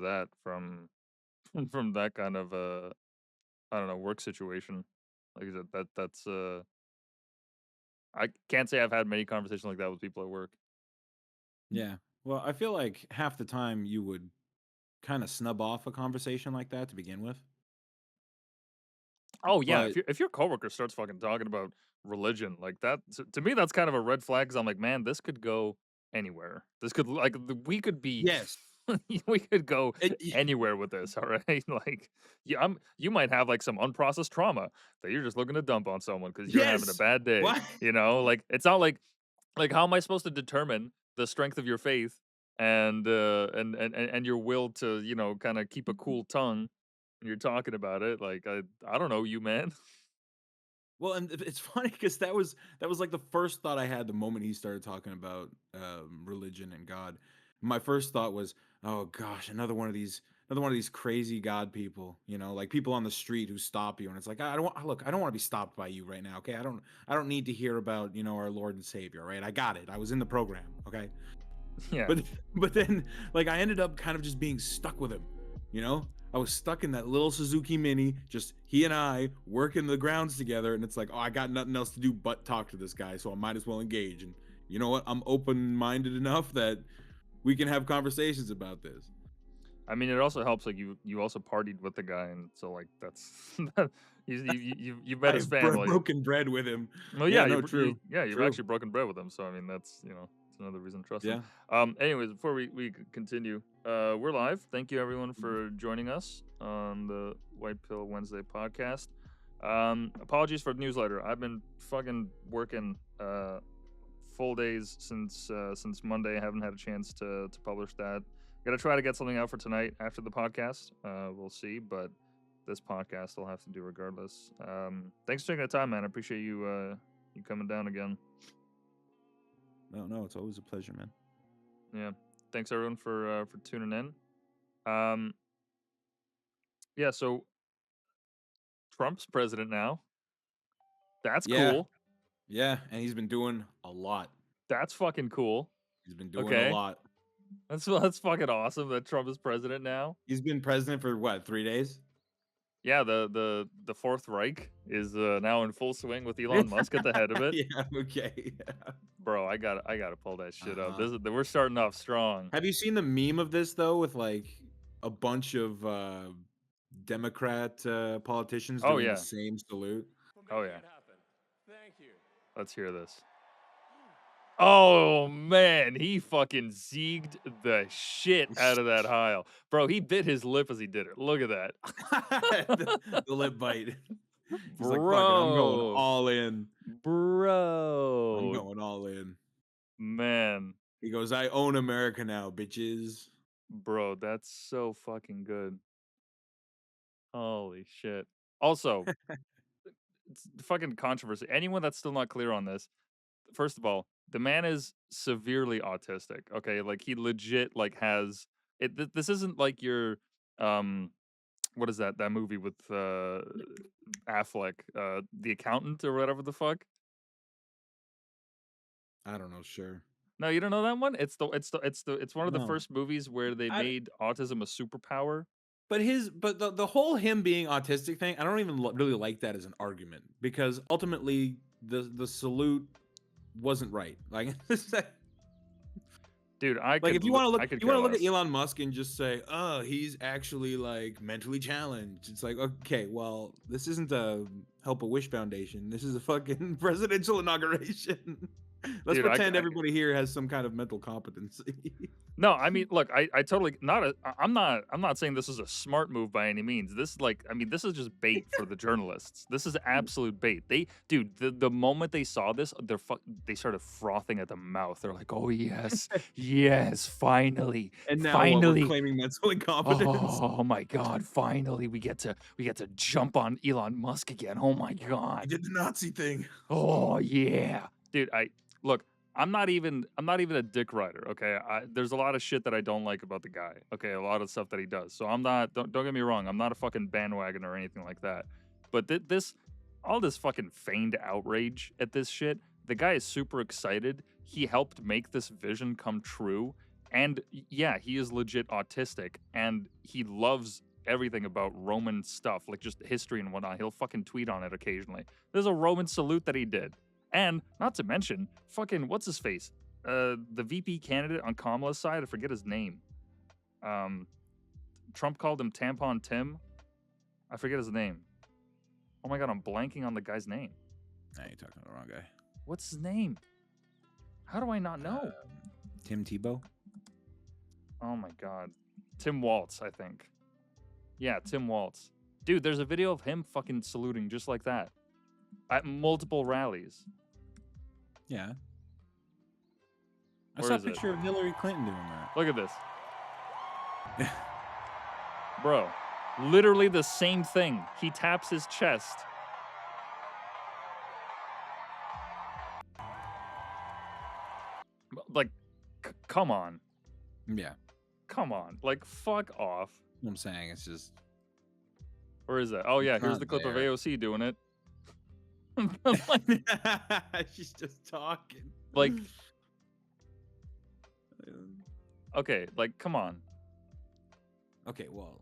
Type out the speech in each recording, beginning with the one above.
that from from that kind of I don't know, work situation. Like I said, that's I can't say I've had many conversations like that with people at work. Yeah. Well, I feel like half the time you would kind of snub off a conversation like that to begin with. Oh yeah, But if your coworker starts fucking talking about religion like that, to me that's kind of a red flag. Cause I'm like, man, this could go anywhere. This could we could be yes, we could go it, anywhere with this. All right, like you might have like some unprocessed trauma that you're just looking to dump on someone because you're having a yes. bad day. What? You know, like it's not like how am I supposed to determine the strength of your faith and and your will to kind of keep a cool tongue when you're talking about it? Like I don't know you, man. Well, and it's funny because that was like the first thought I had the moment he started talking about religion and God. My first thought was, "Oh gosh, another one of these crazy God people." You know, like people on the street who stop you, and it's like, I don't want, look, I don't want to be stopped by you right now. Okay, I don't need to hear about our Lord and Savior. Right, I got it. I was in the program. Okay, Yeah. but but then like I ended up kind of just being stuck with him, you know? I was stuck in that little Suzuki Mini, just he and I working the grounds together, and it's like, oh, I got nothing else to do but talk to this guy, so I might as well engage. And you know what? I'm open-minded enough that we can have conversations about this. I mean, it also helps like you also partied with the guy, and so like that's you met his I've family. broken bread with him. Well, Yeah, yeah, no, true, yeah, you've true. actually broken bread with him, so I mean that's it's another reason to trust him. Yeah. Anyways, before we continue, we're live. Thank you everyone for joining us on the White Pill Wednesday podcast. Apologies for the newsletter. I've been fucking working full days since Monday. I haven't had a chance to publish that. Gonna try to get something out for tonight after the podcast. We'll see, but this podcast I'll have to do regardless. Thanks for taking the time, man. I appreciate you coming down again. No, no, it's always a pleasure, man. Yeah. Thanks everyone for tuning in. Yeah, so Trump's president now. That's Yeah, cool. yeah, and he's been doing a lot. That's fucking cool. He's been doing a Okay. lot. That's fucking awesome that Trump is president now. He's been president for what, 3 days? Yeah, the Fourth Reich is now in full swing with Elon Musk at the head of it. Yeah, okay. Yeah. Bro, I gotta pull that shit up. Uh-huh. We're starting off strong. Have you seen the meme of this though, with like a bunch of Democrat politicians Oh doing the yeah, same salute? oh yeah. Let's hear this. Oh man, he fucking zigged the shit out of that Heil. Bro, he bit his lip as he did it. Look at the, that. the lip bite. He's like, "Fuck it, I'm going Bro. all in. I'm Bro. going all in." Man. He goes, "I own America now, bitches." Bro, that's so fucking good. Holy shit. Also, it's fucking controversy. Anyone that's still not clear on this, first of all, the man is severely autistic. Okay, like he legit like has it. This isn't like your um, what is that movie with Affleck, the accountant or whatever the fuck. I don't know, sure. No, you don't know that one. It's one of the No. first movies where they I made autism a superpower. but the whole him being autistic thing, I don't even really like that as an argument, because ultimately the salute wasn't right. Like Dude, like if you want to look I could you care want to look at less. Elon Musk and just say, "Oh, he's actually like mentally challenged." It's like, okay, well, this isn't a Help a Wish Foundation. This is a fucking presidential inauguration. Let's Dude, pretend everybody here has some kind of mental competency. no, I mean, look, I totally not a, I'm not saying this is a smart move by any means. This is like, I mean, this is just bait for the journalists. This is absolute bait. Dude, the moment they saw this, they started frothing at the mouth. They're like, oh yes, yes, finally, And now what? We're finally. claiming mental incompetence. Oh my God! Finally, we get to jump on Elon Musk again. Oh my He God! did the Nazi thing. Oh yeah, dude. Look. I'm not even a dick rider. Okay, there's a lot of shit that I don't like about the guy. Okay, a lot of stuff that he does. So I'm not. Don't get me wrong. I'm not a fucking bandwagon or anything like that. But all this fucking feigned outrage at this shit. The guy is super excited. He helped make this vision come true, And yeah, he is legit autistic, and he loves everything about Roman stuff, like just history and whatnot. He'll fucking tweet on it occasionally. There's a Roman salute that he did. And not to mention, fucking, what's his face? The VP candidate on Kamala's side, I forget his name. Trump called him Tampon Tim. I forget his name. Oh my god, I'm blanking on the guy's name. Nah, you're talking to the wrong guy. What's his name? How do I not know? Tim Tebow? Oh my god. Tim Waltz, I think. Yeah, Tim Waltz. Dude, there's a video of him fucking saluting just like that at multiple rallies. Yeah. I Where saw a is it? picture of Hillary Clinton doing that. Look at this. Bro, literally the same thing. He taps his chest. Like, come on. Yeah. Come on. Like, fuck off. I'm saying it's just. Where is that? Oh, yeah, It's here's not the clip of there. AOC doing it. She's just talking. Like, okay, like, come on. Okay, well.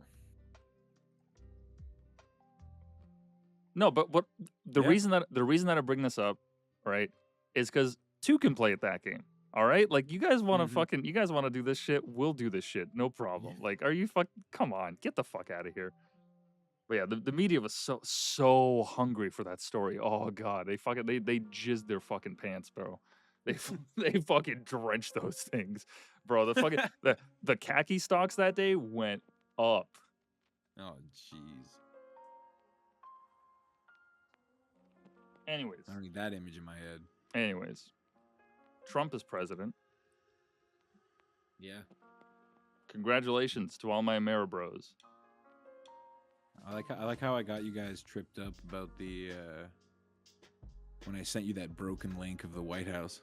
No, but what the Yeah. reason that I bring this up, right, is because two can play at that game. All right, like you guys want to fucking, you guys want to do this shit, we'll do this shit, no problem. Like, are you come on, get the fuck out of here. But yeah, the media was so hungry for that story. Oh god, they jizzed their fucking pants, bro. They fucking drenched those things, bro. The fucking the khaki stocks that day went up. Oh, jeez. Anyways, I don't need that image in my head. anyways, Trump is president. Yeah. Congratulations to all my Ameribros. I like how I got you guys tripped up about the when I sent you that broken link of the White House.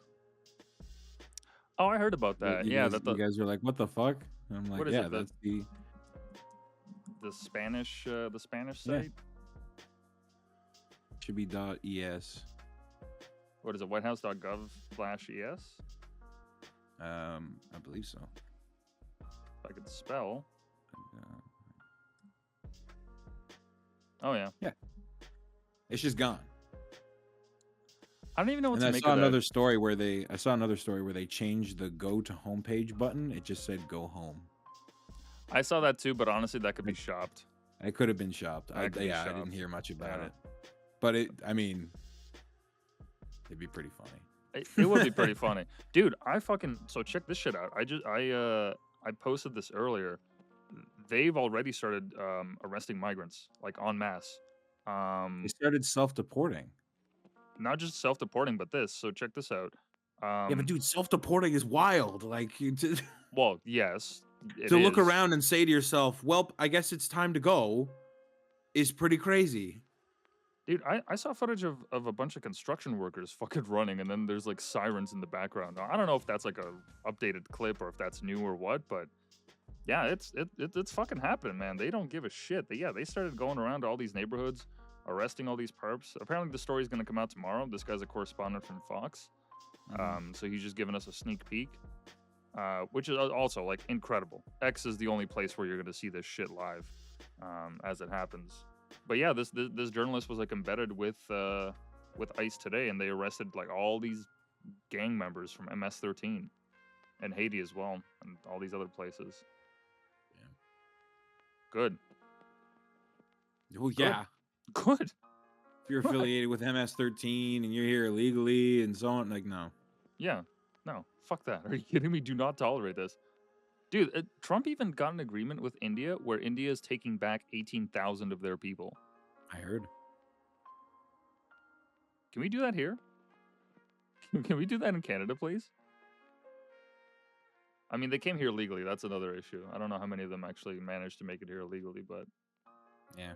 Oh, I heard about that. Yeah, you guys were like, "What the fuck?" And I'm like, What is "Yeah, it, that's the Spanish Yeah. site. Should be .es. What is it? WhiteHouse.gov/es. I believe so. If I could spell. Uh, Oh yeah. Yeah. It's just gone. I don't even know what And to I make saw of another that. story where they changed the go to homepage button. It just said go home. I saw that too, but honestly, that could be shopped. It could have been shopped. I That could be didn't shopped. hear much about Yeah. it. But I mean, it'd be pretty funny. It would be pretty funny, dude. So check this shit out. I posted this earlier. They've already started arresting migrants like en masse. They started self-deporting. Not just self-deporting, but this. So check this out. Yeah, but dude, self-deporting is wild. Like, Well, yes, to look around and say to yourself, "Well, I guess it's time to go," is pretty crazy. Dude, I saw footage of a bunch of construction workers fucking running, and then there's like sirens in the background. Now, I don't know if that's like a updated clip or if that's new or what, but yeah, it's fucking happening, man. They don't give a shit. They started going around to all these neighborhoods, arresting all these perps. Apparently, the story's gonna come out tomorrow. This guy's a correspondent from Fox, so he's just giving us a sneak peek, which is also like incredible. X is the only place where you're gonna see this shit live, as it happens. But yeah, this journalist was like embedded with ICE today, and they arrested like all these gang members from MS-13 and Haiti as well, and all these other places. Yeah. Good. Well, yeah. Good. If you're affiliated with MS-13 and you're here illegally and so on, like, no. Yeah. No. Fuck that. Are you kidding me? Do not tolerate this. Dude, Trump even got an agreement with India where India is taking back 18,000 of their people. I heard. Can we do that here? Can we do that in Canada, please? I mean, they came here legally. That's another issue. I don't know how many of them actually managed to make it here illegally, but Yeah.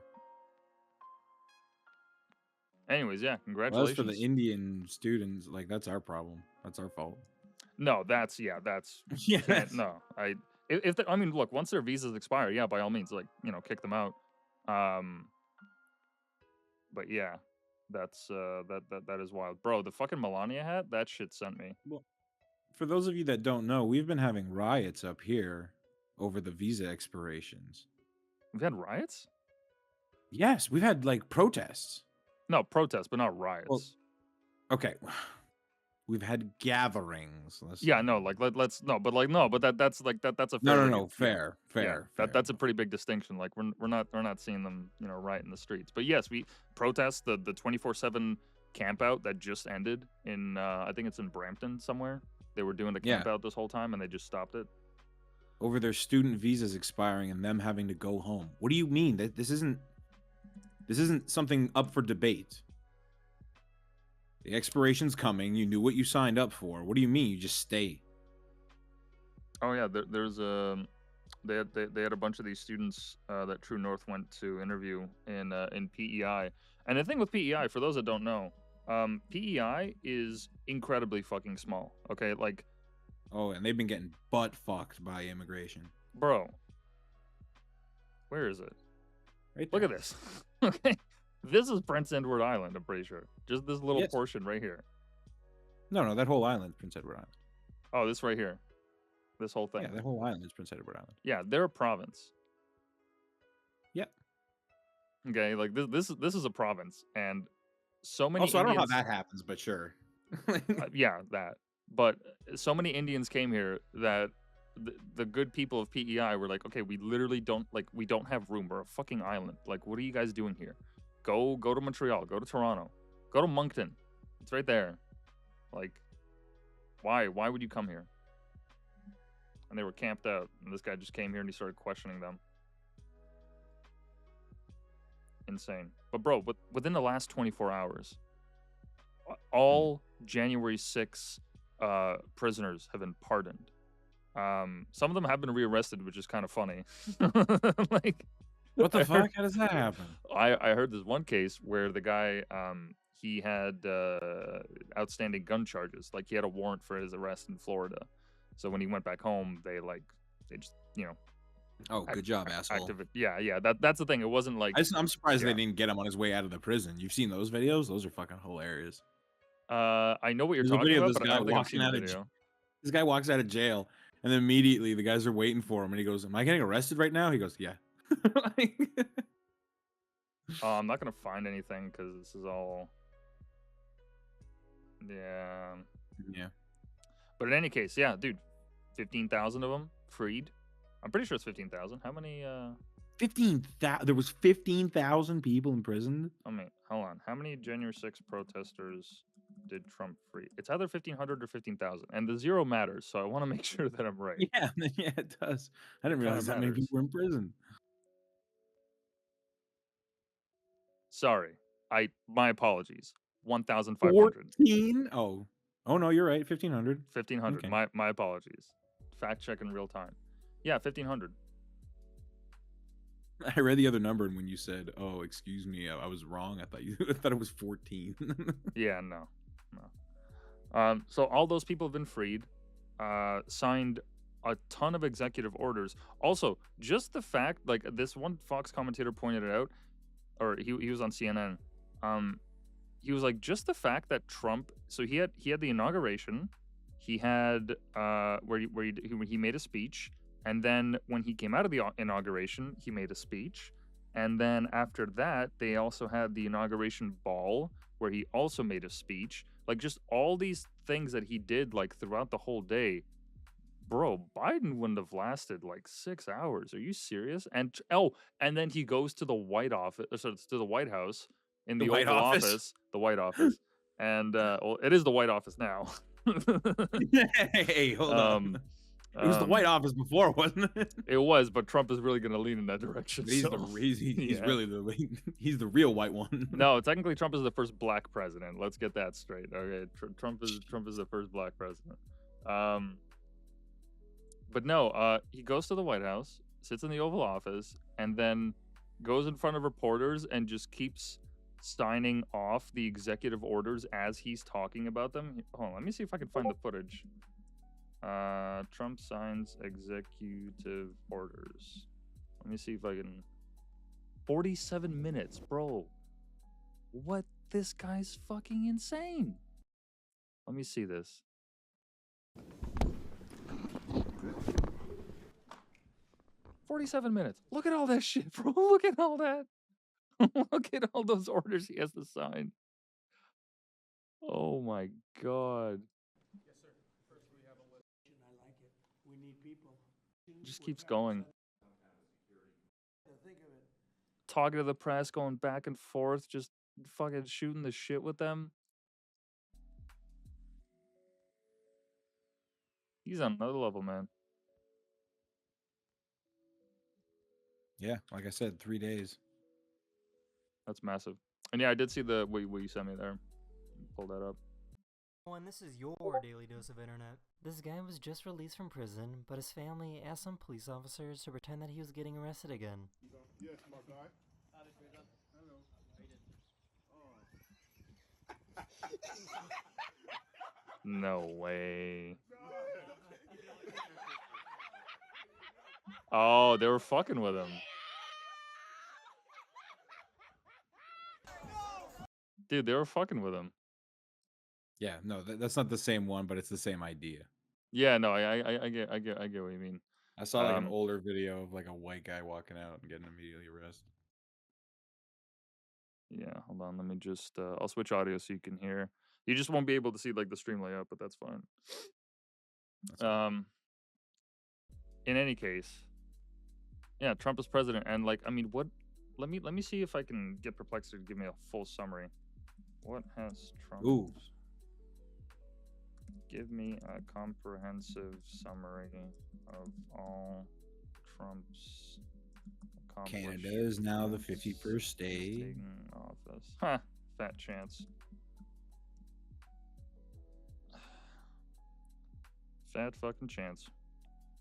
anyways, yeah, Well, as congratulations. for the Indian students, like, that's our problem. That's our fault. No, that's Yes. no. I mean, look, once their visas expire, yeah, by all means, like, kick them out. But yeah, that's that is wild, bro. The fucking Melania hat, that shit sent me. Well, For those of you that don't know, we've been having riots up here over the visa expirations. We've had riots? Yes, we've had like protests. No, protests, but not Well, riots. okay. We've had gatherings. Let's Yeah, say. no, like let's no, but like no, but that's like that's a No, no, fairly no. Fair, fair, fair. that's a pretty big distinction. Like we're not seeing them, you know, right in the streets. But yes, we protest the 24/7 camp out that just ended in I think it's in Brampton somewhere. They were doing the Yeah. camp out this whole time and they just stopped it. Over their student visas expiring and them having to go home. What do you mean? That this isn't something up for debate. The expiration's coming. You knew what you signed up for. What do you mean? You just stay. Oh yeah, there's they had a bunch of these students that True North went to interview in PEI. And the thing with PEI, for those that don't know, PEI is incredibly fucking small. Okay, like, Oh, and they've been getting butt fucked by immigration. bro, where is it? Right Look there. at this. Okay, this is Prince Edward Island. I'm pretty sure. Just this little Yes. portion right here. No, that whole island, Prince Edward Island. Oh, this right here. This whole thing. Yeah, that whole island is Prince Edward Island. Yeah, they're a province. Yep. Okay, like this is a province, and so many. Also, I don't know how Indians, that happens, but sure. yeah, that. But so many Indians came here that the good people of PEI were like, okay, we literally don't have room. We're a fucking island. Like, what are you guys doing here? Go to Montreal. Go to Toronto. Go to Moncton. It's right there. Like, why would you come here? And they were camped out. And this guy just came here and he started questioning them. Insane. But bro, within the last 24 hours, all January 6 prisoners have been pardoned. Some of them have been rearrested, which is kind of funny. Like, What the fuck? How does that happen? I heard this one case where the guy he had outstanding gun charges. Like he had a warrant for his arrest in Florida. So when he went back home, they just, you know. Oh, good job, asshole. Yeah. That's the thing. It wasn't like I'm surprised they didn't get him on his way out of the prison. You've seen those videos? Those are fucking hilarious. I know what you're There's a talking video of about, this but I guy don't think I've seen walking the out of video. This guy walks out of jail, and then immediately the guys are waiting for him, and he goes, "Am I getting arrested right now?" He goes, "Yeah." I'm not gonna find anything because this is all. Yeah. Yeah. But in any case, yeah, dude, 15,000 of them freed. I'm pretty sure it's 15,000. How many? 15,000. There was 15,000 people imprisoned. I mean, hold on. How many January 6 protesters did Trump free? It's either 1,500 or 15,000, and the zero matters. So I want to make sure that I'm right. Yeah, yeah, it does. I didn't realize that many matters. people were in prison. Sorry, my apologies. 1,500. 14? Oh no, you're right. 1,500. 1,500. Okay. My apologies. Fact check in real time. Yeah, 1,500. I read the other number, and when you said, "Oh, excuse me, I was wrong," I thought it was 14. Yeah, no. So all those people have been freed, signed a ton of executive orders. Also, just the fact, like this one Fox commentator pointed it out, or he was on CNN. He was like, just the fact that Trump. So he had the inauguration, he had where he made a speech, and then when he came out of the inauguration, he made a speech, and then after that, they also had the inauguration ball where he also made a speech. Like just all these things that he did like throughout the whole day. Bro, Biden wouldn't have lasted like 6 hours. Are you serious? And and then he goes to the White Office, so it's to the White House in The the White Oval Office? Office, the White Office, and well, it is the White Office now. Hey, hold on. It was the White Office before, wasn't it? It was, but Trump is really going to lean in that direction. He's so, he's really he's the real white one. No, technically Trump is the first black president. Let's get that straight. Okay, Trump is the first black president. But no, he goes to the White House, sits in the Oval Office, and then goes in front of reporters and just keeps signing off the executive orders as he's talking about them. Hold on, let me see if I can find the footage. Trump signs executive orders. Let me see if I can. 47 minutes, bro. What? This guy's fucking insane. Let me see this. 47 minutes. Look at all that shit, bro. Look at all that. Look at all those orders he has to sign. Oh my god. Yes, sir. First, we have a list. I like it. We need people. Just keeps going. Think of it. Talking to the press, going back and forth, just fucking shooting the shit with them. He's on another level, man. Yeah, like I said, 3 days. That's massive. And yeah, I did see the what you sent me there. Pull that up. Oh, and this is your daily dose of internet. This guy was just released from prison, but his family asked some police officers to pretend that he was getting arrested again. Yes, my guy. Hello. No way. Oh, they were fucking with him. Dude, they were fucking with him. Yeah, no, that's not the same one, but it's the same idea. Yeah, no, I get what you mean. I saw like an older video of like a white guy walking out and getting immediately arrested. Yeah, hold on. Let me just I'll switch audio so you can hear. You just won't be able to see like the stream layout, but that's fine. In any case, yeah, Trump is president, and like, I mean, what? Let me see if I can get Perplexity to give me a full summary. What has Trump? Ooh. Give me a comprehensive summary of all Trump's accomplishments. Canada is now the 51st state. Taking office. Huh. Fat chance. Fat fucking chance.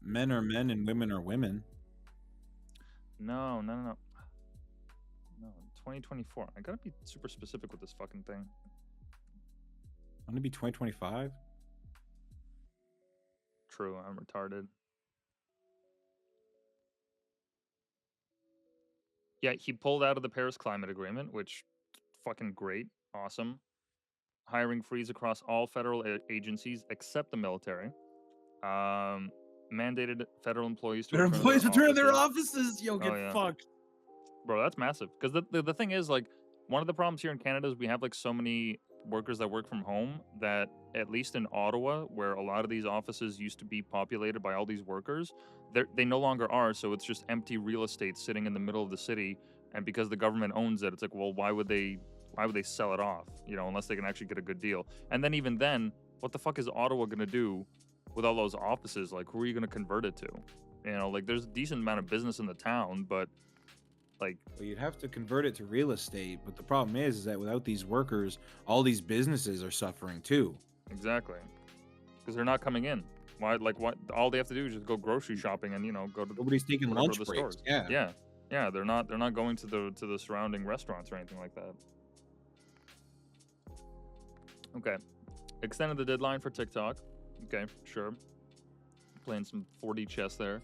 Men are men and women are women. No. 2024. I gotta be super specific with this fucking thing. Wouldn't it be 2025? True, I'm retarded. Yeah, he pulled out of the Paris Climate Agreement, which fucking great, awesome. Hiring freeze across all federal agencies except the military. Mandated federal employees to return to their offices. Yo, get fucked. Bro, that's massive. Because the thing is, like, one of the problems here in Canada is we have like so many workers that work from home that, at least in Ottawa, where a lot of these offices used to be populated by all these workers, they no longer are. So it's just empty real estate sitting in the middle of the city. And because the government owns it, it's like, well, why would they sell it off? You know, unless they can actually get a good deal. And then even then, what the fuck is Ottawa gonna do with all those offices? Like, who are you gonna convert it to? You know, like, there's a decent amount of business in the town, but like, well, you'd have to convert it to real estate, but the problem is that without these workers, all these businesses are suffering too. Exactly, because they're not coming in. Why? Like, what? All they have to do is just go grocery shopping and, you know, go to. Nobody's taking lunch breaks. Stores. Yeah. They're not going to the surrounding restaurants or anything like that. Okay, extended the deadline for TikTok. Okay, sure. Playing some 4D chess there.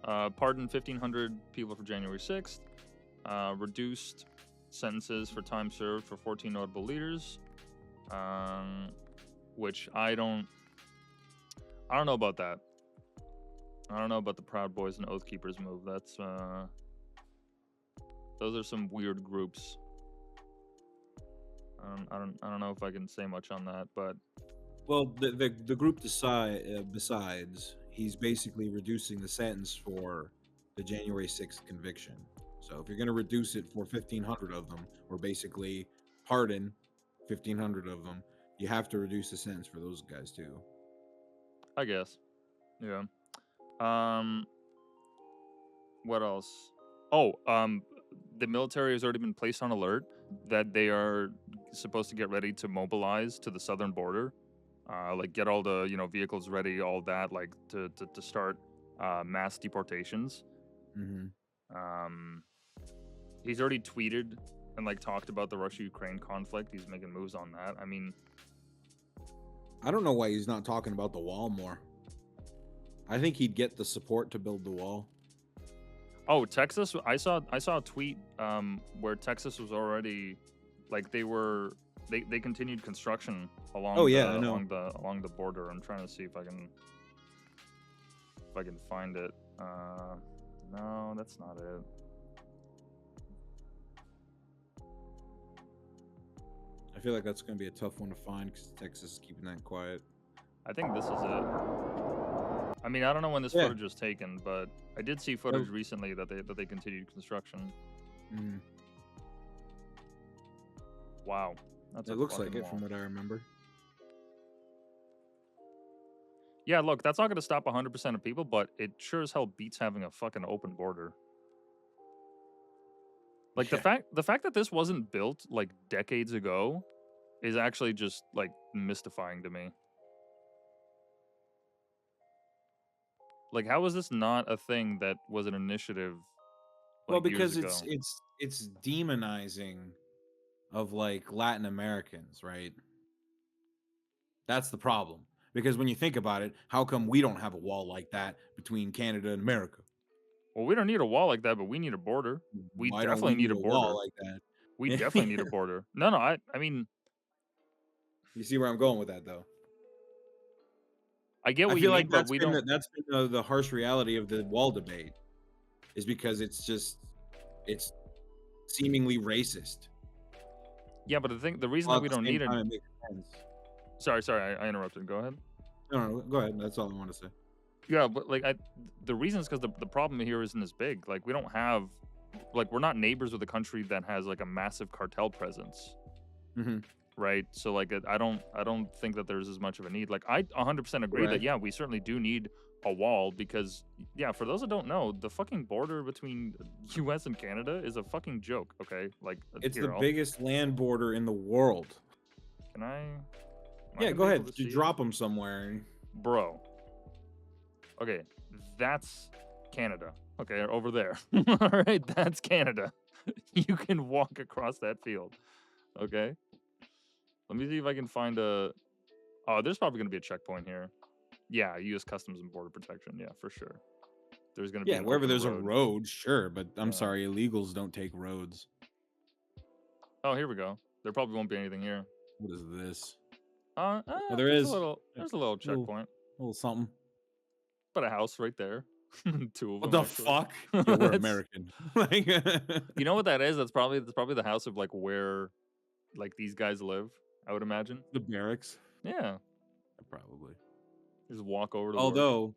Pardoned 1,500 people for January 6th. Reduced sentences for time served for 14 notable leaders, which I don't know about that. I don't know about the Proud Boys and Oath Keepers move. That's those are some weird groups. I don't know if I can say much on that, but well, the group besides, he's basically reducing the sentence for the January 6th conviction. So if you're going to reduce it for 1,500 of them, or basically pardon 1,500 of them, you have to reduce the sentence for those guys too. I guess. Yeah. What else? Oh, the military has already been placed on alert that they are supposed to get ready to mobilize to the southern border. Like, get all the, you know, vehicles ready, all that, like, to start mass deportations. Mm-hmm. He's already tweeted and like talked about the Russia-Ukraine conflict. He's making moves on that. I mean, I don't know why he's not talking about the wall more. I think he'd get the support to build the wall. Oh, Texas! I saw a tweet where Texas was already, like, they continued construction along along the border. I'm trying to see if I can find it. No, that's not it. I feel like that's going to be a tough one to find because Texas is keeping that quiet. I think this is it. I mean, I don't know when this Yeah. footage was taken, but I did see footage recently that they continued construction. Mm. Wow, that's It a looks like fucking it from wall. what I remember. Yeah, look, that's not going to stop 100% of people, but it sure as hell beats having a fucking open border. Like Yeah. the fact that this wasn't built like decades ago is actually just like mystifying to me. Like, how is this not a thing that was an initiative Well, like years because ago? it's demonizing of like Latin Americans, right? That's the problem. Because when you think about it, how come we don't have a wall like that between Canada and America? Well, we don't need a wall like that, but we need a border. We Why don't definitely we need need a a border. wall like that? We definitely need a border. No, I mean, You see where I'm going with that, though. I get I what you feel mean, like but we don't. that's been the harsh reality of the wall debate, is because it's seemingly racist. Yeah, but the reason While that at we the don't same need it. time, it makes sense. Sorry, I interrupted. Go ahead. No, go ahead. That's all I want to say. Yeah, but like the reason is because the problem here isn't as big. Like we don't have, like we're not neighbors with a country that has like a massive cartel presence, Mhm. right? So like I don't think that there's as much of a need. Like I 100% agree that Correct. yeah, we certainly do need a wall because yeah, for those that don't know, the fucking border between U.S. and Canada is a fucking joke. Okay, like It's here, the biggest land border in the world. Can I? am I Yeah, gonna go be ahead. able to You see drop them somewhere. bro. Okay, that's Canada. Okay, over there. All right, that's Canada. You can walk across that field. Okay. Let me see if I can find a. Oh, there's probably gonna be a checkpoint here. Yeah, U.S. Customs and Border Protection. Yeah, for sure. There's gonna be Yeah, an wherever open there's road. a road, sure, but I'm Yeah. sorry, illegals don't take roads. Oh, here we go. There probably won't be anything here. What is this? Oh, there there's is. a little. There's a little checkpoint, Little something. but a house right there. Two of What them. the actually. fuck? Yeah, we're That's- American. Like, You know what that is? That's probably the house of like where, like these guys live. I would imagine. the barracks, Yeah. probably. Just walk over to work.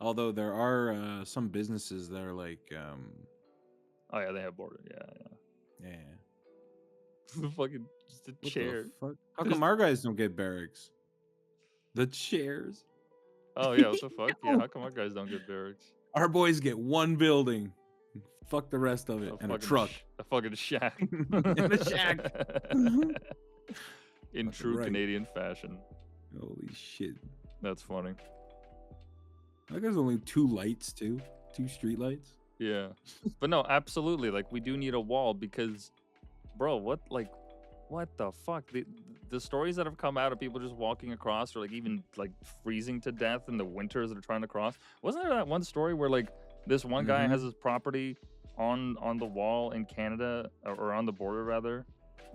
Although there are some businesses that are like, Oh yeah, they have border. Yeah. yeah. Fucking just a What chair. the fuck? How There's- come our guys don't get barracks? The chairs. Oh yeah, what the fuck? Yeah, how come our guys don't get barracks? Our boys get one building. Fuck the rest of it. And a fucking truck. A fucking shack. And a shack. In Fucking true right. Canadian fashion. Holy shit. That's funny. That guy's only 2 lights, too. 2 street lights. Yeah. But no, absolutely. Like we do need a wall because, bro, what the fuck? The stories that have come out of people just walking across or like even like freezing to death in the winters that are trying to cross. Wasn't there that one story where like this one guy has his property on the wall in Canada or on the border rather,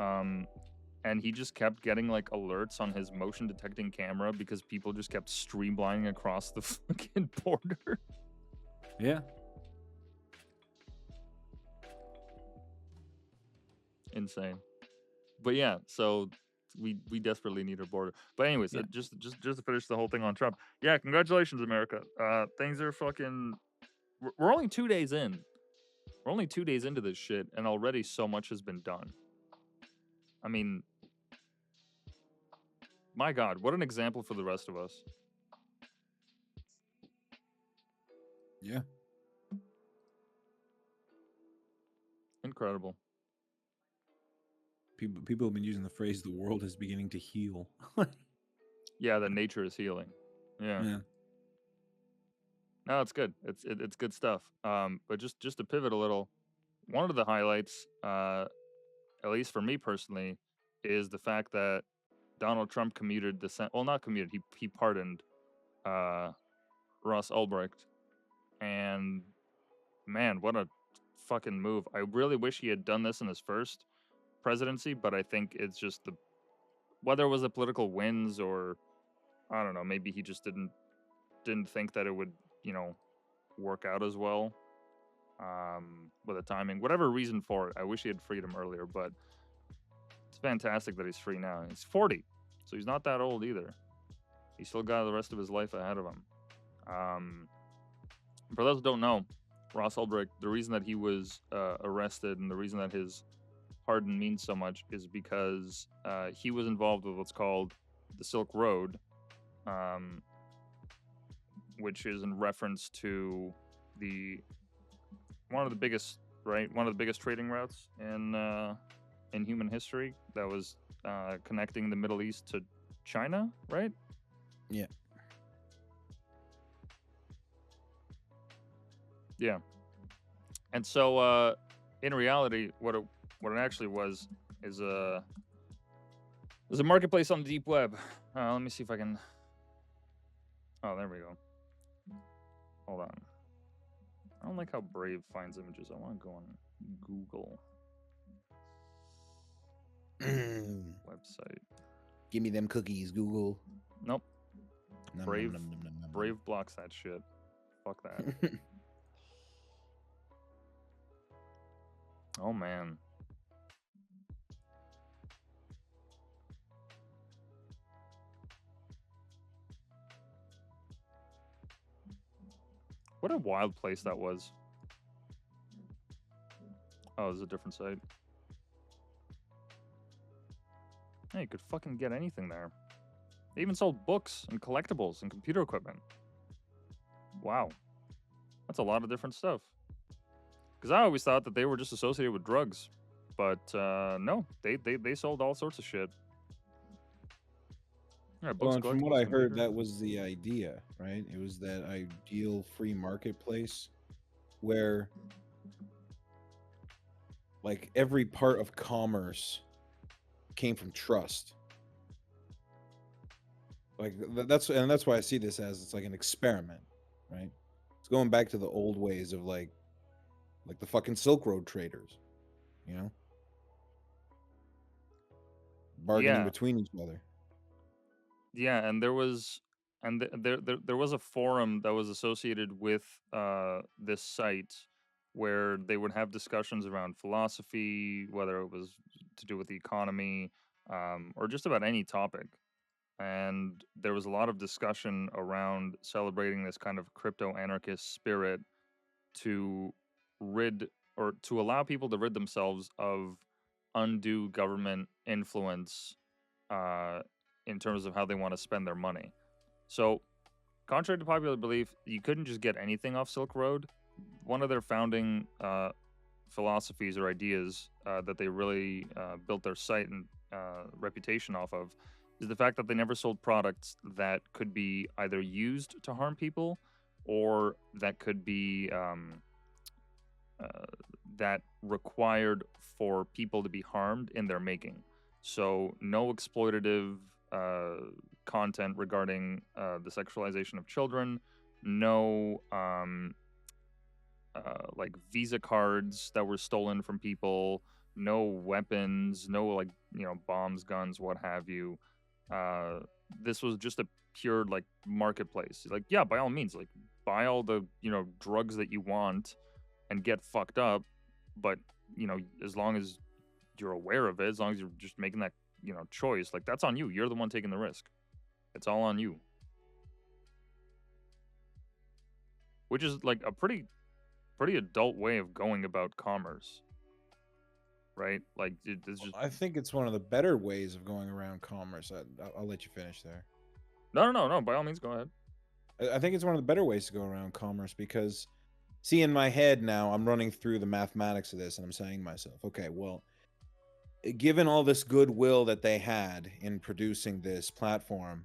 and he just kept getting like alerts on his motion detecting camera because people just kept streamlining across the fucking border. Yeah. Insane. But yeah, so we desperately need a border. But anyways, Yeah. just to finish the whole thing on Trump. Yeah, congratulations, America. Things are fucking. We're only 2 days in. We're only 2 days into this shit, and already so much has been done. I mean, my God, what an example for the rest of us. Yeah. Incredible. People have been using the phrase "the world is beginning to heal." Yeah, that nature is healing. Yeah. Yeah. No, it's good. It's good stuff. But just to pivot a little, one of the highlights, at least for me personally, is the fact that Donald Trump commuted the well, not commuted. He pardoned Ross Ulbricht, and man, what a fucking move! I really wish he had done this in his first presidency, but I think it's just whether it was the political wins or I don't know, maybe he just didn't think that it would work out as well. with the timing. Whatever reason for it, I wish he had freed him earlier, but it's fantastic that he's free now. He's 40, so he's not that old either. He's still got the rest of his life ahead of him. For those who don't know, Ross Ulbricht, the reason that he was arrested and the reason that his pardon means so much is because he was involved with what's called the Silk Road, which is in reference to one of the biggest trading routes in human history that was connecting the Middle East to China, right? Yeah. Yeah. And so in reality, what it actually was is a marketplace on the deep web. Let me see if I can. Oh, there we go. Hold on. I don't like how Brave finds images. I want to go on Google website. Give me them cookies, Google. Nope. Nom, Brave nom, nom, nom, nom, nom. Brave blocks that shit. Fuck that. Oh man. What a wild place that was. Oh, it's a different site. Hey, you could fucking get anything there. They even sold books and collectibles and computer equipment. Wow. That's a lot of different stuff. Because I always thought that they were just associated with drugs. But no, they sold all sorts of shit. Yeah, Well, books, and from collectibles, what I heard, computer. that was the idea, right? It was that ideal free marketplace where, like, every part of commerce came from trust. Like that's why I see this as it's like an experiment, right? It's going back to the old ways of like the fucking Silk Road traders, you know, bargaining Yeah. between each other. Yeah, and there was there was a forum that was associated with this site where they would have discussions around philosophy, whether it was to do with the economy, or just about any topic. And there was a lot of discussion around celebrating this kind of crypto anarchist spirit to to allow people to rid themselves of undue government influence uh, in terms of how they want to spend their money. So, contrary to popular belief, you couldn't just get anything off Silk Road. One of their founding philosophies or ideas that they really built their site and reputation off of is the fact that they never sold products that could be either used to harm people or that could be that required for people to be harmed in their making. So no exploitative content regarding the sexualization of children, no like Visa cards that were stolen from people, no weapons, no like bombs, guns, what have you. This was just a pure like marketplace. Like yeah, by all means, like buy all the drugs that you want and get fucked up, but as long as you're aware of it, as long as you're just making that choice, like that's on you. You're the one taking the risk. It's all on you. Which is like a pretty adult way of going about commerce, right? Like it's just I think it's one of the better ways of going around commerce. I'll let you finish there. no. By all means, go ahead. I think it's one of the better ways to go around commerce because, see, in my head now, I'm running through the mathematics of this and I'm saying to myself, okay, well, given all this goodwill that they had in producing this platform,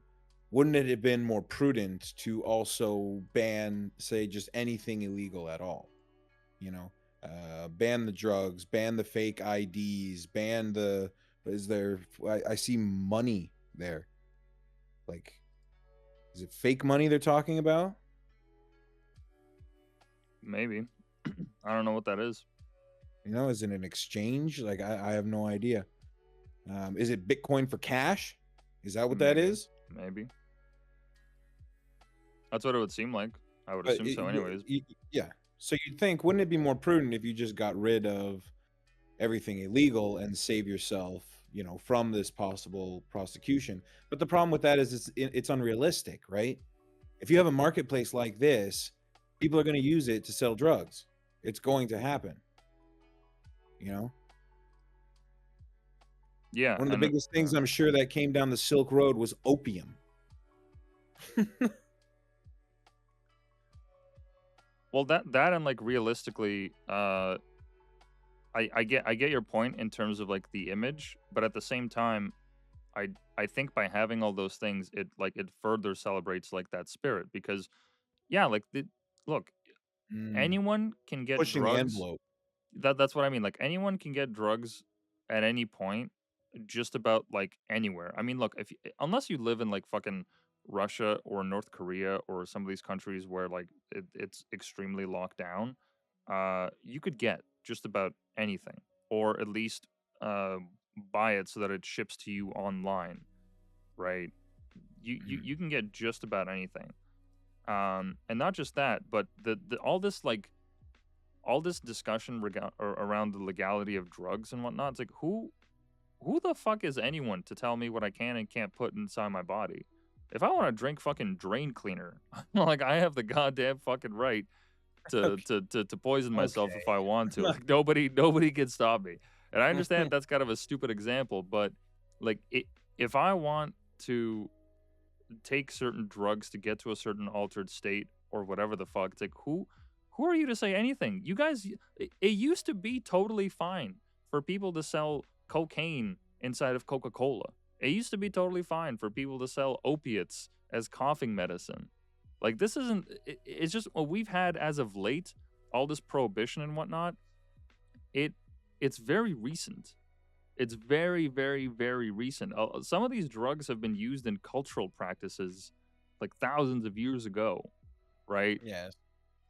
wouldn't it have been more prudent to also ban, say, just anything illegal at all? Ban the drugs, ban the fake IDs, ban the. Is there? I see money there. Like, is it fake money they're talking about? Maybe. I don't know what that is. Is it an exchange? Like, I have no idea. Is it Bitcoin for cash? Is that what that Maybe. is? Maybe. That's what it would seem like. I would assume so, anyways. Yeah. So you'd think, wouldn't it be more prudent if you just got rid of everything illegal and save yourself, from this possible prosecution? But the problem with that is it's unrealistic, right? If you have a marketplace like this, people are going to use it to sell drugs. It's going to happen. Yeah, One of the and biggest things I'm sure that came down the Silk Road was opium. well, that and like realistically, I get your point in terms of like the image, but at the same time, I think by having all those things, it further celebrates like that spirit because yeah, like look, Mm, anyone can get pushing the drugs. envelope. That's what I mean. Like anyone can get drugs at any point, just about like anywhere. I mean, look, unless you live in like fucking Russia or North Korea or some of these countries where like it's extremely locked down, you could get just about anything, or at least uh, buy it so that it ships to you online, right? You can get just about anything, and not just that, but the all this discussion around the legality of drugs and whatnot. It's like who the fuck is anyone to tell me what I can and can't put inside my body? If I want to drink fucking drain cleaner, like I have the goddamn fucking right Okay. to poison myself Okay. if I want to. Like nobody can stop me. And I understand that's kind of a stupid example, but like if I want to take certain drugs to get to a certain altered state or whatever the fuck, it's like who are you to say anything? You guys, it used to be totally fine for people to sell cocaine inside of Coca-Cola. It used to be totally fine for people to sell opiates as coughing medicine. Like this isn't. It's just what we've had as of late. All this prohibition and whatnot. It it's very recent. It's very, very, very recent. Some of these drugs have been used in cultural practices like thousands of years ago, right? Yes.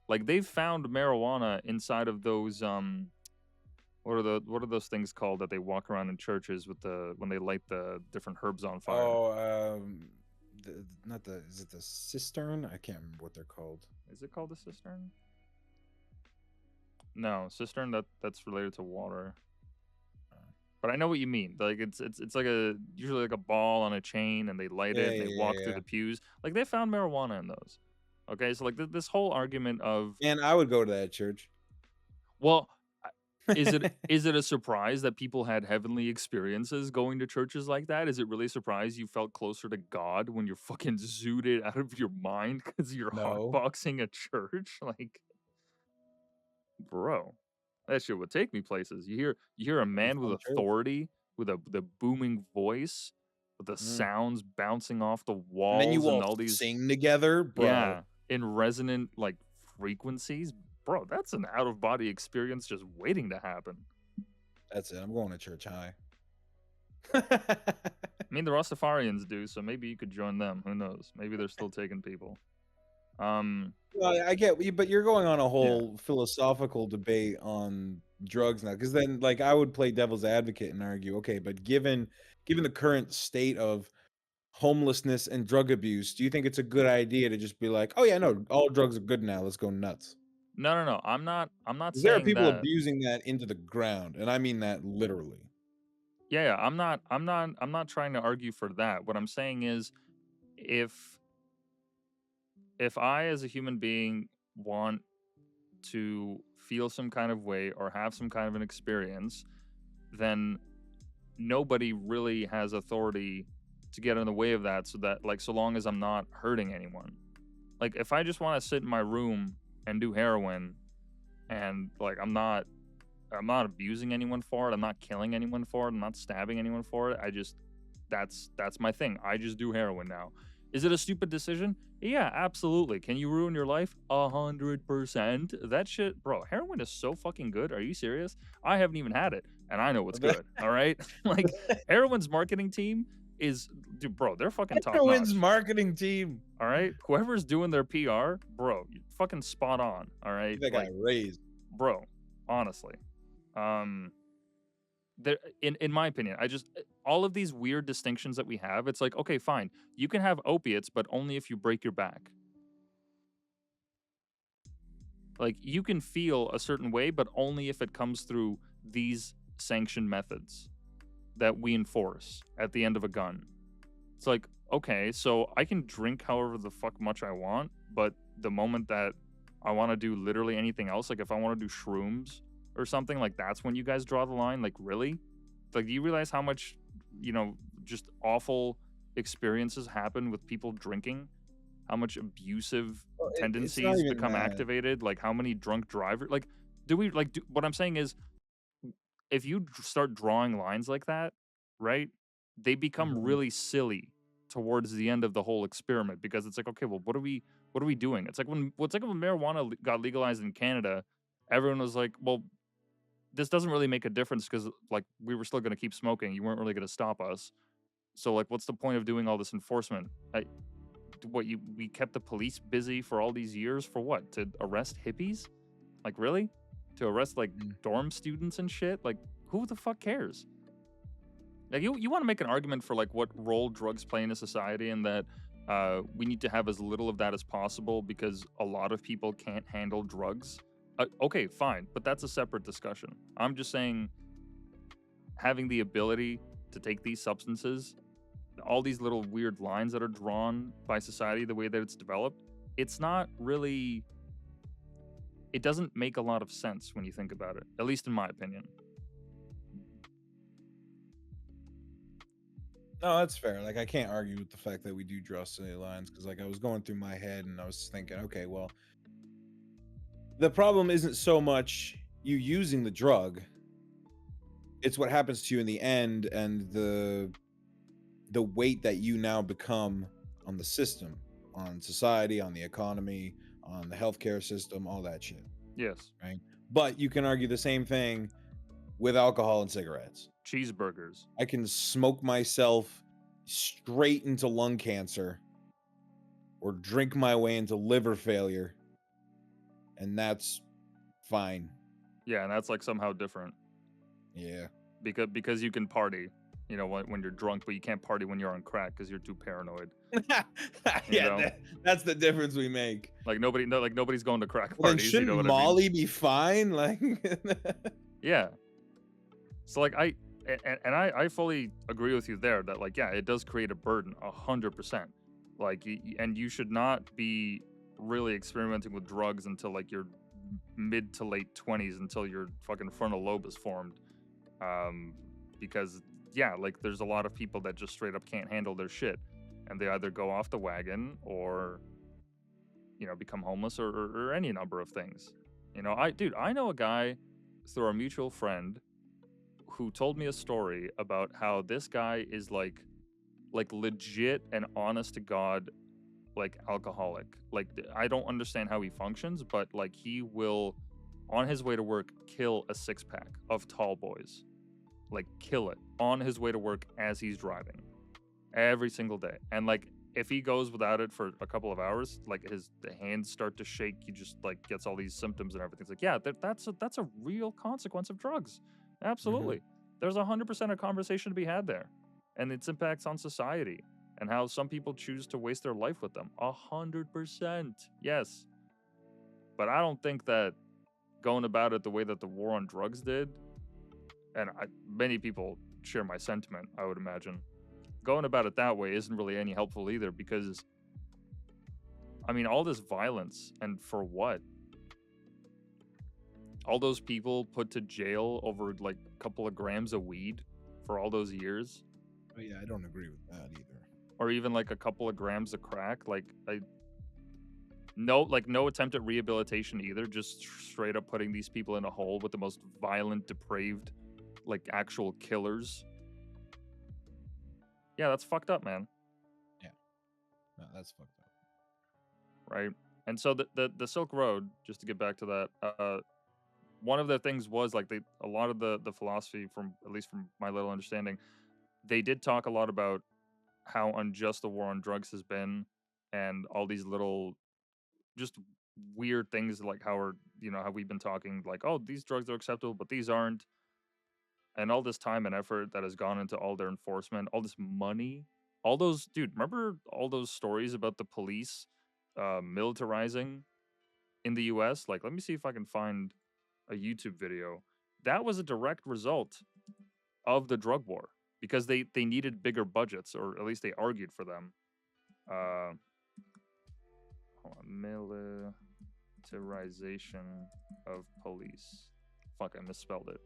Like they've found marijuana inside of those what are those things called that they walk around in churches with the when they light the different herbs on fire? Oh, not the. Is it the cistern? I can't remember what they're called. Is it called a cistern? No, cistern that's related to water. But I know what you mean. Like it's like usually like a ball on a chain, and they light Yeah, it and they yeah, walk yeah, through yeah. the pews. Like they found marijuana in those. Okay, so like this whole argument of And I would go to that church. well, is it a surprise that people had heavenly experiences going to churches like that? Is it really a surprise you felt closer to God when you're fucking zooted out of your mind because you're No. hotboxing a church? Like, bro, that shit would take me places. You hear a It'd be man with fun church. authority, with the booming voice, with the Mm. sounds bouncing off the And then you walls and all all these sing together, bro. yeah, in resonant like frequencies. Bro, that's an out of body experience just waiting to happen. That's it. I'm going to church high. I mean, the Rastafarians do, so maybe you could join them. Who knows? Maybe they're still taking people. Well, I get you, but you're going on a whole philosophical debate on drugs now, because then, like, I would play devil's advocate and argue, okay, but given the current state of homelessness and drug abuse, do you think it's a good idea to just be like, oh yeah, no, all drugs are good now, let's go nuts? no. I'm not 'Cause there are saying people that. abusing that into the ground, and I mean that literally. Yeah, I'm not trying to argue for that. What I'm saying is if I as a human being want to feel some kind of way or have some kind of an experience, then nobody really has authority to get in the way of that, so that like so long as I'm not hurting anyone. Like if I just want to sit in my room and do heroin and like I'm not abusing anyone for it, I'm not killing anyone for it, I'm not stabbing anyone for it. I just that's my thing. I just do heroin now. Is it a stupid decision? Yeah, absolutely. Can you ruin your life? 100%. That shit, bro. Heroin is so fucking good. Are you serious? I haven't even had it, and I know what's good. All right, like heroin's marketing team is, dude, bro. They're fucking top notch. Heroin's marketing team. All right, whoever's doing their PR, bro, you're fucking spot on. All right, That guy raised. bro. Honestly, there in my opinion, I just all of these weird distinctions that we have, it's like, okay, fine, you can have opiates, but only if you break your back. Like, you can feel a certain way, but only if it comes through these sanctioned methods that we enforce at the end of a gun. It's like, okay, so I can drink however the fuck much I want, but the moment that I want to do literally anything else, like if I want to do shrooms or something, like that's when you guys draw the line. Like, really? Like, do you realize how much, just awful experiences happen with people drinking? How much abusive Well, it's not tendencies even become that. activated? Like, how many drunk drivers? Like, what I'm saying is, if you start drawing lines like that, right, they become Mhm. really silly towards the end of the whole experiment, because it's like, okay, well, what are we doing? It's like when marijuana got legalized in Canada, everyone was like, well, this doesn't really make a difference because like we were still going to keep smoking. You weren't really going to stop us. So like, what's the point of doing all this enforcement? We kept the police busy for all these years for what? To arrest hippies? Like, really? To arrest like Mm. dorm students and shit? Like, who the fuck cares? Like, you want to make an argument for like what role drugs play in a society, and that we need to have as little of that as possible because a lot of people can't handle drugs. Okay, fine, but that's a separate discussion. I'm just saying, having the ability to take these substances, all these little weird lines that are drawn by society, the way that it's developed, it's not really. It doesn't make a lot of sense when you think about it, at least in my opinion. No, that's fair. Like, I can't argue with the fact that we do draw silly lines, because like I was going through my head and I was thinking, okay, well, the problem isn't so much you using the drug; it's what happens to you in the end, and the weight that you now become on the system, on society, on the economy, on the healthcare system, all that shit, Yes. right? But you can argue the same thing with alcohol and cigarettes. Cheeseburgers. I can smoke myself straight into lung cancer or drink my way into liver failure, and that's fine. Yeah, and that's like somehow different. Yeah. Because you can party, when you're drunk, but you can't party when you're on crack because you're too paranoid. Yeah, that's the difference we make. Like nobody's going to crack Well, then parties. You shouldn't know what I mean? Molly be fine? Like, Yeah. So like I fully agree with you there that like, yeah, it does create a burden 100%. Like and you should not be really experimenting with drugs until like your mid to late 20s, until your fucking frontal lobe is formed. Because yeah, like there's a lot of people that just straight up can't handle their shit, and they either go off the wagon or become homeless, or any number of things. I know a guy through our mutual friend who told me a story about how this guy is like legit and honest to god, like alcoholic. Like, I don't understand how he functions, but like he will, on his way to work, kill a 6-pack of tall boys. Like, kill it on his way to work as he's driving every single day. And like, if he goes without it for a couple of hours, like the hands start to shake. He just like gets all these symptoms and everything. It's like, yeah, that's a real consequence of drugs. Absolutely. There's 100% a conversation to be had there, and its impacts on society and how some people choose to waste their life with them. 100%. Yes. But I don't think that going about it the way that the war on drugs did, and many people share my sentiment, I would imagine, going about it that way isn't really any helpful either, because I mean, all this violence, and for what? All those people put to jail over like a couple of grams of weed for all those years, oh, yeah, I don't agree with that either. or even like a couple of grams of crack. Like, no attempt at rehabilitation either, just straight up putting these people in a hole with the most violent, depraved, like actual killers. Yeah, that's fucked up, man. No, that's fucked up. Right? And so the Silk Road, just to get back to that, one of the things was like a lot of the philosophy, from at least from my little understanding, they did talk a lot about how unjust the war on drugs has been, and all these little just weird things, like how we've been talking, like, oh, these drugs are acceptable but these aren't, and all this time and effort that has gone into all their enforcement, all this money, all those, dude, remember all those stories about the police militarizing in the US, like, let me see if I can find a YouTube video. That was a direct result of the drug war because they needed bigger budgets, or at least they argued for them. Hold on, militarization of police. Fuck, I misspelled it.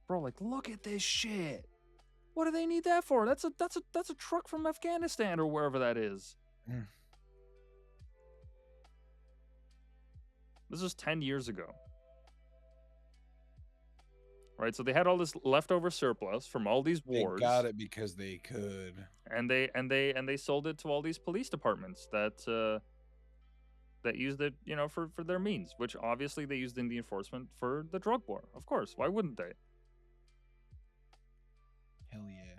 Bro, like, look at this shit. What do they need that for? That's a truck from Afghanistan or wherever that is. Mm. This was 10 years ago. Right, so they had all this leftover surplus from all these wars. They got it because they could. And they sold it to all these police departments that used it, you know, for their means, which obviously they used in the enforcement for the drug war. Of course, why wouldn't they? Hell yeah.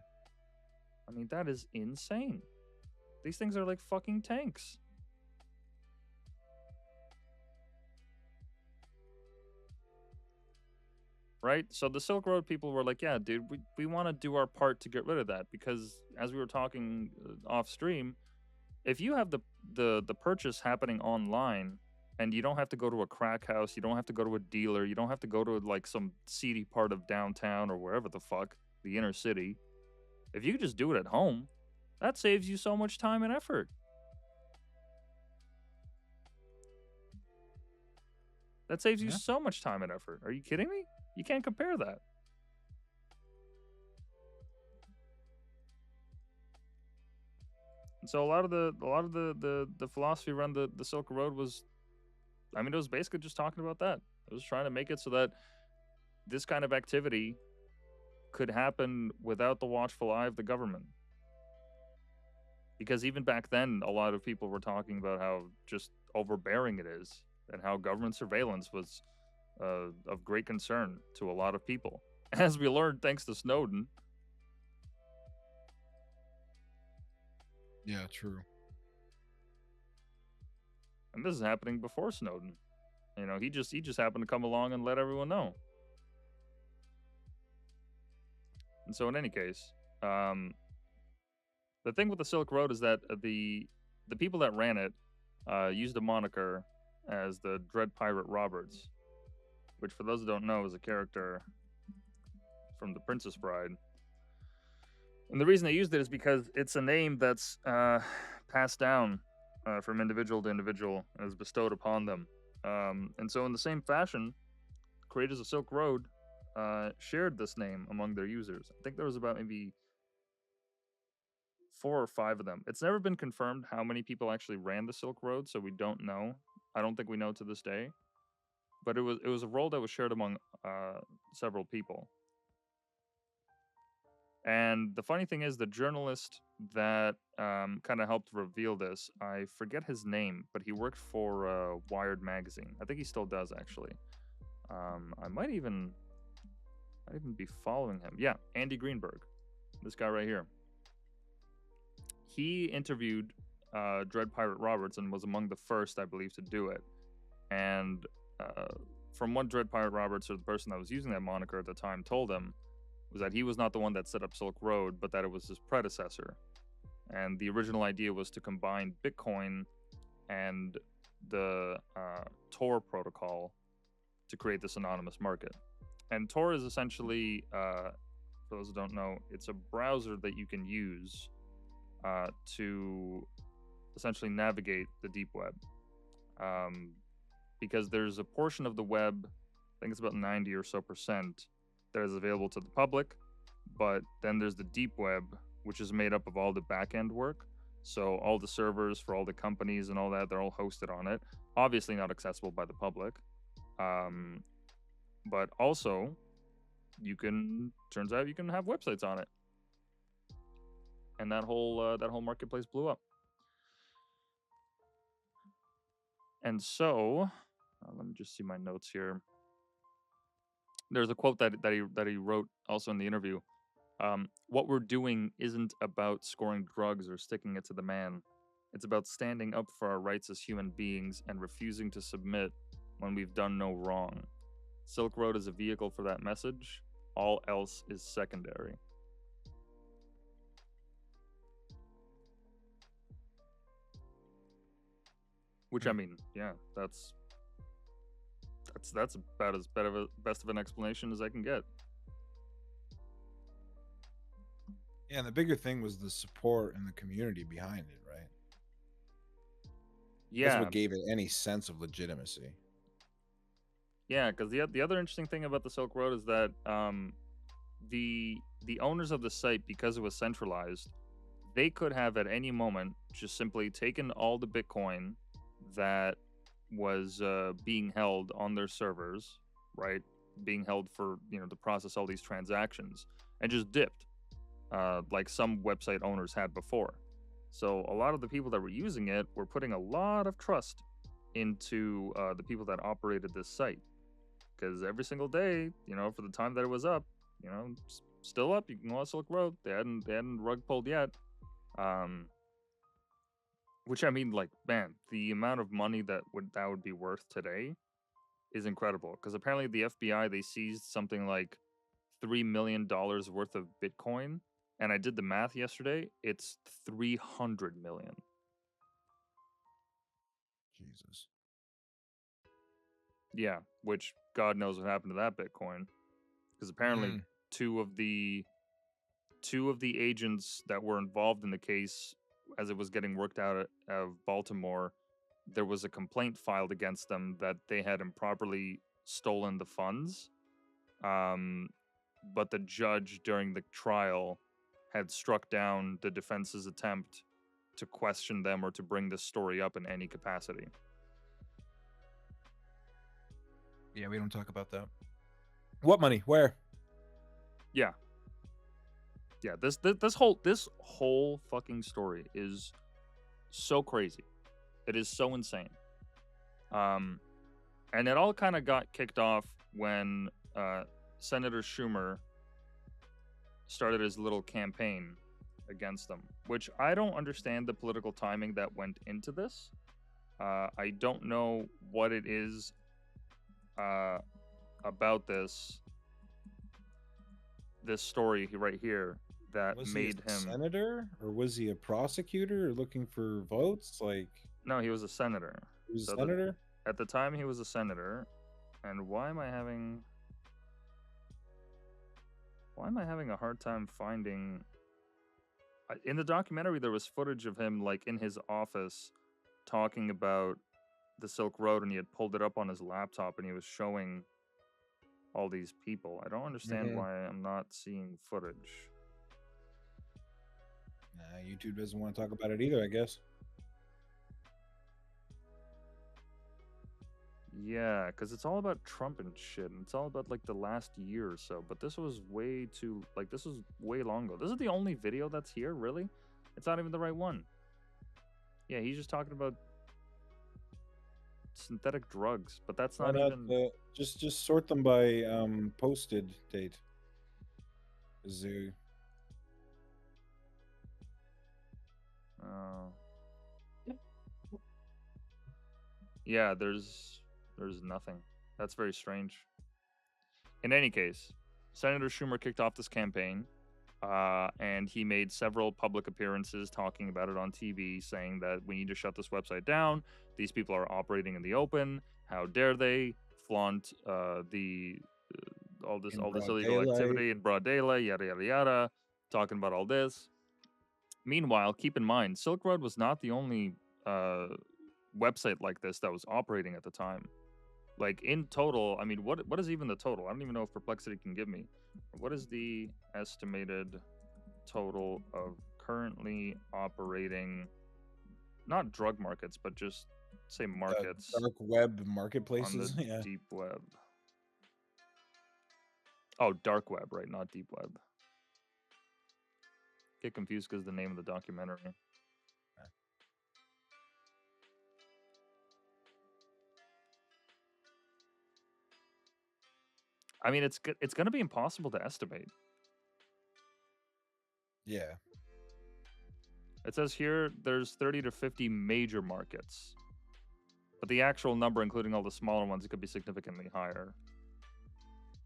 I mean, that is insane. These things are like fucking tanks. Right? So the Silk Road people were like, yeah, dude, we want to do our part to get rid of that, because as we were talking off stream, if you have the purchase happening online and you don't have to go to a crack house, you don't have to go to a dealer, you don't have to go to like some seedy part of downtown or wherever the fuck, the inner city. If you just do it at home, that saves you so much time and effort. That saves you so much time and effort. Are you kidding me? You can't compare that. And so a lot of the philosophy around the Silk Road was, I mean, it was basically just talking about that. It was trying to make it so that this kind of activity could happen without the watchful eye of the government. Because even back then, a lot of people were talking about how just overbearing it is, and how government surveillance was of great concern to a lot of people. As we learned, thanks to Snowden. Yeah, true. And this is happening before Snowden. You know, he just happened to come along and let everyone know. And so in any case, the thing with the Silk Road is that the people that ran it used a moniker as the Dread Pirate Roberts, which for those who don't know is a character from The Princess Bride. And the reason they used it is because it's a name that's passed down from individual to individual and is bestowed upon them. And so in the same fashion, creators of Silk Road shared this name among their users. I think there was about maybe 4 or 5 of them. It's never been confirmed how many people actually ran the Silk Road, so we don't know. I don't think we know to this day. But it was a role that was shared among several people. And the funny thing is, the journalist that kind of helped reveal this, I forget his name, but he worked for Wired magazine. I think he still does, actually. I might even be following him. Yeah, Andy Greenberg, this guy right here. He interviewed Dread Pirate Roberts and was among the first, I believe, to do it. And from what Dread Pirate Roberts, or the person that was using that moniker at the time, told him, was that he was not the one that set up Silk Road, but that it was his predecessor. And the original idea was to combine Bitcoin and the Tor protocol to create this anonymous market. And Tor is essentially, for those who don't know, it's a browser that you can use to essentially navigate the deep web. Because there's a portion of the web, I think it's about 90 or so percent, that is available to the public, but then there's the deep web, which is made up of all the back-end work. So all the servers for all the companies and all that, they're all hosted on it. Obviously not accessible by the public. But also, turns out you can have websites on it. And that whole marketplace blew up. And so, let me just see my notes here. There's a quote that he wrote also in the interview. What we're doing isn't about scoring drugs or sticking it to the man. It's about standing up for our rights as human beings and refusing to submit when we've done no wrong. Silk Road is a vehicle for that message. All else is secondary. Which I mean, yeah, that's about as best of an explanation as I can get. Yeah, and the bigger thing was the support and the community behind it, right? That's Yeah, what gave it any sense of legitimacy. yeah, because the other interesting thing about the Silk Road is that the owners of the site, because it was centralized, they could have at any moment just simply taken all the Bitcoin that was being held on their servers, right? Being held for, to process all these transactions, and just dipped, like some website owners had before. So a lot of the people that were using it were putting a lot of trust into the people that operated this site, because every single day, for the time that it was up, still up. You can go on Silk Road. They hadn't rug pulled yet. Which I mean, like, man, the amount of money that would be worth today is incredible. Because apparently the FBI, they seized something like $3 million worth of Bitcoin, and I did the math yesterday. It's 300 million. Jesus. Yeah, which God knows what happened to that Bitcoin. Because apparently two of the agents that were involved in the case, as it was getting worked out of Baltimore, there was a complaint filed against them that they had improperly stolen the funds. But the judge during the trial had struck down the defense's attempt to question them or to bring this story up in any capacity. Yeah, we don't talk about that. What money? Where? Yeah. Yeah, this whole fucking story is so crazy. It is so insane. And it all kind of got kicked off when Senator Schumer started his little campaign against them, which I don't understand the political timing that went into this. I don't know what it is about this story right here that Was made he a him senator, or was he a prosecutor, or looking for votes? Like, No, he was a senator. he was a So senator? at the time, he was a senator. And why am I having a hard time finding? In the documentary, there was footage of him like in his office talking about the Silk Road, and he had pulled it up on his laptop and he was showing all these people. I don't understand why I'm not seeing footage. Nah, YouTube doesn't want to talk about it either, I guess. Yeah, because it's all about Trump and shit, and it's all about like the last year or so. But this was this was way long ago. This is the only video that's here, really? It's not even the right one. Yeah, he's just talking about synthetic drugs, but that's Why not not even. just sort them by posted date? Zoo. Yeah, there's nothing. That's very strange. In any case, Senator Schumer kicked off this campaign, and he made several public appearances talking about it on TV, saying that we need to shut this website down. These people are operating in the open. How dare they flaunt all this illegal activity in broad daylight? Yada yada yada. Talking about all this. Meanwhile, keep in mind, Silk Road was not the only website like this that was operating at the time. Like in total, I mean, what is even the total? I don't even know if Perplexity can give me. What is the estimated total of currently operating, not drug markets, but just say markets Dark web on marketplaces? the Yeah. deep web? Oh, dark web, right? Not deep web. Get confused because the name of the documentary. I mean, it's going to be impossible to estimate. Yeah. It says here there's 30 to 50 major markets, but the actual number, including all the smaller ones, it could be significantly higher.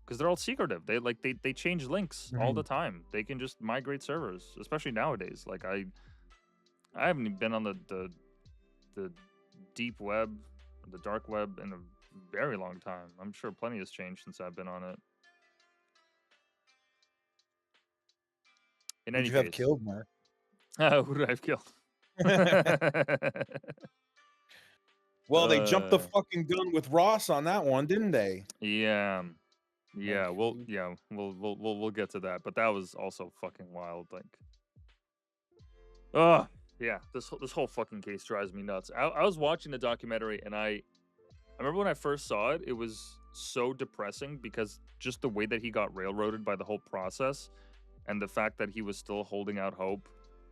Because they're all secretive. They change links all the time. They can just migrate servers, especially nowadays. Like I haven't even been on the deep web, the dark web, in a very long time. I'm sure plenty has changed since I've been on it. In Who'd any you have case, killed, Mark? who did I have killed? Well, they jumped the Uh, fucking gun with Ross on that one, didn't they? yeah, yeah. Like, We'll get to that. But that was also fucking wild. Like, oh yeah, this whole fucking case drives me nuts. I was watching the documentary and I remember when I first saw it, it was so depressing because just the way that he got railroaded by the whole process and the fact that he was still holding out hope.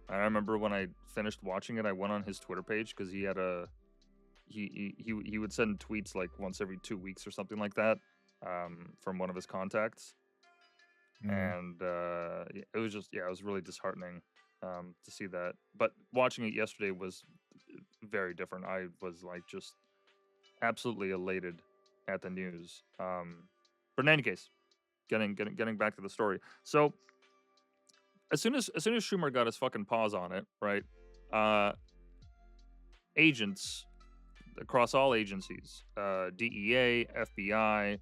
I remember when I finished watching it, I went on his Twitter page because he had he would send tweets like once every 2 weeks or something like that, from one of his contacts, and it was just it was really disheartening, to see that. But watching it yesterday was very different. I was like just absolutely elated at the news. But in any case, getting back to the story. So as soon as Schumer got his fucking paws on it, right? Agents across all agencies, DEA, FBI,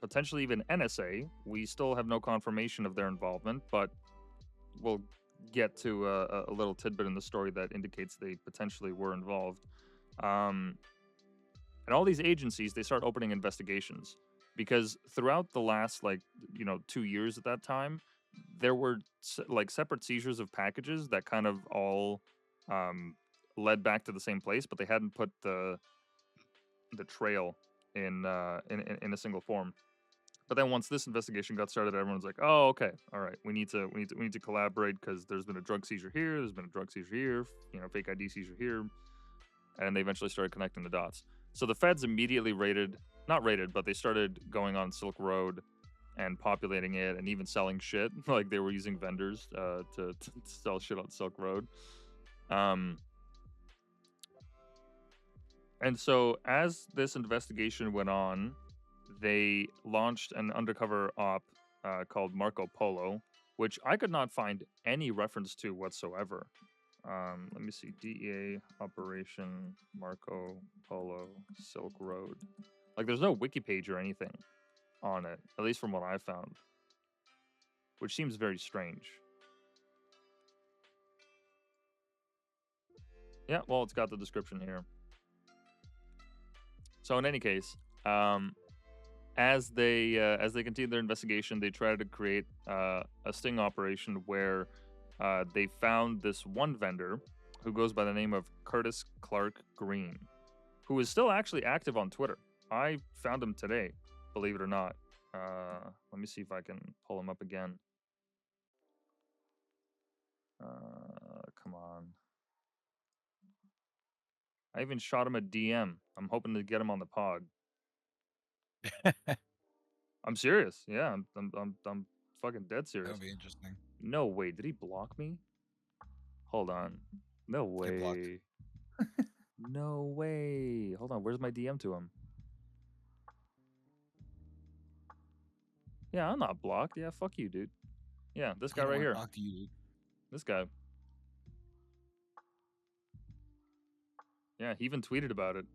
potentially even NSA. We still have no confirmation of their involvement, but we'll get to a little tidbit in the story that indicates they potentially were involved. And all these agencies, they start opening investigations because throughout the last 2 years at that time, there were like separate seizures of packages that kind of all led back to the same place, but they hadn't put the trail in a single form. But then once this investigation got started, everyone's like, "Oh, okay, all right, we need to collaborate because there's been a drug seizure here, there's been a drug seizure here, fake ID seizure here," and they eventually started connecting the dots. So the feds immediately not raided, but they started going on Silk Road and populating it and even selling shit. Like they were using vendors to sell shit on Silk Road. And so as this investigation went on, they launched an undercover op called Marco Polo, which I could not find any reference to whatsoever. Let me see. DEA Operation Marco Polo Silk Road. Like, there's no wiki page or anything on it, at least from what I found, which seems very strange. Yeah, well, it's got the description here. So in any case, as they continue their investigation, they try to create a sting operation where they found this one vendor who goes by the name of Curtis Clark Green, who is still actually active on Twitter. I found him today, believe it or not. Let me see if I can pull him up again. Come on. I even shot him a DM. I'm hoping to get him on the pod. I'm serious. Yeah, I'm fucking dead serious. That'll be interesting. No way. Did he block me? Hold on. No Get blocked. way. No way. Hold on. Where's my DM to him? Yeah, I'm not blocked. Yeah, fuck you, dude. Yeah, this guy I don't right wanna here. talk to you, dude. This guy. Yeah, he even tweeted about it.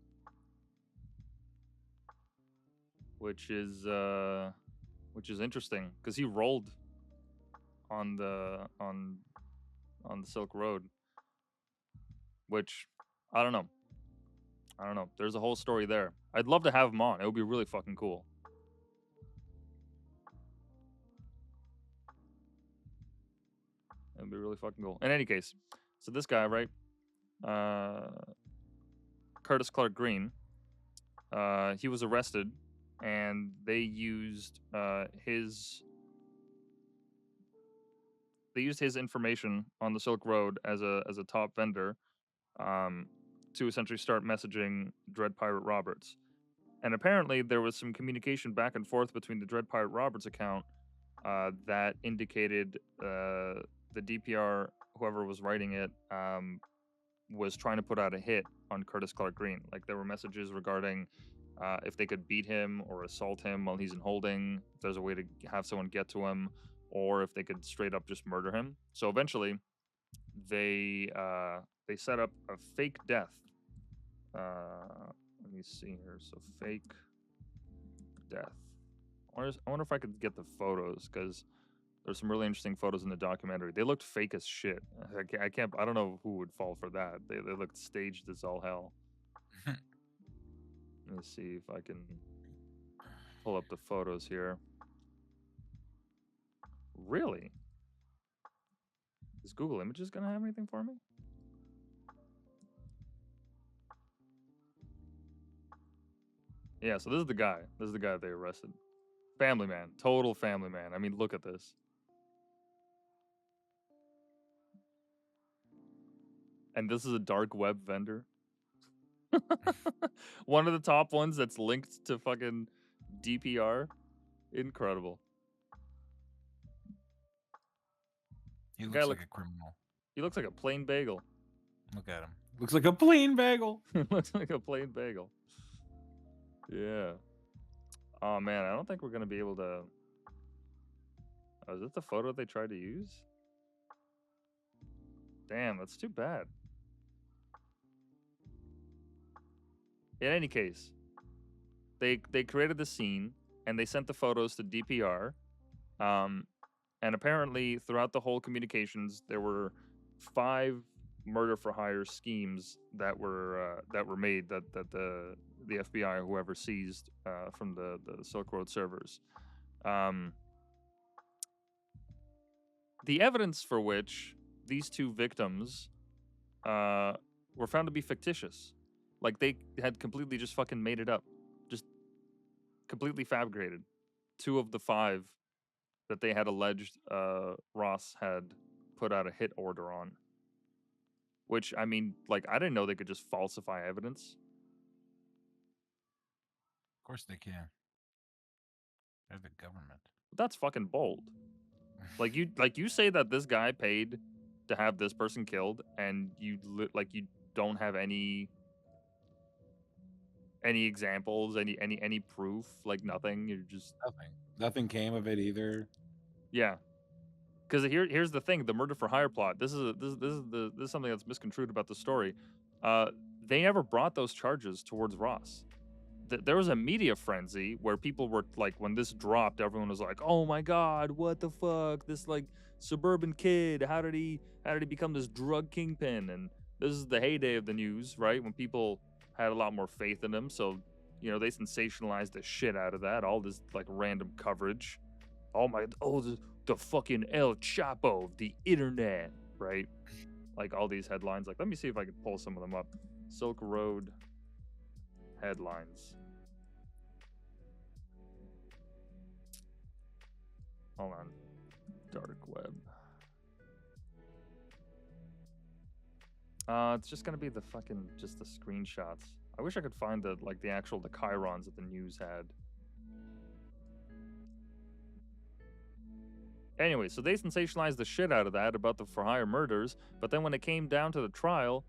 Which is interesting because he rolled on the Silk Road, which I don't know. There's a whole story there. I'd love to have him on. It would be really fucking cool. It would be really fucking cool. In any case, so this guy, right? Curtis Clark Green. He was arrested, and they used his information on the Silk Road as a top vendor, to essentially start messaging Dread Pirate Roberts. And apparently there was some communication back and forth between the Dread Pirate Roberts account that indicated the DPR, whoever was writing it, was trying to put out a hit on Curtis Clark Green. Like there were messages regarding if they could beat him or assault him while he's in holding, if there's a way to have someone get to him, or if they could straight up just murder him. So eventually, they set up a fake death Let me see here. So fake death. I wonder if I could get the photos because there's some really interesting photos in the documentary. They looked fake as shit. I can't. I don't know who would fall for that. They looked staged as all hell. Let me see if I can pull up the photos here. Really? Is Google Images gonna have anything for me? Yeah, so this is the guy. This is the guy they arrested. Family man. Total family man. I mean, look at this. And this is a dark web vendor. One of the top ones that's linked to fucking DPR. Incredible. He Guy looks like a criminal. He looks like a plain bagel. Look at him. Looks like a plain bagel. Looks like a plain bagel. Yeah. Oh man, I don't think we're gonna be able to. Oh, is this the photo they tried to use? Damn, that's too bad. In any case, they created the scene and they sent the photos to DPR. And apparently, throughout the whole communications, there were 5 murder for hire schemes that were made that the FBI or whoever seized from the Silk Road servers. The evidence for which these 2 victims were found to be fictitious. Like they had completely just fucking made it up, just completely fabricated. 2 of the 5 that they had alleged Ross had put out a hit order on. Which, I mean, like, I didn't know they could just falsify evidence. Of course they can. They're the government. That's fucking bold. Like you say that this guy paid to have this person killed, and you don't have any examples, any proof, like nothing. You're just Nothing came of it either. yeah. Because here's the thing: the murder for hire plot. This is something that's misconstrued about the story. They never brought those charges towards Ross. There was a media frenzy where people were like, when this dropped, everyone was like, "Oh my God, what the fuck? This like suburban kid, how did he become this drug kingpin?" And this is the heyday of the news, right? When people had a lot more faith in him, so they sensationalized the shit out of that. All this like random coverage. The fucking El Chapo of the internet, right? Like all these headlines. Like, let me see if I can pull some of them up. Silk Road headlines. Hold on. Dark web. It's just gonna be the screenshots. I wish I could find the chyrons that the news had. Anyway, so they sensationalized the shit out of that about the for hire murders, but then when it came down to the trial,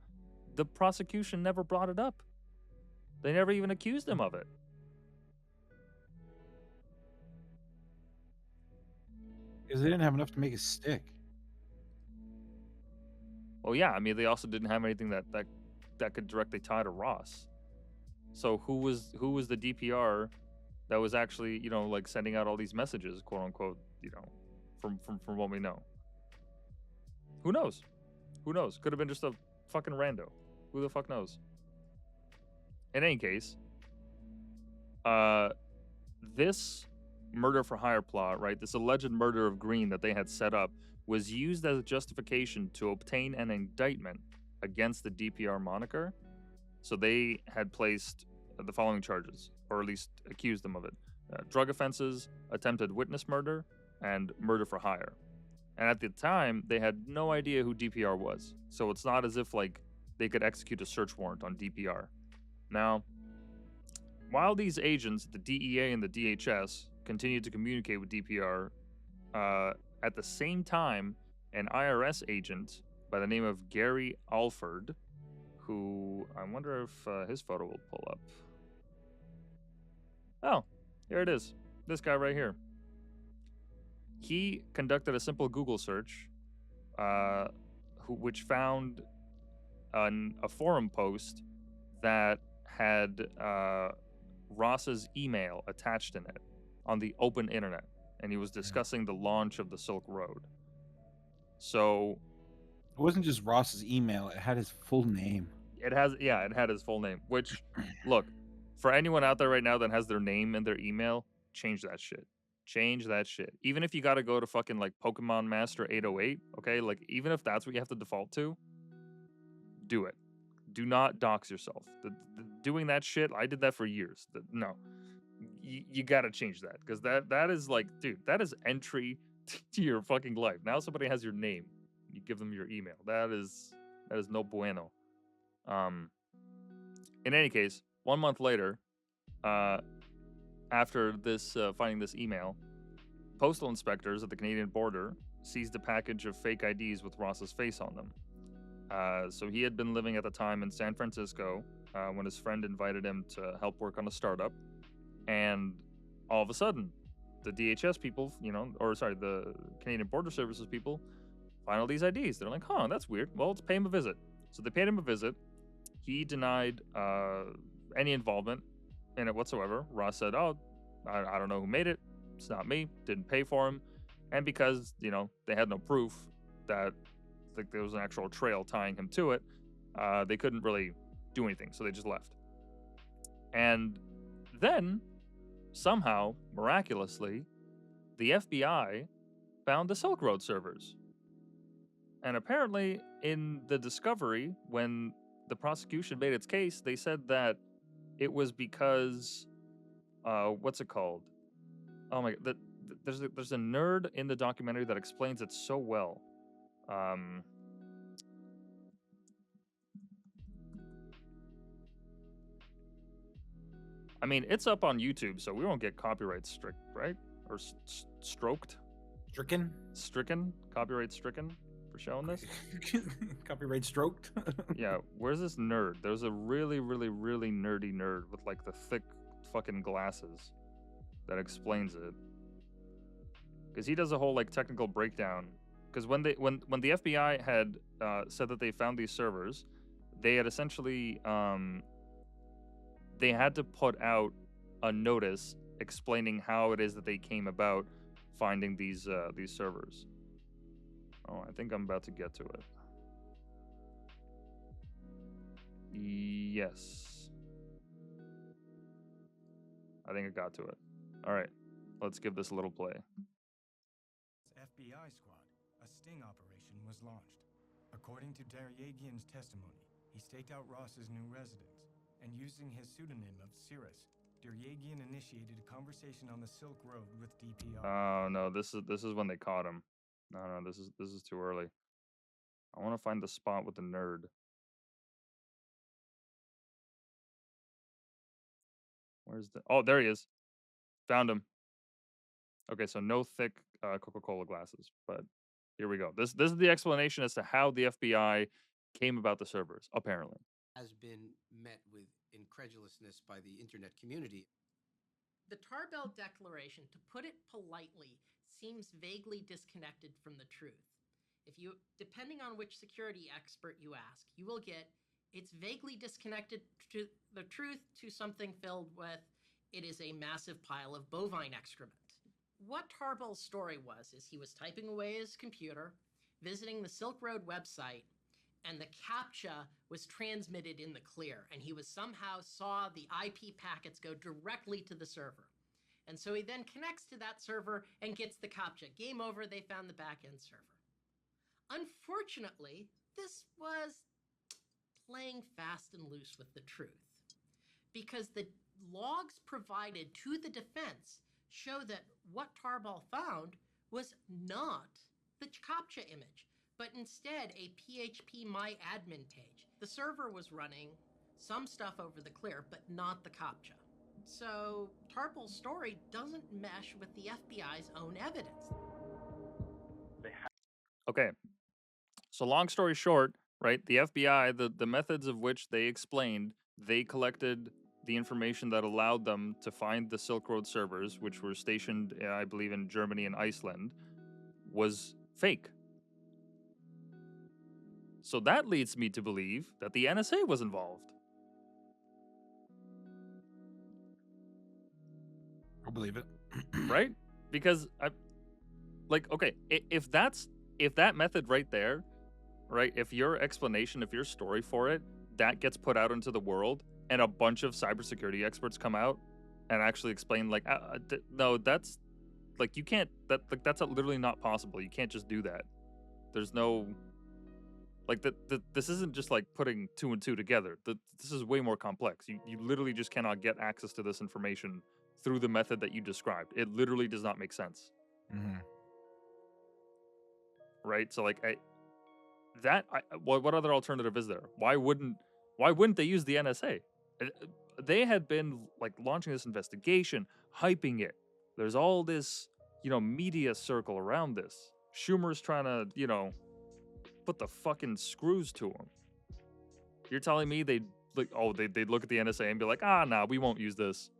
the prosecution never brought it up. They never even accused him of it. Because they didn't have enough to make it stick. Well, yeah, I mean, they also didn't have anything that could directly tie to Ross. So who was the DPR that was actually, like sending out all these messages, quote unquote, from what we know? Who knows? Could have been just a fucking rando. Who the fuck knows? In any case, this murder for hire plot, right? This alleged murder of Green that they had set up was used as a justification to obtain an indictment against the DPR moniker. So they had placed the following charges, or at least accused them of it: drug offenses, attempted witness murder, and murder for hire. And at the time, they had no idea who DPR was. So it's not as if like they could execute a search warrant on DPR. Now, while these agents, the DEA and the DHS, continued to communicate with DPR, at the same time, an IRS agent by the name of Gary Alford, who I wonder if his photo will pull up. Oh, here it is. This guy right here. He conducted a simple Google search, which found a forum post that had Ross's email attached in it on the open internet, and he was discussing the launch of the Silk Road. So It wasn't just Ross's email; it had his full name. it had his full name. Which, look, for anyone out there right now that has their name in their email, change that shit. Change that shit. Even if you got to go to fucking like Pokemon Master 808, okay? Like even if that's what you have to default to, do it. Do not dox yourself. Doing that shit, I did that for years. No, you gotta change that because that is like, dude, that is entry to your fucking life. Now somebody has your name, you give them your email. That is no bueno. In any case, 1 month later, after this finding this email, postal inspectors at the Canadian border seized a package of fake IDs with Ross's face on them. So he had been living at the time in San Francisco when his friend invited him to help work on a startup. And all of a sudden, the DHS people, the Canadian Border Services people, find all these IDs. They're like, huh, that's weird. Well, let's pay him a visit. So they paid him a visit. He denied any involvement in it whatsoever. Ross said, oh, I don't know who made it. It's not me. Didn't pay for him. And because, they had no proof that there was an actual trail tying him to it, they couldn't really do anything. So they just left. And then, somehow, miraculously, the FBI found the Silk Road servers. And apparently, in the discovery, when the prosecution made its case, they said that it was because, what's it called? Oh my god, there's a nerd in the documentary that explains it so well. I mean, it's up on YouTube, so we won't get copyright strict, right? Or stroked? Stricken? Copyright stricken for showing this? Copyright stroked. Yeah, where's this nerd? There's a really, really, really nerdy nerd with like the thick fucking glasses that explains it. Because he does a whole like technical breakdown. Because when the FBI had said that they found these servers, they had essentially they had to put out a notice explaining how it is that they came about finding these servers. Oh, I think I'm about to get to it. Yes. I think I got to it. All right, let's give this a little play. FBI squad, a sting operation was launched. According to Deryagian's testimony, he staked out Ross's new residence, and using his pseudonym of Cirrus, Deryagian initiated a conversation on the Silk Road with DPR. Oh no, this is when they caught him. No, this is too early. I want to find the spot with the nerd. Where's the? Oh, there he is. Found him. Okay, so no thick Coca-Cola glasses, but here we go. This is the explanation as to how the FBI came about the servers, apparently. Has been met with incredulousness by the internet community. The Tarbell Declaration, to put it politely, seems vaguely disconnected from the truth. Depending on which security expert you ask, you will get it's vaguely disconnected to the truth to something filled with it is a massive pile of bovine excrement. What Tarbell's story was is he was typing away his computer, visiting the Silk Road website, and the CAPTCHA was transmitted in the clear, and he somehow saw the IP packets go directly to the server. And so he then connects to that server and gets the CAPTCHA. Game over, they found the back-end server. Unfortunately, this was playing fast and loose with the truth, because the logs provided to the defense show that what Tarbell found was not the CAPTCHA image, but instead a PHP MyAdmin page. The server was running some stuff over the clear, but not the CAPTCHA. So Tarbell's story doesn't mesh with the FBI's own evidence. Okay, so long story short, right, the FBI, the methods of which they explained, they collected the information that allowed them to find the Silk Road servers, which were stationed, I believe, in Germany and Iceland, was fake. So that leads me to believe that the NSA was involved. I believe it. right? Because okay, if that method right there, right? If your explanation, if your story for it, that gets put out into the world, and a bunch of cybersecurity experts come out and actually explain, like, no, that's like, you can't. That's literally not possible. You can't just do that. There's no like this isn't just like putting 2 and 2 together. This is way more complex. You literally just cannot get access to this information through the method that you described. It literally does not make sense. Mm-hmm. Right? So like what other alternative is there? Why wouldn't they use the NSA? They had been like launching this investigation, hyping it. There's all this, media circle around this. Schumer's trying to, put the fucking screws to him. You're telling me they'd look at the NSA and be like, nah, we won't use this.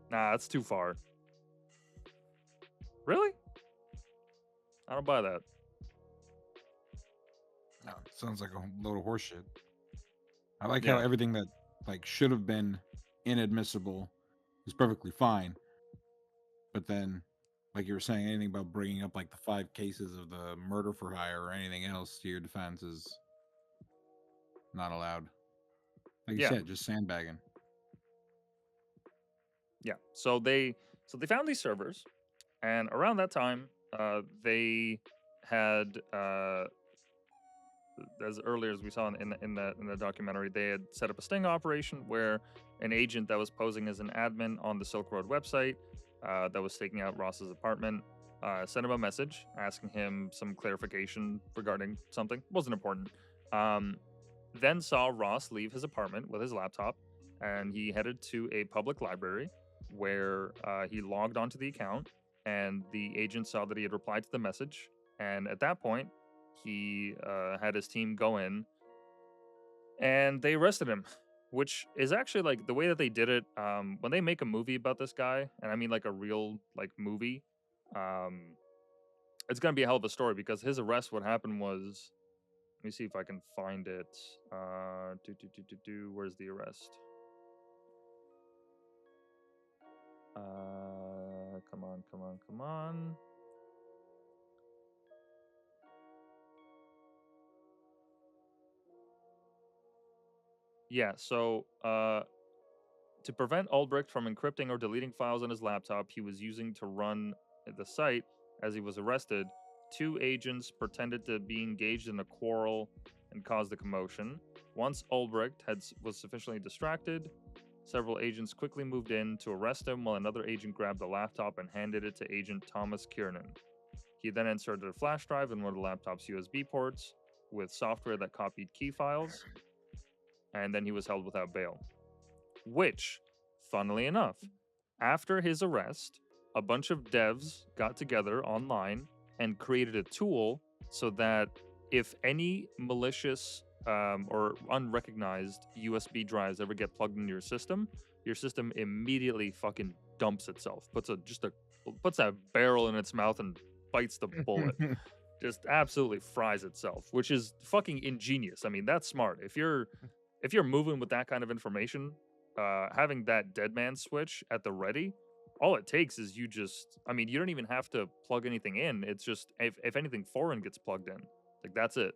Nah, that's too far. Really? I don't buy that. No, sounds like a load of horseshit. I like how everything that like should have been inadmissible is perfectly fine, but then, like you were saying, anything about bringing up like the 5 cases of the murder for hire or anything else to your defense is not allowed. Like you said, just sandbagging. Yeah. So they found these servers, and around that time, they had as earlier as we saw in the documentary, they had set up a sting operation where an agent that was posing as an admin on the Silk Road website that was staking out Ross's apartment sent him a message asking him some clarification regarding something. Wasn't important. Then saw Ross leave his apartment with his laptop, and he headed to a public library where he logged onto the account, and the agent saw that he had replied to the message, and at that point, he had his team go in, and they arrested him, which is actually like the way that they did it. When they make a movie about this guy, and I mean like a real like movie, it's gonna be a hell of a story because his arrest. What happened was, let me see if I can find it. Where's the arrest? Come on. Yeah, so to prevent Ulbricht from encrypting or deleting files on his laptop he was using to run the site as he was arrested, 2 agents pretended to be engaged in a quarrel and caused a commotion. Once Ulbricht was sufficiently distracted, several agents quickly moved in to arrest him while another agent grabbed the laptop and handed it to Agent Thomas Kiernan. He then inserted a flash drive in one of the laptop's USB ports with software that copied key files, and then he was held without bail. Which, funnily enough, after his arrest, a bunch of devs got together online and created a tool so that if any malicious or unrecognized USB drives ever get plugged into your system immediately fucking dumps itself, puts a barrel in its mouth and bites the bullet. Just absolutely fries itself, which is fucking ingenious. I mean, that's smart. If you're moving with that kind of information, having that dead man switch at the ready, all it takes is you don't even have to plug anything in. It's just if anything foreign gets plugged in, like that's it.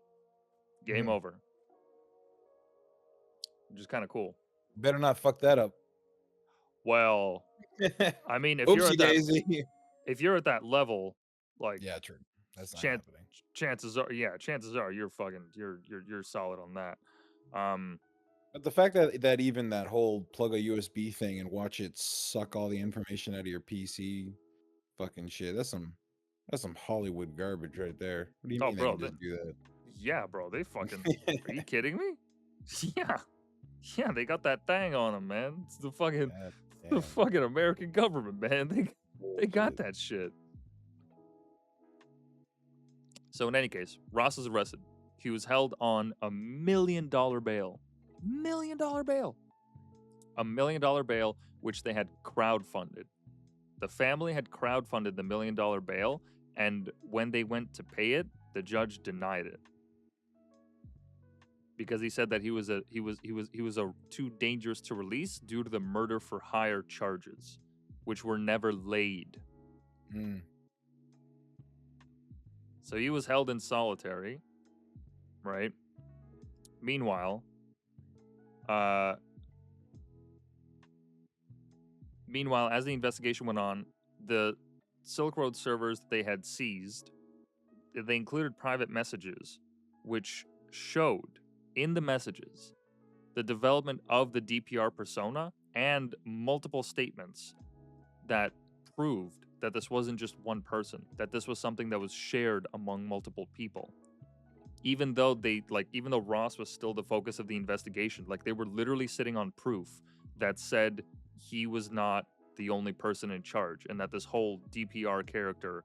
Game over. Which is kind of cool. Better not fuck that up. Well, I mean, if you're at that level, like, yeah, true. That's not happening. Chances are you're fucking you're solid on that. But the fact that even that whole plug a USB thing and watch it suck all the information out of your PC, fucking shit. That's some Hollywood garbage right there. What do you mean bro, they can just do that? Yeah, bro, they fucking. Are you kidding me? Yeah, they got that thing on them, man. It's the fucking American government, man. They got that shit. So in any case, Ross is arrested. He was held on $1 million bail. $1 million bail. $1 million bail, which they had crowdfunded. The family had crowdfunded the $1 million bail, and when they went to pay it, the judge denied it because he said that he was too dangerous to release due to the murder for hire charges, which were never laid. Mm. So he was held in solitary, right? Meanwhile, as the investigation went on, the Silk Road servers they had seized, they included private messages, which showed in the messages the development of the DPR persona and multiple statements that proved that this wasn't just one person, that this was something that was shared among multiple people. Even though Ross was still the focus of the investigation, like they were literally sitting on proof that said he was not the only person in charge and that this whole DPR character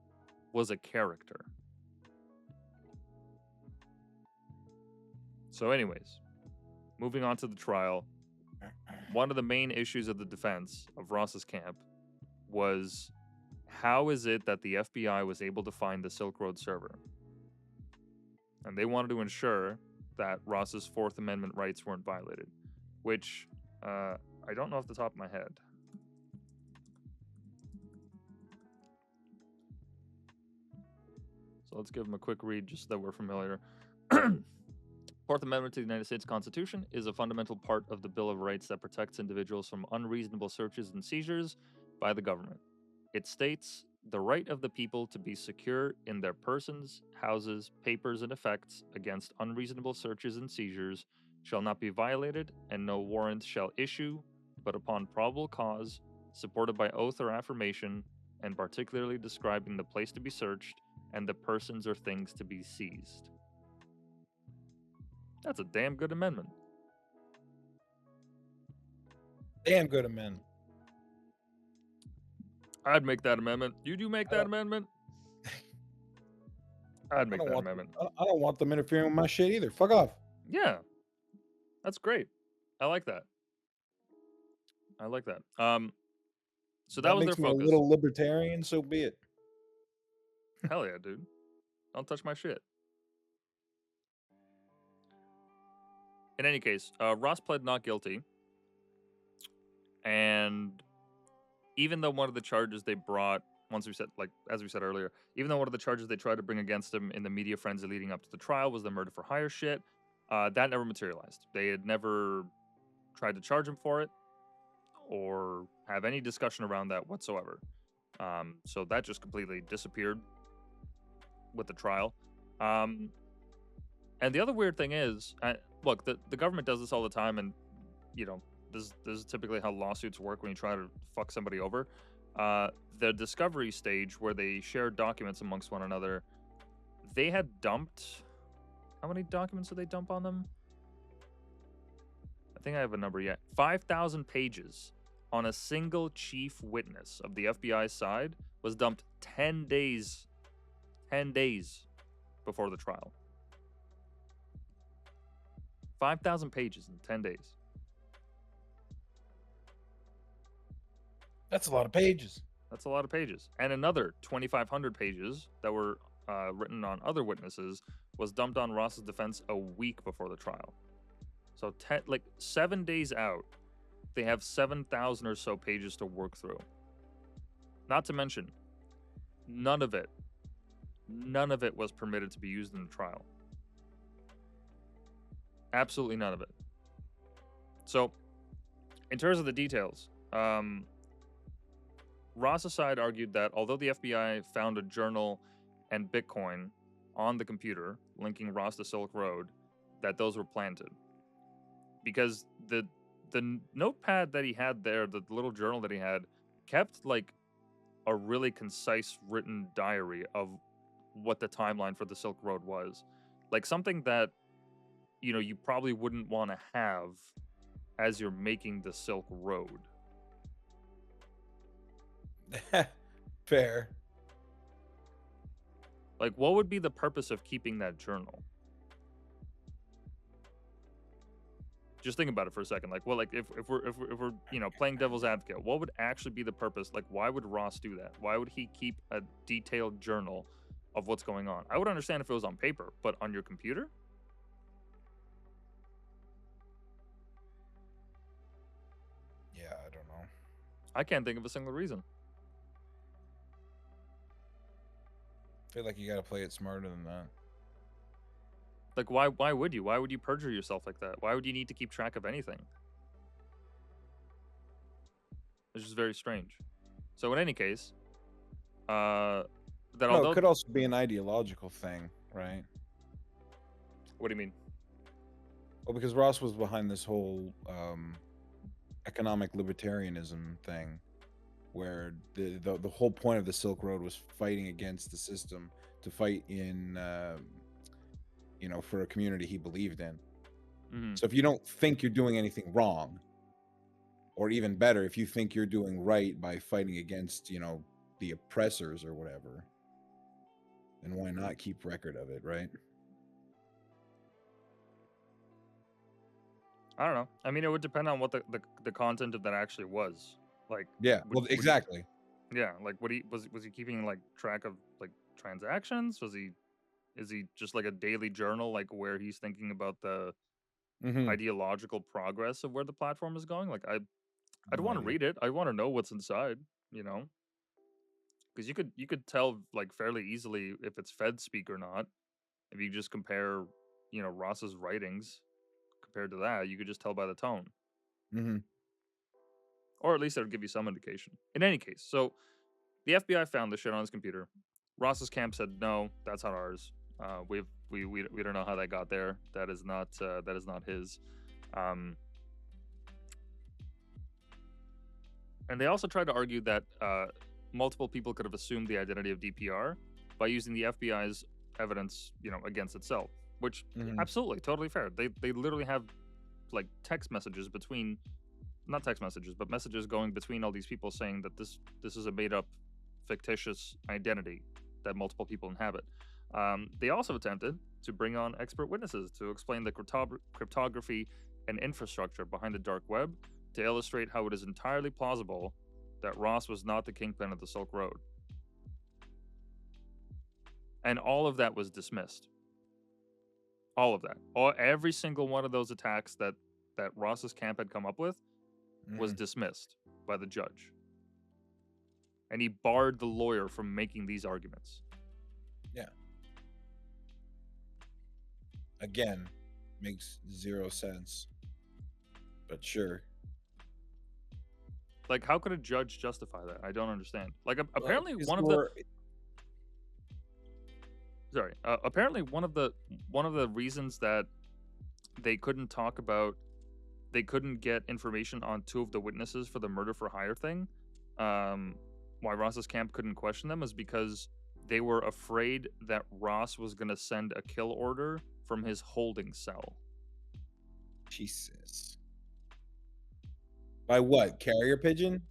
was a character. So anyways, moving on to the trial, one of the main issues of the defense of Ross's camp was how is it that the FBI was able to find the Silk Road server? And they wanted to ensure that Ross's Fourth Amendment rights weren't violated, which I don't know off the top of my head. So let's give them a quick read just so that we're familiar. Fourth Amendment to the United States Constitution is a fundamental part of the Bill of Rights that protects individuals from unreasonable searches and seizures by the government. It states the right of the people to be secure in their persons, houses, papers, and effects against unreasonable searches and seizures shall not be violated, and no warrant shall issue, but upon probable cause, supported by oath or affirmation, and particularly describing the place to be searched and the persons or things to be seized. That's a damn good amendment. Damn good amendment. I'd make that amendment. You do make that amendment? I'd make that amendment. I don't want them interfering with my shit either. Fuck off. Yeah. That's great. I like that. I like that. So that was makes their me focus. a little libertarian, so be it. Hell yeah, dude. Don't touch my shit. In any case, Ross pled not guilty. And even though one of the charges they brought, as we said earlier, even though one of the charges they tried to bring against him in the media frenzy leading up to the trial was the murder for hire shit, that never materialized. They had never tried to charge him for it or have any discussion around that whatsoever. So that just completely disappeared with the trial. And the other weird thing is, look, the government does this all the time, and this is typically how lawsuits work when you try to fuck somebody over. The discovery stage, where they shared documents amongst one another, they had dumped. How many documents did they dump on them? I think I have a number yet. 5,000 pages on a single chief witness of the FBI side was dumped 10 days before the trial. 5,000 pages in 10 days. That's a lot of pages. That's a lot of pages. And another 2,500 pages that were written on other witnesses was dumped on Ross's defense a week before the trial. So 7 days out, they have 7,000 or so pages to work through. Not to mention, none of it was permitted to be used in the trial. Absolutely none of it. So, in terms of the details, Ross's side argued that although the FBI found a journal and Bitcoin on the computer linking Ross to Silk Road, that those were planted. Because the notepad that he had there, the little journal that he had, kept like a really concise written diary of what the timeline for the Silk Road was. Like something that, you probably wouldn't want to have as you're making the Silk Road. Fair. Like, what would be the purpose of keeping that journal? Just think about it for a second. Like, well, like if we're playing devil's advocate, what would actually be the purpose? Like, why would Ross do that? Why would he keep a detailed journal of what's going on? I would understand if it was on paper, but on your computer? Yeah, I don't know. I can't think of a single reason. feel like you got to play it smarter than that. Like, why would you? Why would you perjure yourself like that? Why would you need to keep track of anything? It's just very strange. So in any case, that No, although it could also be an ideological thing, right? what do you mean? Well, because Ross was behind this whole economic libertarianism thing, where the whole point of the Silk Road was fighting against the system, to fight in for a community he believed in. Mhm. So if you don't think you're doing anything wrong, or even better, if you think you're doing right by fighting against the oppressors or whatever, then why not keep record of it, right? I don't know. I mean, it would depend on what the content of that actually was. Like, Yeah, well, would he- exactly. yeah, like what he was he keeping like track of like transactions? Is he just like a daily journal, like where he's thinking about the Mm-hmm. ideological progress of where the platform is going? Like I'd No want to idea. read it. I want to know what's inside, because you could tell like fairly easily if it's Fed speak or not. If you just compare, Ross's writings compared to that, you could just tell by the tone, Mm-hmm. or at least it would give you some indication. In any case, so the FBI found the shit on his computer. Ross's camp said no, that's not ours. We don't know how that got there. That is not his. And they also tried to argue that multiple people could have assumed the identity of DPR by using the FBI's evidence, against itself. Which absolutely, totally fair. They literally have like text messages between, not text messages, but messages going between all these people saying that this is a made up, fictitious identity that multiple people inhabit. They also attempted to bring on expert witnesses to explain the cryptography and infrastructure behind the dark web, to illustrate how it is entirely plausible that Ross was not the kingpin of the Silk Road. And all of that was dismissed. All of that. Every single one of those attacks that Ross's camp had come up with was dismissed by the judge. And he barred the lawyer from making these arguments. Yeah. Again, makes zero sense. But sure. Like, how could a judge justify that? I don't understand. Like, apparently It's one of more- the apparently one of the reasons that they couldn't get information on two of the witnesses for the murder for hire thing, why Ross's camp couldn't question them, is because they were afraid that Ross was going to send a kill order from his holding cell. Jesus. By what? Carrier pigeon?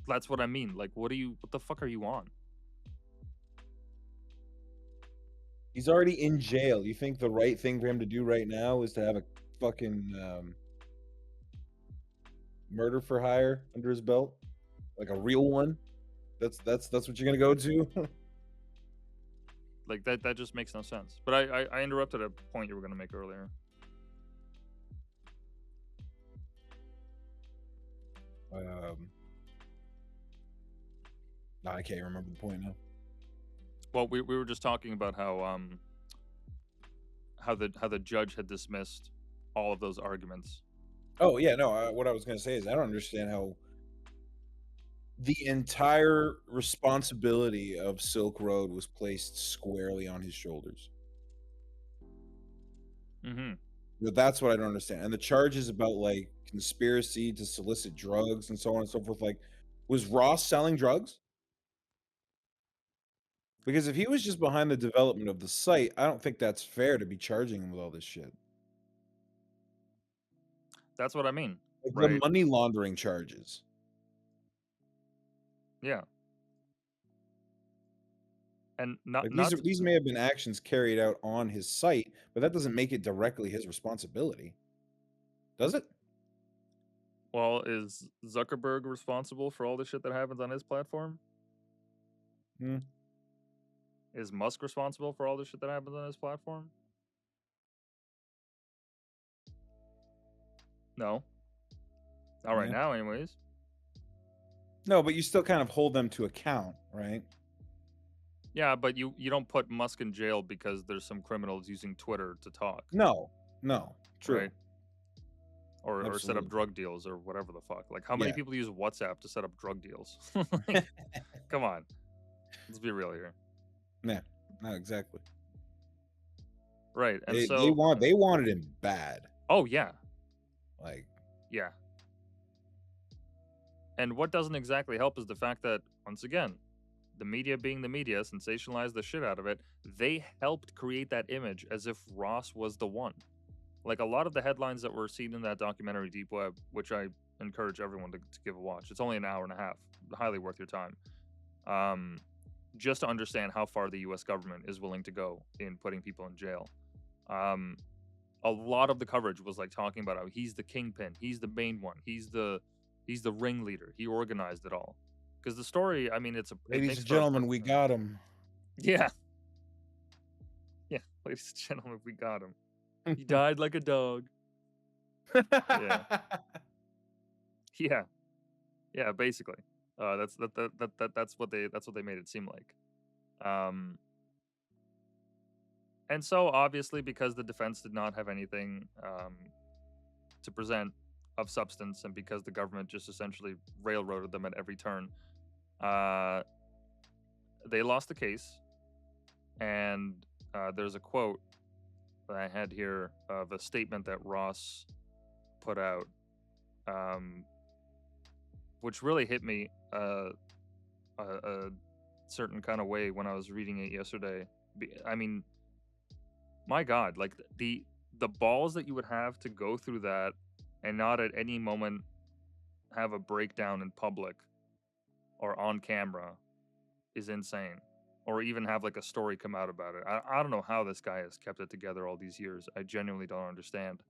That's what I mean. Like, what the fuck are you on? He's already in jail. You think the right thing for him to do right now is to have a fucking murder for hire under his belt? Like a real one? That's what you're gonna go to? Like, that just makes no sense. But I interrupted a point you were going to make earlier. No, I can't remember the point now. Well, we were just talking about how the judge had dismissed all of those arguments. Oh yeah, no. What I was gonna say is I don't understand how the entire responsibility of Silk Road was placed squarely on his shoulders. Mm-hmm. But that's what I don't understand. And the charges about like conspiracy to solicit drugs and so on and so forth, like, was Ross selling drugs? Because if he was just behind the development of the site, I don't think that's fair to be charging him with all this shit. That's what I mean. Like right? the money laundering charges. Yeah. And Like these may have been actions carried out on his site, but that doesn't make it directly his responsibility. Does it? Well, is Zuckerberg responsible for all the shit that happens on his platform? Is Musk responsible for all the shit that happens on his platform? No. Not right now, anyways. No, but you still kind of hold them to account, right? Yeah, but you don't put Musk in jail because there's some criminals using Twitter to talk, No, true. right? Or set up Absolutely. drug deals or whatever the fuck. Like, how many Yeah. people use WhatsApp to set up drug deals? Like, come on, let's be real here. Yeah, no, exactly. Right, and They so wanted him bad. oh yeah, Like, yeah. And what doesn't exactly help is the fact that, once again, the media being the media sensationalized the shit out of it. They helped create that image as if Ross was the one. Like a lot of the headlines that were seen in that documentary Deep Web, which I encourage everyone to give a watch. It's only an hour and a half, highly worth your time. Just to understand how far the U.S. government is willing to go in putting people in jail. A lot of the coverage was like talking about how he's the kingpin, he's the main one, he's the ringleader, he organized it all. Because the story, I mean, ladies and gentlemen, we got him. Yeah. Yeah, ladies and gentlemen, we got him. He died like a dog. Yeah. Yeah. Yeah, basically. That's what they made it seem like. And so obviously because the defense did not have anything to present of substance, and because the government just essentially railroaded them at every turn, they lost the case. And there's a quote that I had here of a statement that Ross put out, which really hit me a certain kind of way when I was reading it yesterday. I mean, my God, like the balls that you would have to go through that and not at any moment have a breakdown in public or on camera is insane. Or even have like a story come out about it. I don't know how this guy has kept it together all these years. I genuinely don't understand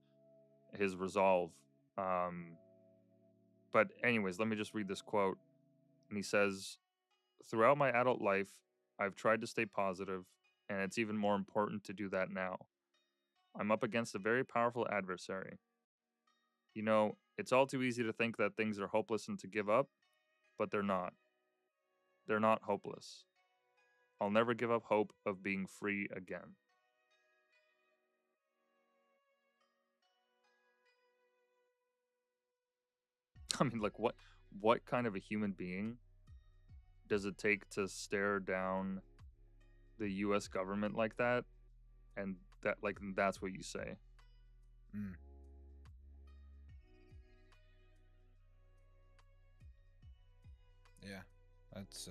his resolve. But anyways, let me just read this quote. And he says, "Throughout my adult life, I've tried to stay positive, and it's even more important to do that now. I'm up against a very powerful adversary. You know, it's all too easy to think that things are hopeless and to give up, but they're not. They're not hopeless. I'll never give up hope of being free again." I mean, like, what kind of a human being does it take to stare down the U.S. government like that, and that's what you say? Mm. Yeah, that's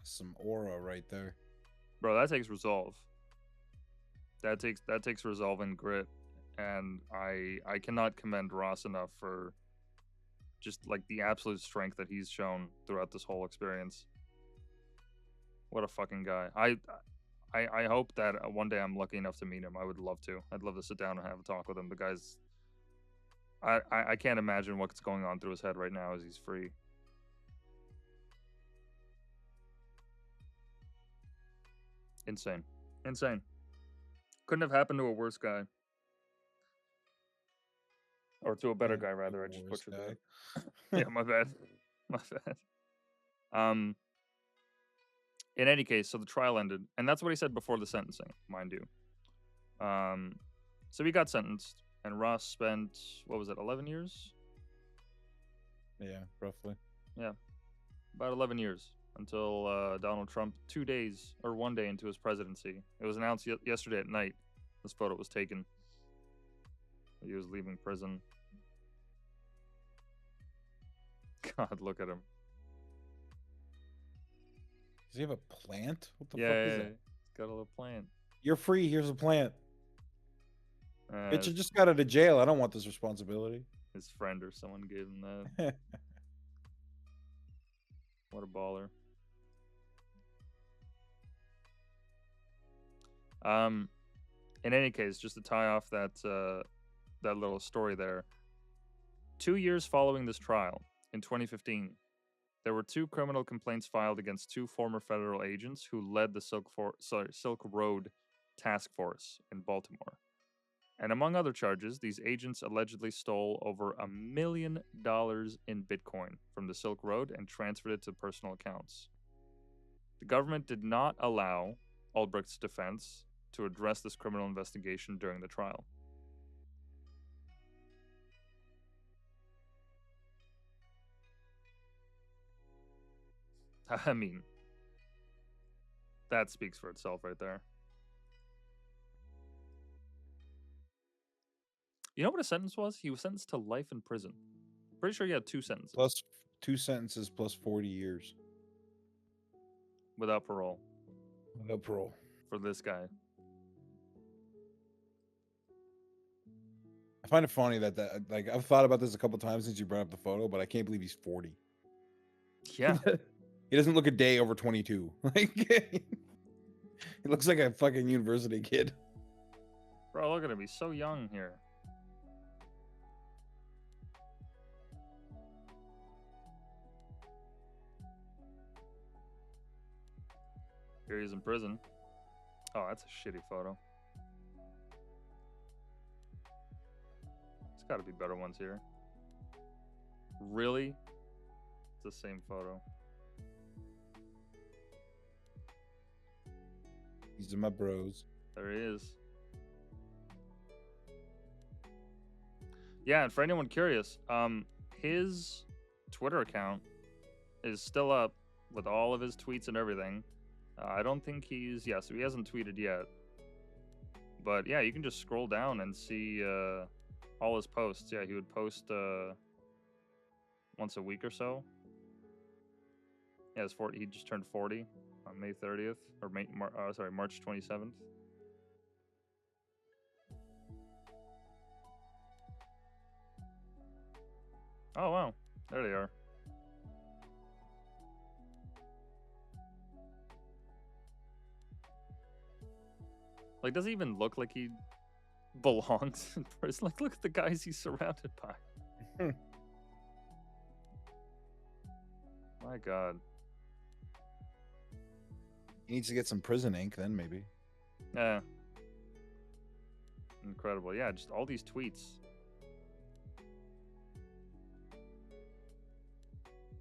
some aura right there. Bro, that takes resolve. That takes resolve and grit, and I cannot commend Ross enough for just like the absolute strength that he's shown throughout this whole experience. What a fucking guy. I hope that one day I'm lucky enough to meet him. I would love to. I'd love to sit down and have a talk with him. The guy's I can't imagine what's going on through his head right now as he's free. Insane. Insane. Couldn't have happened to a worse guy. Or to a better guy, rather. I just butchered that. Yeah, my bad. My bad. In any case, so the trial ended, and that's what he said before the sentencing, mind you. So he got sentenced, and Ross spent, what was it, 11 years? Yeah, roughly. Yeah, about 11 years until Donald Trump, 2 days or 1 day into his presidency. It was announced yesterday at night. This photo was taken. He was leaving prison. God, look at him. Does he have a plant? What the Yeah, fuck is that? He's got a little plant. You're free. Here's a plant. Bitch, I just got out of jail. I don't want this responsibility. His friend or someone gave him that. What a baller. In any case, just to tie off that that little story there. 2 years following this trial, in 2015, there were 2 criminal complaints filed against 2 former federal agents who led the Silk Road Task Force in Baltimore. And among other charges, these agents allegedly stole over $1 million in Bitcoin from the Silk Road and transferred it to personal accounts. The government did not allow Ulbricht's defense to address this criminal investigation during the trial. I mean, that speaks for itself right there. You know what his sentence was? He was sentenced to life in prison. Pretty sure he had 2 sentences. Plus 2 sentences plus 40 years. Without parole. No parole. For this guy. I find it funny that like I've thought about this a couple times since you brought up the photo, but I can't believe he's 40. Yeah. He doesn't look a day over 22. Like he looks like a fucking university kid. Bro, look at him. He's so young here. Here he is in prison. Oh, that's a shitty photo. There's got to be better ones here. Really? It's the same photo. These are my bros. There he is. Yeah, and for anyone curious, his Twitter account is still up with all of his tweets and everything. I don't think he's... Yeah, so he hasn't tweeted yet. But yeah, you can just scroll down and see all his posts. Yeah, he would post once a week or so. Yeah, he just turned 40 on May 30th. Or March 27th. Oh, wow. There they are. Like, does he even look like he belongs in prison? Like, look at the guys he's surrounded by. My God. He needs to get some prison ink then, maybe. Yeah. Incredible. Yeah, just all these tweets.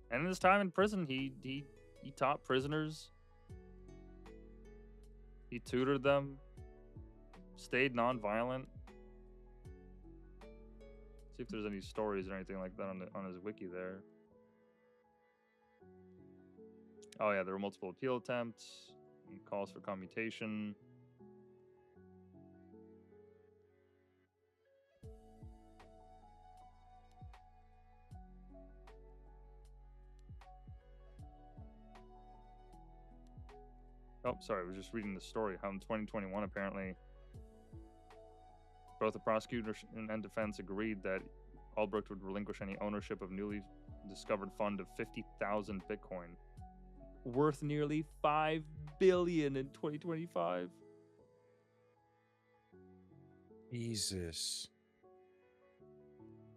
And in his time in prison, he taught prisoners. He tutored them. Stayed nonviolent. See if there's any stories or anything like that on his wiki there. Oh yeah, there were multiple appeal attempts. He calls for commutation. Oh, sorry, I was just reading the story. How in 2021, apparently, both the prosecutor and defense agreed that Ulbricht would relinquish any ownership of newly discovered fund of 50,000 Bitcoin, worth nearly $5 billion in 2025. Jesus.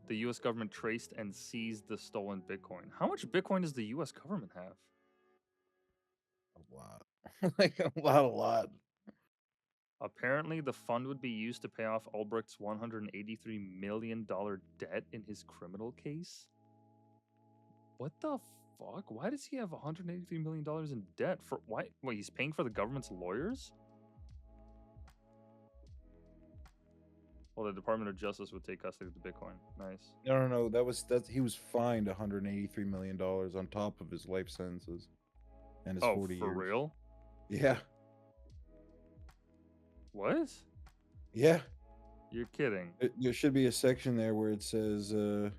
The U.S. government traced and seized the stolen Bitcoin. How much Bitcoin does the U.S. government have? A lot. Like a lot. Apparently, the fund would be used to pay off Ulbricht's $183 million debt in his criminal case. What the fuck? Why does he have $183 million in debt? For why? Wait, he's paying for the government's lawyers? Well, the Department of Justice would take custody of the Bitcoin. Nice. No. That's he was fined $183 million on top of his life sentences and his 40 years. For real? Yeah. What? Yeah. You're kidding. There should be a section there where it says Oh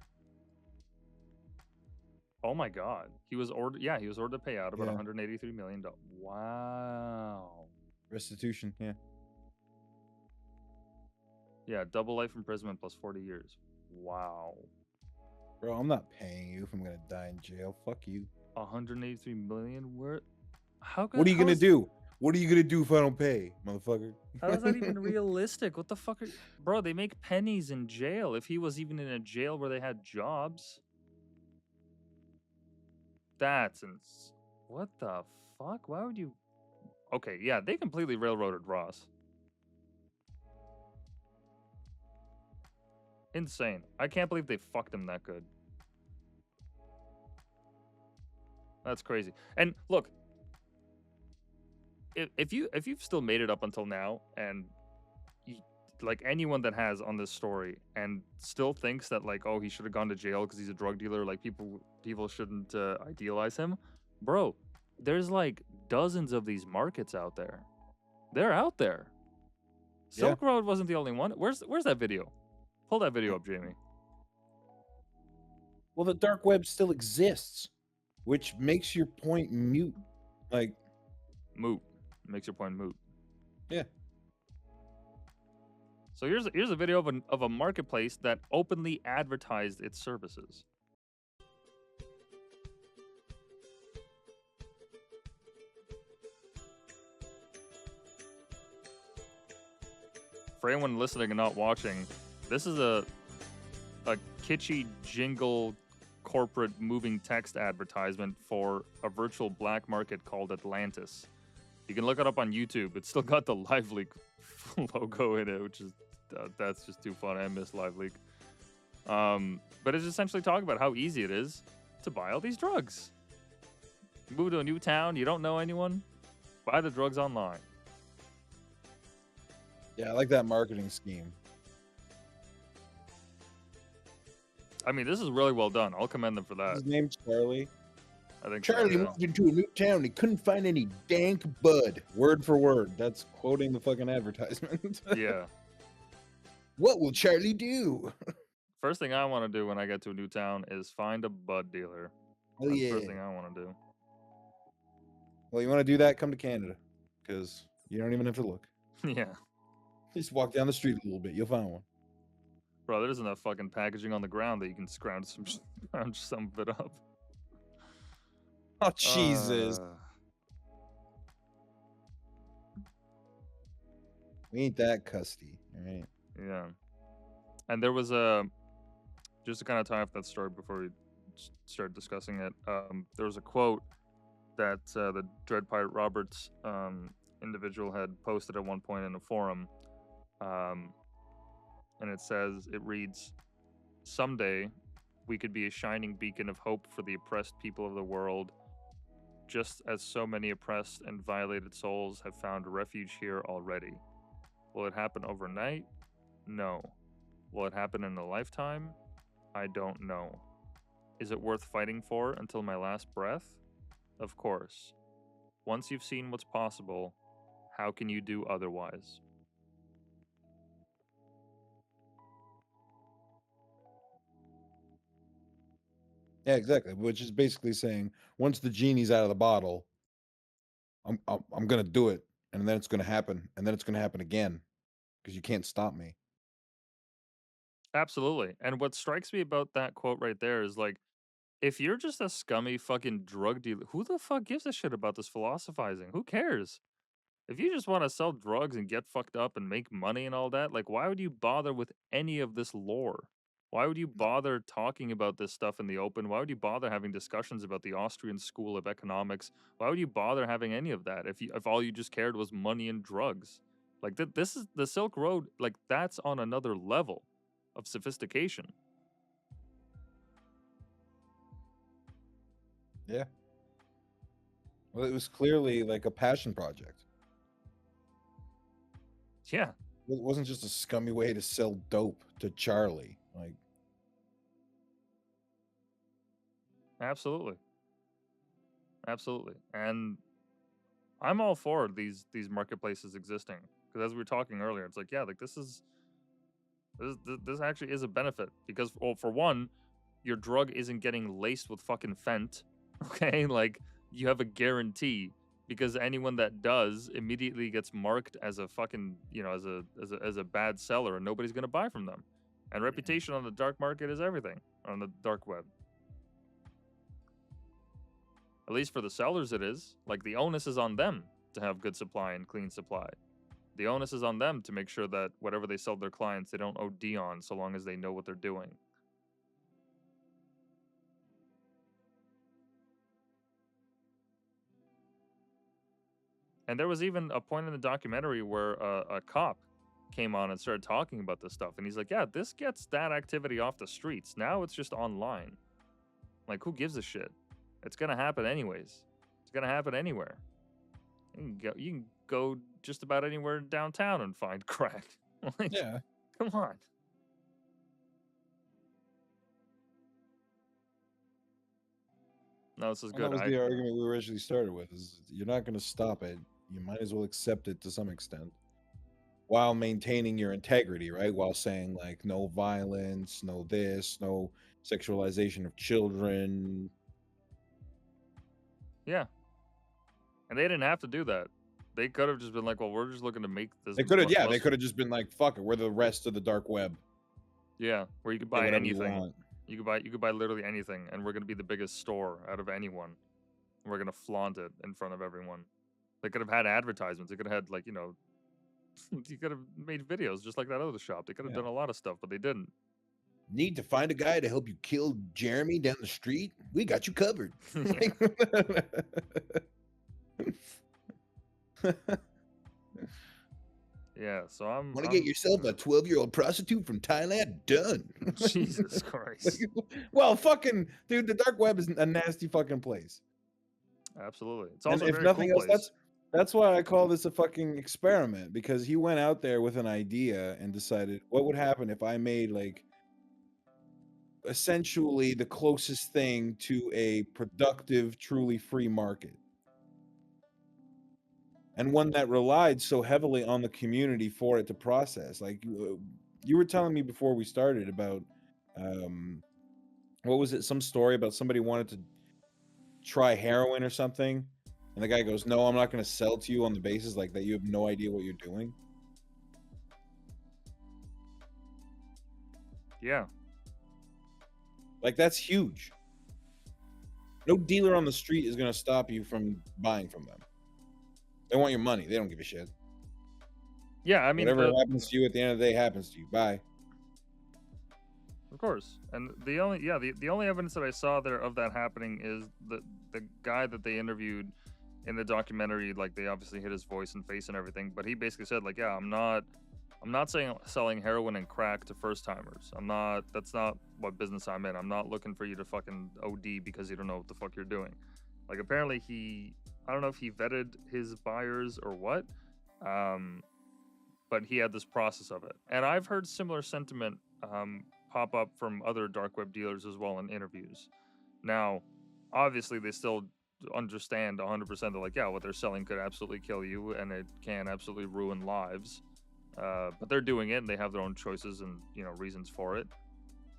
my God. He was ordered to pay out about $183 million. Wow. restitution, yeah. Yeah, double life imprisonment plus 40 years. Wow. Bro, I'm not paying you if I'm gonna die in jail. Fuck you. 183 million worth? What are you gonna do? What are you gonna do if I don't pay, motherfucker? How is that even realistic? What the fuck Bro, they make pennies in jail. If he was even in a jail where they had jobs. What the fuck? Why would you... Okay, yeah, they completely railroaded Ross. Insane. I can't believe they fucked him that good. That's crazy. And look, if you've still made it up until now, and like anyone that has on this story and still thinks that like, oh, he should have gone to jail because he's a drug dealer, like people shouldn't idealize him, bro. There's like dozens of these markets out there. They're out there. Silk Road wasn't the only one. Where's that video? Pull that video up, Jamie. Well, the dark web still exists, which makes your point mute. Like, moot. Makes your point moot. Yeah. So here's a video of a marketplace that openly advertised its services. For anyone listening and not watching, this is a kitschy jingle corporate moving text advertisement for a virtual black market called Atlantis. You can look it up on YouTube. It's still got the LiveLeak logo in it, which is that's just too fun. I miss LiveLeak. But it's essentially talking about how easy it is to buy all these drugs. You move to a new town, you don't know anyone, buy the drugs online. Yeah, I like that marketing scheme. I mean, this is really well done. I'll commend them for that. His name's Charlie. I think Charlie so, yeah. moved into a new town and he couldn't find any dank bud. Word for word. That's quoting the fucking advertisement. Yeah. What will Charlie do? First thing I want to do when I get to a new town is find a bud dealer. Oh, That's yeah. the first thing I want to do. Well, you want to do that? Come to Canada, because you don't even have to look. Yeah. Just walk down the street a little bit. You'll find one. Bro, there isn't enough fucking packaging on the ground that you can scrounge some of it up. Oh, Jesus. We ain't that custy, all right? Yeah. And there was just to kind of tie off that story before we start discussing it, there was a quote that the Dread Pirate Roberts individual had posted at one point in a forum. And it reads, "Someday we could be a shining beacon of hope for the oppressed people of the world, just as so many oppressed and violated souls have found refuge here already. Will it happen overnight? No. Will it happen in a lifetime? I don't know. Is it worth fighting for until my last breath? Of course. Once you've seen what's possible, how can you do otherwise?" Yeah, exactly. Which is basically saying, once the genie's out of the bottle, I'm gonna do it, and then it's gonna happen, and then it's gonna happen again, because you can't stop me. Absolutely. And what strikes me about that quote right there is like, if you're just a scummy fucking drug dealer, who the fuck gives a shit about this philosophizing? Who cares? If you just want to sell drugs and get fucked up and make money and all that, like, why would you bother with any of this lore? Why would you bother talking about this stuff in the open? Why would you bother having discussions about the Austrian School of Economics? Why would you bother having any of that if all you just cared was money and drugs? Like, this is the Silk Road, like, that's on another level of sophistication. Yeah. Well, it was clearly like a passion project. Yeah. It wasn't just a scummy way to sell dope to Charlie. Like, Absolutely. Absolutely. And I'm all for these marketplaces existing, because as we were talking earlier, it's like, yeah, like this actually is a benefit, because, well, for one, your drug isn't getting laced with fucking fent. Okay, like, you have a guarantee, because anyone that does immediately gets marked as a fucking, as a bad seller, and nobody's gonna buy from them. And reputation on the dark market is everything on the dark web. At least for the sellers, it is. Like, the onus is on them to have good supply and clean supply. The onus is on them to make sure that whatever they sell their clients, they don't OD on, so long as they know what they're doing. And there was even a point in the documentary where a cop came on and started talking about this stuff. And he's like, yeah, this gets that activity off the streets. Now it's just online. Like, who gives a shit? It's going to happen anyways. It's going to happen anywhere. You can go just about anywhere downtown and find crack. Like, Yeah. come on. No, this is And good. that was the argument we originally started with: is you're not going to stop it. You might as well accept it to some extent, while maintaining your integrity, right? While saying like no violence, no this, no sexualization of children. Yeah. And they didn't have to do that. They could have just been like, well, we're just looking to make this. They could have, yeah, they could have just been like, fuck it, we're the rest of the dark web. Yeah, where you could Do buy whatever you anything. want. You could buy literally anything, and we're gonna be the biggest store out of anyone. We're gonna flaunt it in front of everyone. They could have had advertisements. They could have had like, you know, you could have made videos just like that other shop. They could have Yeah. done a lot of stuff, but they didn't. Need to find a guy to help you kill Jeremy down the street? We got you covered. Yeah, so I'm. Want to get yourself a 12-year-old prostitute from Thailand? Done. Jesus Christ. Well, fucking dude, the dark web is a nasty fucking place. Absolutely. It's And also a if very nothing cool else, place. that's why I call this a fucking experiment, because he went out there with an idea and decided what would happen if I made like essentially the closest thing to a productive, truly free market. And one that relied so heavily on the community for it to process. Like you were telling me before we started about what was it? Some story about somebody wanted to try heroin or something, and the guy goes, "No, I'm not going to sell to you on the basis like that. You have no idea what you're doing." Yeah. Like that's huge. No dealer on the street is going to stop you from buying from them. They want your money. They don't give a shit. Yeah, I mean, whatever happens to you at the end of the day happens to you. Bye. Of course. And the only evidence that I saw there of that happening is the guy that they interviewed in the documentary. Like, they obviously hit his voice and face and everything, but he basically said like, yeah, I'm not saying selling heroin and crack to first timers. That's not what business I'm in. I'm not looking for you to fucking OD because you don't know what the fuck you're doing. Like, apparently I don't know if he vetted his buyers or what, but he had this process of it. And I've heard similar sentiment pop up from other dark web dealers as well in interviews. Now, obviously, they still understand 100%. They're like, yeah, what they're selling could absolutely kill you, and it can absolutely ruin lives. But they're doing it, and they have their own choices and reasons for it.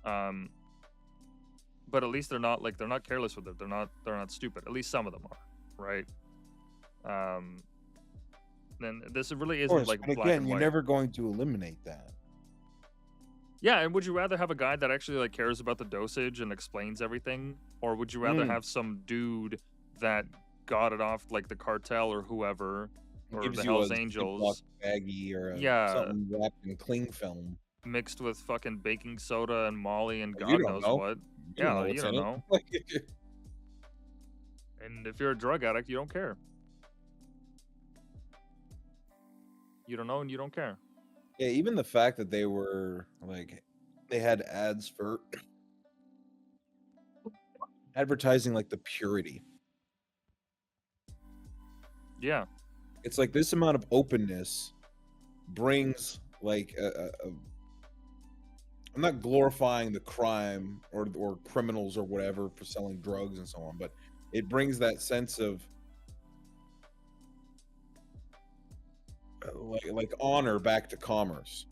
But at least they're not careless with it. They're not stupid. At least some of them are, right? Then this really isn't like but black again, and you're white. never going to eliminate that. Yeah, and would you rather have a guy that actually like cares about the dosage and explains everything, or would you rather have some dude that got it off like the cartel or whoever, or Gives the you Hells a Angels, baggie or something wrapped in cling film mixed with fucking baking soda and Molly and You God don't knows know. what? You don't know Yeah, you what's don't in know. it. And if you're a drug addict, you don't care. You don't know and you don't care. Yeah, even the fact that they were like, they had ads for advertising like the purity. Yeah. It's like this amount of openness brings like I'm not glorifying the crime or criminals or whatever for selling drugs and so on, but it brings that sense of like honor back to commerce,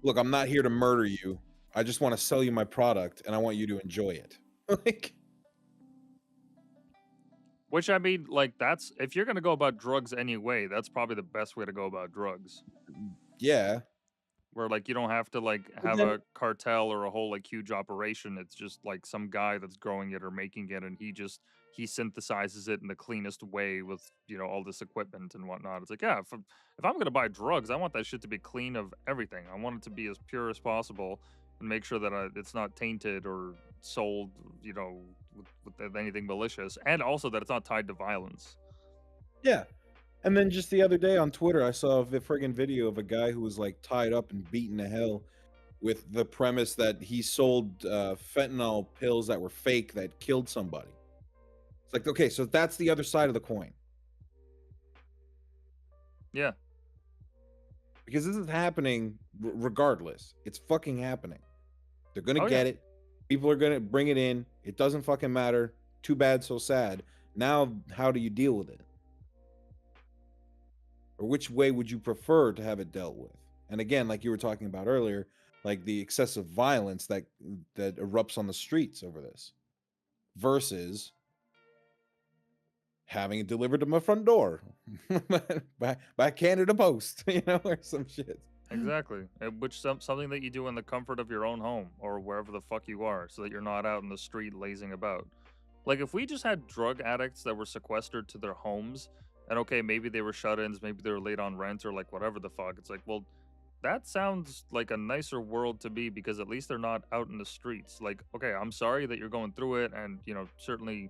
Look, I'm not here to murder you. I just want to sell you my product and I want you to enjoy it. Like, Which, I mean, like, that's, if you're going to go about drugs anyway, that's probably the best way to go about drugs. yeah. Where, like, you don't have to, like, have a cartel or a whole, like, huge operation. It's just, like, some guy that's growing it or making it, and he synthesizes it in the cleanest way with, all this equipment and whatnot. It's like, yeah, if I'm going to buy drugs, I want that shit to be clean of everything. I want it to be as pure as possible and make sure that it's not tainted or sold, with anything malicious, and also that it's not tied to violence. Yeah. And then just the other day on Twitter, I saw a friggin' video of a guy who was like tied up and beaten to hell with the premise that he sold fentanyl pills that were fake that killed somebody. It's like, okay, so that's the other side of the coin. Yeah. Because this is happening regardless. It's fucking happening. They're gonna Oh, get yeah. it. People are gonna bring it in. It doesn't fucking matter. Too bad, so sad. Now, how do you deal with it? Or which way would you prefer to have it dealt with? And again, like you were talking about earlier, like the excessive violence that erupts on the streets over this, versus having it delivered to my front door by Canada Post, or some shit. Exactly. Something that you do in the comfort of your own home or wherever the fuck you are, so that you're not out in the street lazing about. Like, if we just had drug addicts that were sequestered to their homes, and okay, maybe they were shut-ins, maybe they were late on rent or like whatever the fuck. It's like, well, that sounds like a nicer world to be, because at least they're not out in the streets. Like, okay, I'm sorry that you're going through it, and certainly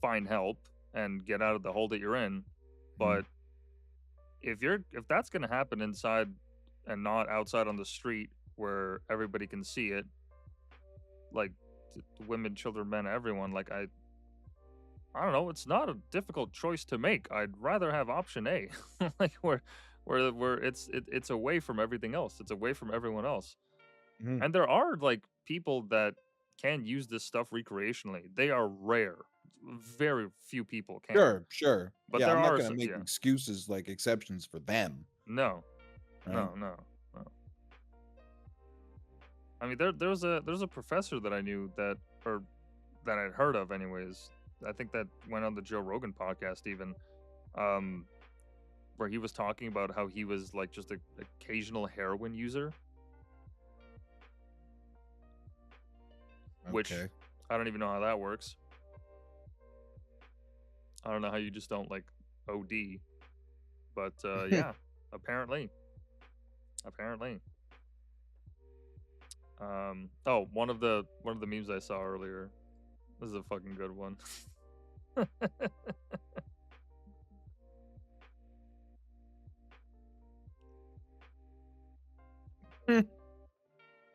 find help and get out of the hole that you're in, but if that's going to happen inside and not outside on the street where everybody can see it, like women, children, men, everyone, like I don't know, it's not a difficult choice to make. I'd rather have option A. Like where it's away from everything else. It's away from everyone else. Mhm. And there are like people that can use this stuff recreationally. They are rare. Very few people can. Sure. But Yeah, there I'm not are gonna make yeah. excuses like exceptions for them. No. Right? No. I mean, there's a professor that I knew or that I'd heard of, anyways. I think that went on the Joe Rogan podcast even, um, where he was talking about how he was like just a occasional heroin user, which Okay. I don't even know how that works. I don't know how you just don't like OD, but yeah, apparently. Oh, one of the memes I saw earlier. This is a fucking good one.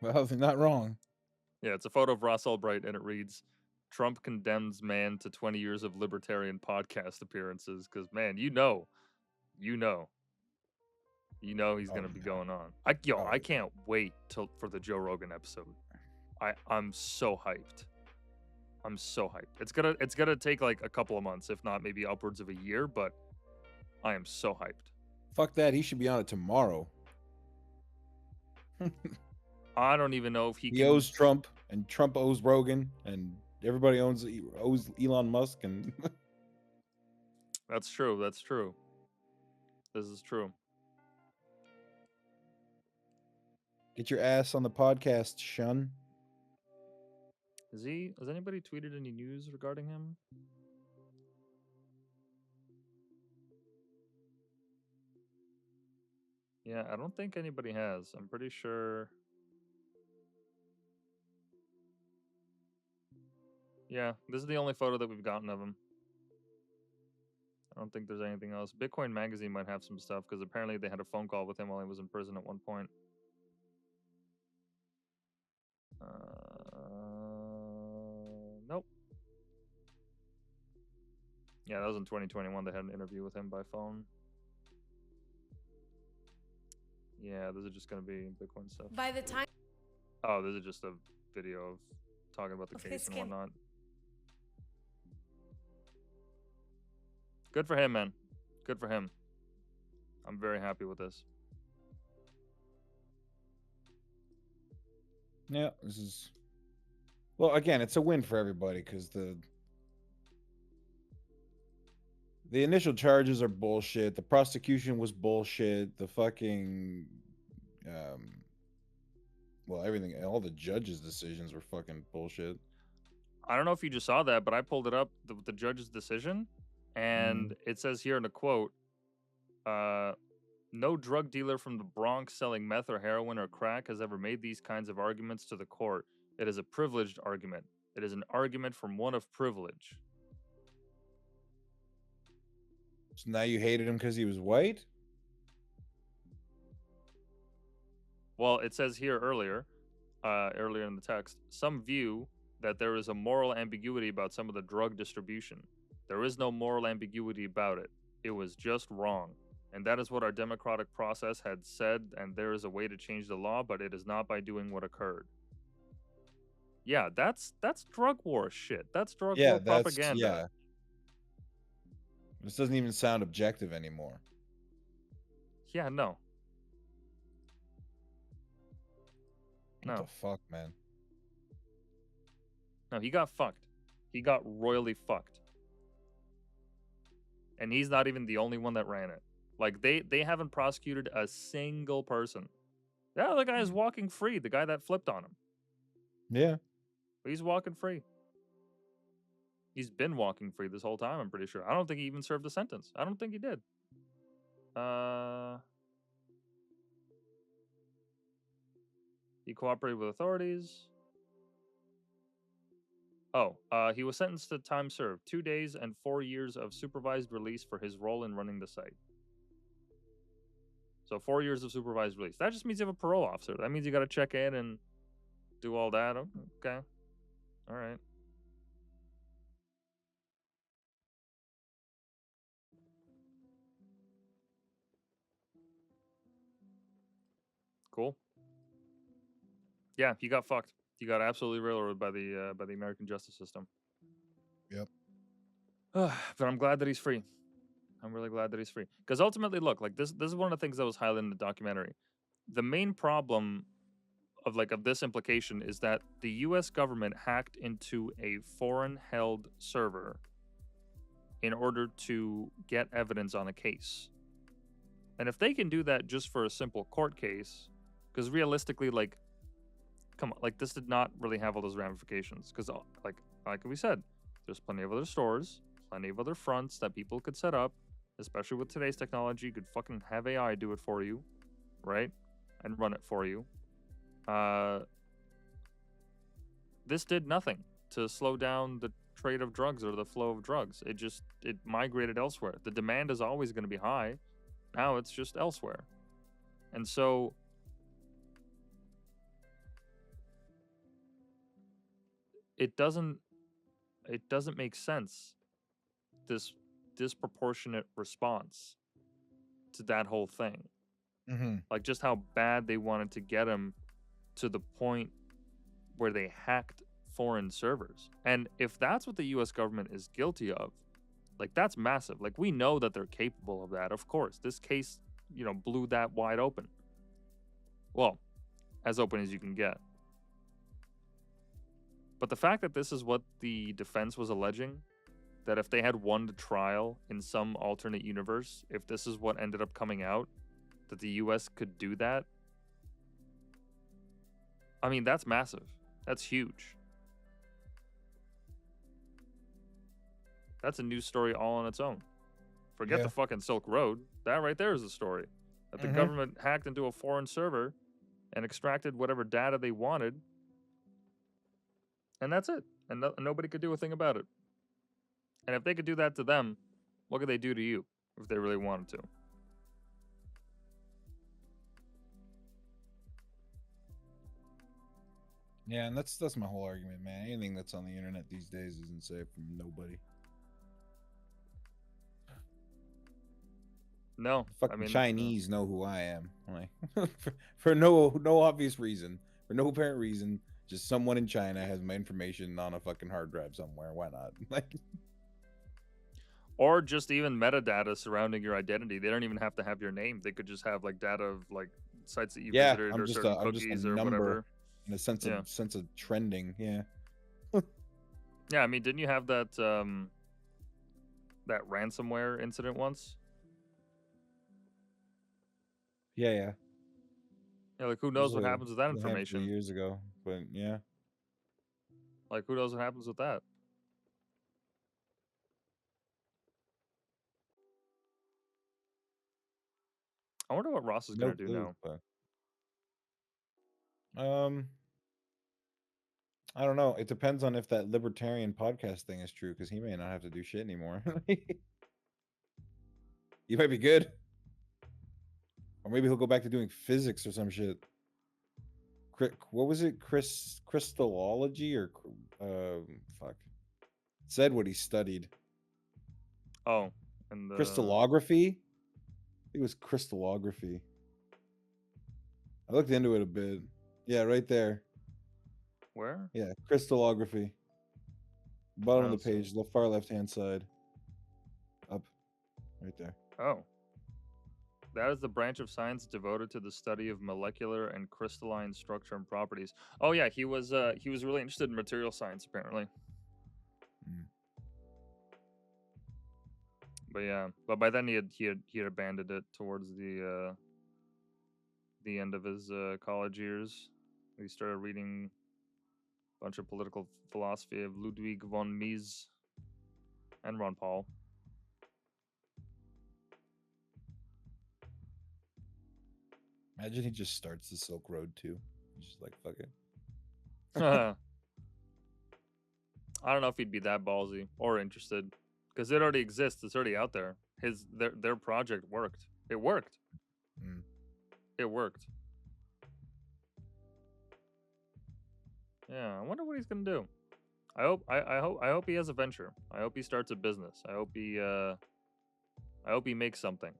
Well, they're not wrong. Yeah, it's a photo of Ross Ulbricht, and it reads, "Trump condemns man to 20 years of libertarian podcast appearances." Because man, you know, he's Oh gonna be yeah. going on. Oh I yeah. can't wait for the Joe Rogan episode. I'm so hyped. I'm so hyped. It's gonna take like a couple of months, if not maybe upwards of a year, but I am so hyped. Fuck that. He should be on it tomorrow. I don't even know if he He can. owes Trump, and Trump owes Rogan, and everybody owes Elon Musk, and That's true. That's true. This is true. get your ass on the podcast, Shun. Has anybody tweeted any news regarding him? Yeah, I don't think anybody has. I'm pretty sure. Yeah, this is the only photo that we've gotten of him. I don't think there's anything else. Bitcoin Magazine might have some stuff, because apparently they had a phone call with him while he was in prison at one point. Nope. Yeah, that was in 2021. They had an interview with him by phone. Yeah, this is just gonna be Bitcoin stuff. By the time. Oh, this is just a video of talking about the case and whatnot. Good for him, man. Good for him. I'm very happy with this. Yeah, this is. Well, again, it's a win for everybody because the initial charges are bullshit. The prosecution was bullshit. The fucking, well, everything, all the judges' decisions were fucking bullshit. I don't know if you just saw that, but I pulled it up, the judge's decision, and it says here in a quote, no drug dealer from the Bronx selling meth or heroin or crack has ever made these kinds of arguments to the court. It is a privileged argument. It is an argument from one of privilege. So now you hated him because he was white? Well, it says here earlier in the text, some view that there is a moral ambiguity about some of the drug distribution. There is no moral ambiguity about it. It was just wrong. And that is what our democratic process had said, and there is a way to change the law, but it is not by doing what occurred. Yeah, that's drug war shit. That's drug war propaganda. This doesn't even sound objective anymore. Yeah, no. What the fuck, man? No, he got fucked. He got royally fucked. And he's not even the only one that ran it. Like, they haven't prosecuted a single person. Yeah, the guy is walking free. The guy that flipped on him. Yeah. He's walking free. He's been walking free this whole time, I'm pretty sure. I don't think he even served a sentence. I don't think he did. He cooperated with authorities. Oh, he was sentenced to time served, 2 days and 4 years of supervised release for his role in running the site. So 4 years of supervised release. That just means you have a parole officer. That means you got to check in and do all that. Okay. All right. Cool. Yeah, he got fucked. He got absolutely railroaded by the American justice system. Yep. But I'm glad that he's free. I'm really glad that he's free. Because ultimately, look, like this is one of the things that was highlighted in the documentary. The main problem of this implication is that the US government hacked into a foreign held server in order to get evidence on a case. And if they can do that just for a simple court case, because realistically, come on, this did not really have all those ramifications. Because like we said, there's plenty of other stores, plenty of other fronts that people could set up, especially with today's technology. You could fucking have AI do it for you, right? And run it for you. This did nothing to slow down the trade of drugs or the flow of drugs. It migrated elsewhere. The demand is always going to be high. Now it's just elsewhere. And so it doesn't make sense, this disproportionate response to that whole thing. Like, just how bad they wanted to get him to the point where they hacked foreign servers. And if that's what the US government is guilty of, that's massive. We know that they're capable of that, of course. This case, blew that wide open. Well, as open as you can get. But the fact that this is what the defense was alleging, that if they had won the trial in some alternate universe, if this is what ended up coming out, that the US could do that, I mean, that's massive. That's huge. That's a news story all on its own. Forget the fucking Silk Road. That right there is a story. That the government hacked into a foreign server and extracted whatever data they wanted. And that's it. And nobody could do a thing about it. And if they could do that to them, what could they do to you if they really wanted to? Yeah, and that's my whole argument, man. Anything that's on the internet these days isn't safe from nobody. No, fucking Chinese know who I am. For no obvious reason, for no apparent reason, just someone in China has my information on a fucking hard drive somewhere. Why not? Or just even metadata surrounding your identity. They don't even have to have your name. They could just have data of sites that you visited or certain cookies or whatever. In a sense of trending, yeah. Yeah, I mean, didn't you have that that ransomware incident once? Yeah. Yeah, who knows what happens with that information? Years ago, but yeah. Who knows what happens with that? I wonder what Ross is going to do now. But, I don't know. It depends on if that libertarian podcast thing is true, because he may not have to do shit anymore. You might be good. Or maybe he'll go back to doing physics or some shit. What was it? Crystallology or fuck. Said what he studied. Oh, and crystallography. think it was crystallography. I looked into it a bit. Yeah, right there. Where? Yeah, crystallography. Bottom I of the don't see. page, the far left-hand side. Up. Right there. Oh. That is the branch of science devoted to the study of molecular and crystalline structure and properties. Oh yeah, he was really interested in material science apparently. Mm. But yeah, but by then he had abandoned it towards the end of his college years. He started reading a bunch of political philosophy of Ludwig von Mises and Ron Paul. Imagine he just starts the Silk Road too. He's just like, fuck it. I don't know if he'd be that ballsy or interested, because it already exists. It's already out there. Their project worked. It worked. Mm. It worked. Yeah, I wonder what he's gonna do. I hope he has a venture. I hope he starts a business. I hope he makes something.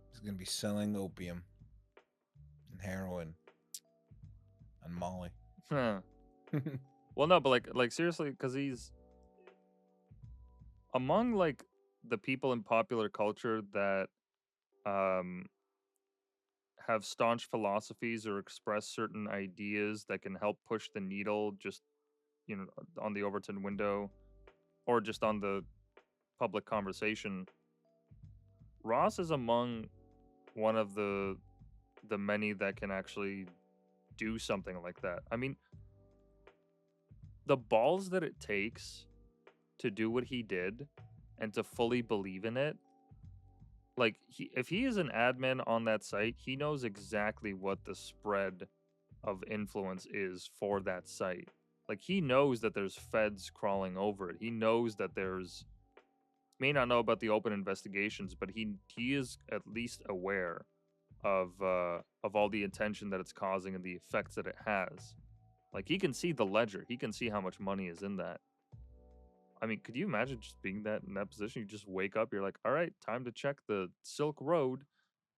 He's gonna be selling opium and heroin and Molly. Huh. Well, no, but like seriously, because he's among like the people in popular culture that have staunch philosophies or express certain ideas that can help push the needle just on the Overton window or just on the public conversation. Ross is among one of the many that can actually do something like that. I mean, the balls that it takes to do what he did and to fully believe in it. Like, if he is an admin on that site, he knows exactly what the spread of influence is for that site. Like, he knows that there's feds crawling over it. He knows that may not know about the open investigations, but he is at least aware of all the attention that it's causing and the effects that it has. Like, he can see the ledger. He can see how much money is in that. I mean, could you imagine just being in that position? You just wake up, you're like, all right, time to check the Silk Road.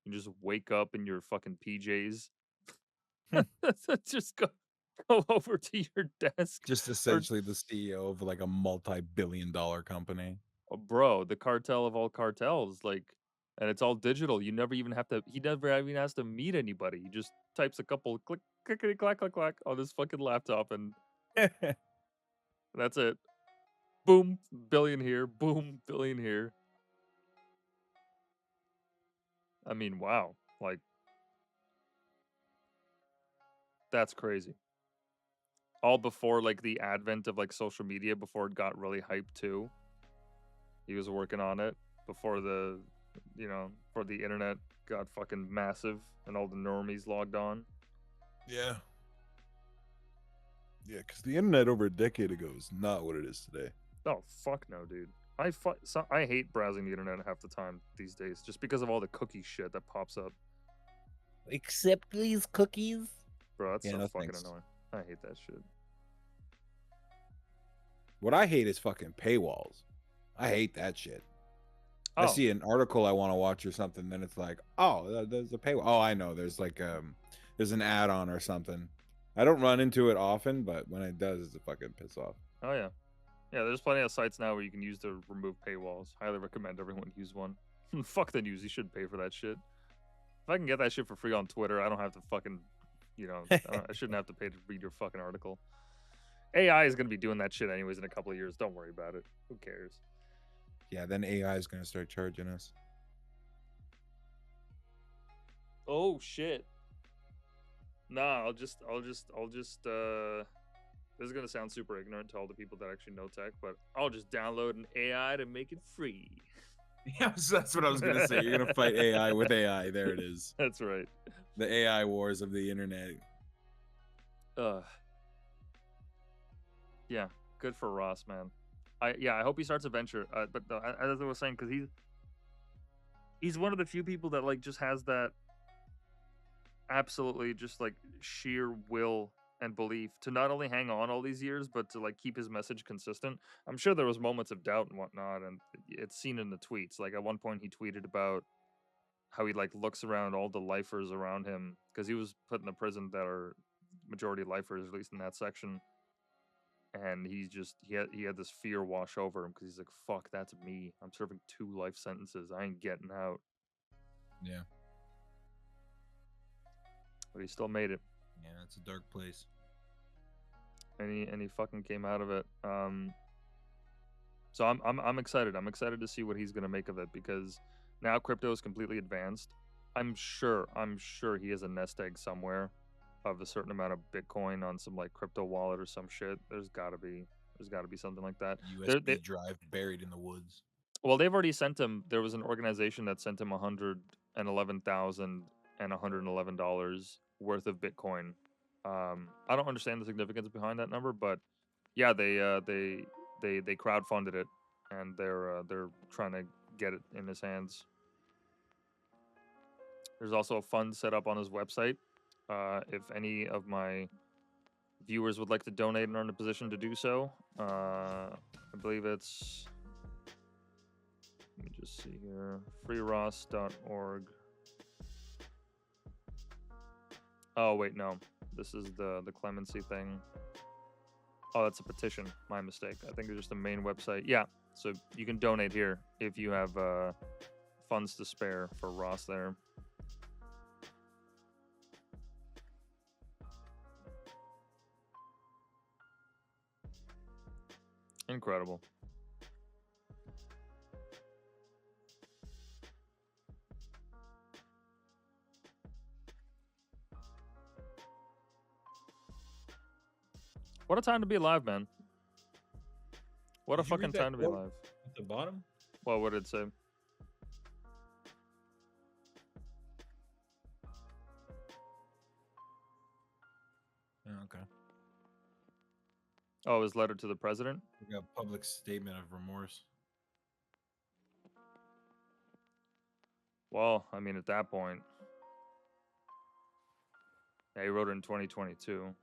You just wake up in your fucking PJs. Just go over to your desk. Just essentially the CEO of like a multi-billion-dollar company. Oh, bro, the cartel of all cartels, like, and it's all digital. You never even have to. He never even has to meet anybody. He just types a couple clickety clack clack clack on his fucking laptop, and that's it. Boom, billion here. Boom, billion here. I mean, wow. Like, that's crazy. All before like the advent of like social media, before it got really hyped too. He was working on it before before the internet got fucking massive and all the normies logged on. Yeah. Yeah, because the internet over a decade ago is not what it is today. Oh fuck no, dude. I hate browsing the internet half the time these days, just because of all the cookie shit that pops up. Accept these cookies. Bro, that's Yeah, so no fucking thanks. annoying. I hate that shit. What I hate is fucking paywalls. I hate that shit. Oh. I see an article I want to watch or something, then it's like, oh, there's a paywall. Oh, I know. There's like there's an add-on or something. I don't run into it often, but when it does, it's a fucking piss off. Oh yeah. Yeah, there's plenty of sites now where you can use to remove paywalls. Highly recommend everyone use one. Fuck the news. You shouldn't pay for that shit. If I can get that shit for free on Twitter, I don't have to fucking, I shouldn't have to pay to read your fucking article. AI is going to be doing that shit anyways in a couple of years. Don't worry about it. Who cares? Yeah, then AI is going to start charging us. Oh shit. Nah, I'll just this is gonna sound super ignorant to all the people that actually know tech, but I'll just download an AI to make it free. Yeah, that's what I was gonna say. You're gonna fight AI with AI. There it is. That's right. The AI wars of the internet. Yeah, good for Ross, man. I hope he starts a venture. But as I was saying, because he's one of the few people that like just has that absolutely just like sheer will and belief to not only hang on all these years, but to like keep his message consistent. I'm sure there was moments of doubt and whatnot, and it's seen in the tweets. Like at one point, he tweeted about how he like looks around all the lifers around him because he was put in a prison that are majority lifers, at least in that section. And he had this fear wash over him because he's like, "Fuck, that's me. I'm serving 2 life sentences. I ain't getting out." Yeah. But he still made it. Yeah, it's a dark place. And he fucking came out of it. So I'm excited. I'm excited to see what he's gonna make of it because now crypto is completely advanced. I'm sure he has a nest egg somewhere of a certain amount of Bitcoin on some like crypto wallet or some shit. There's gotta be something like that. USB drive buried in the woods. Well, they've already sent him. There was an organization that sent him $111,111 worth of Bitcoin. I don't understand the significance behind that number, but yeah, they crowdfunded it, and they're trying to get it in his hands. There's also a fund set up on his website. If any of my viewers would like to donate and are in a position to do so, I believe it's. Let me just see here. freeross.org. Oh, wait, no. This is the clemency thing. Oh, that's a petition. My mistake. I think it's just the main website. Yeah, so you can donate here if you have funds to spare for Ross there. Incredible. What a time to be alive, man. What a fucking time to be alive. At the bottom? What would it say? Okay. Oh, his letter to the president? We got a public statement of remorse. Well, I mean, at that point. Yeah, he wrote it in 2022.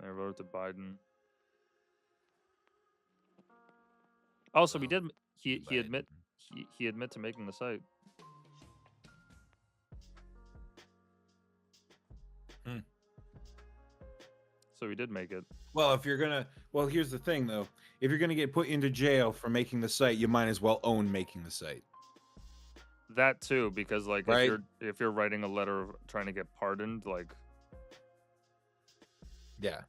I wrote it to Biden. Also, he did. He admit to making the site. So he did make it. Well, if you're gonna, well, here's the thing though. If you're gonna get put into jail for making the site, you might as well own making the site. That too, because like right? if you're writing a letter trying to get pardoned, like. Yeah.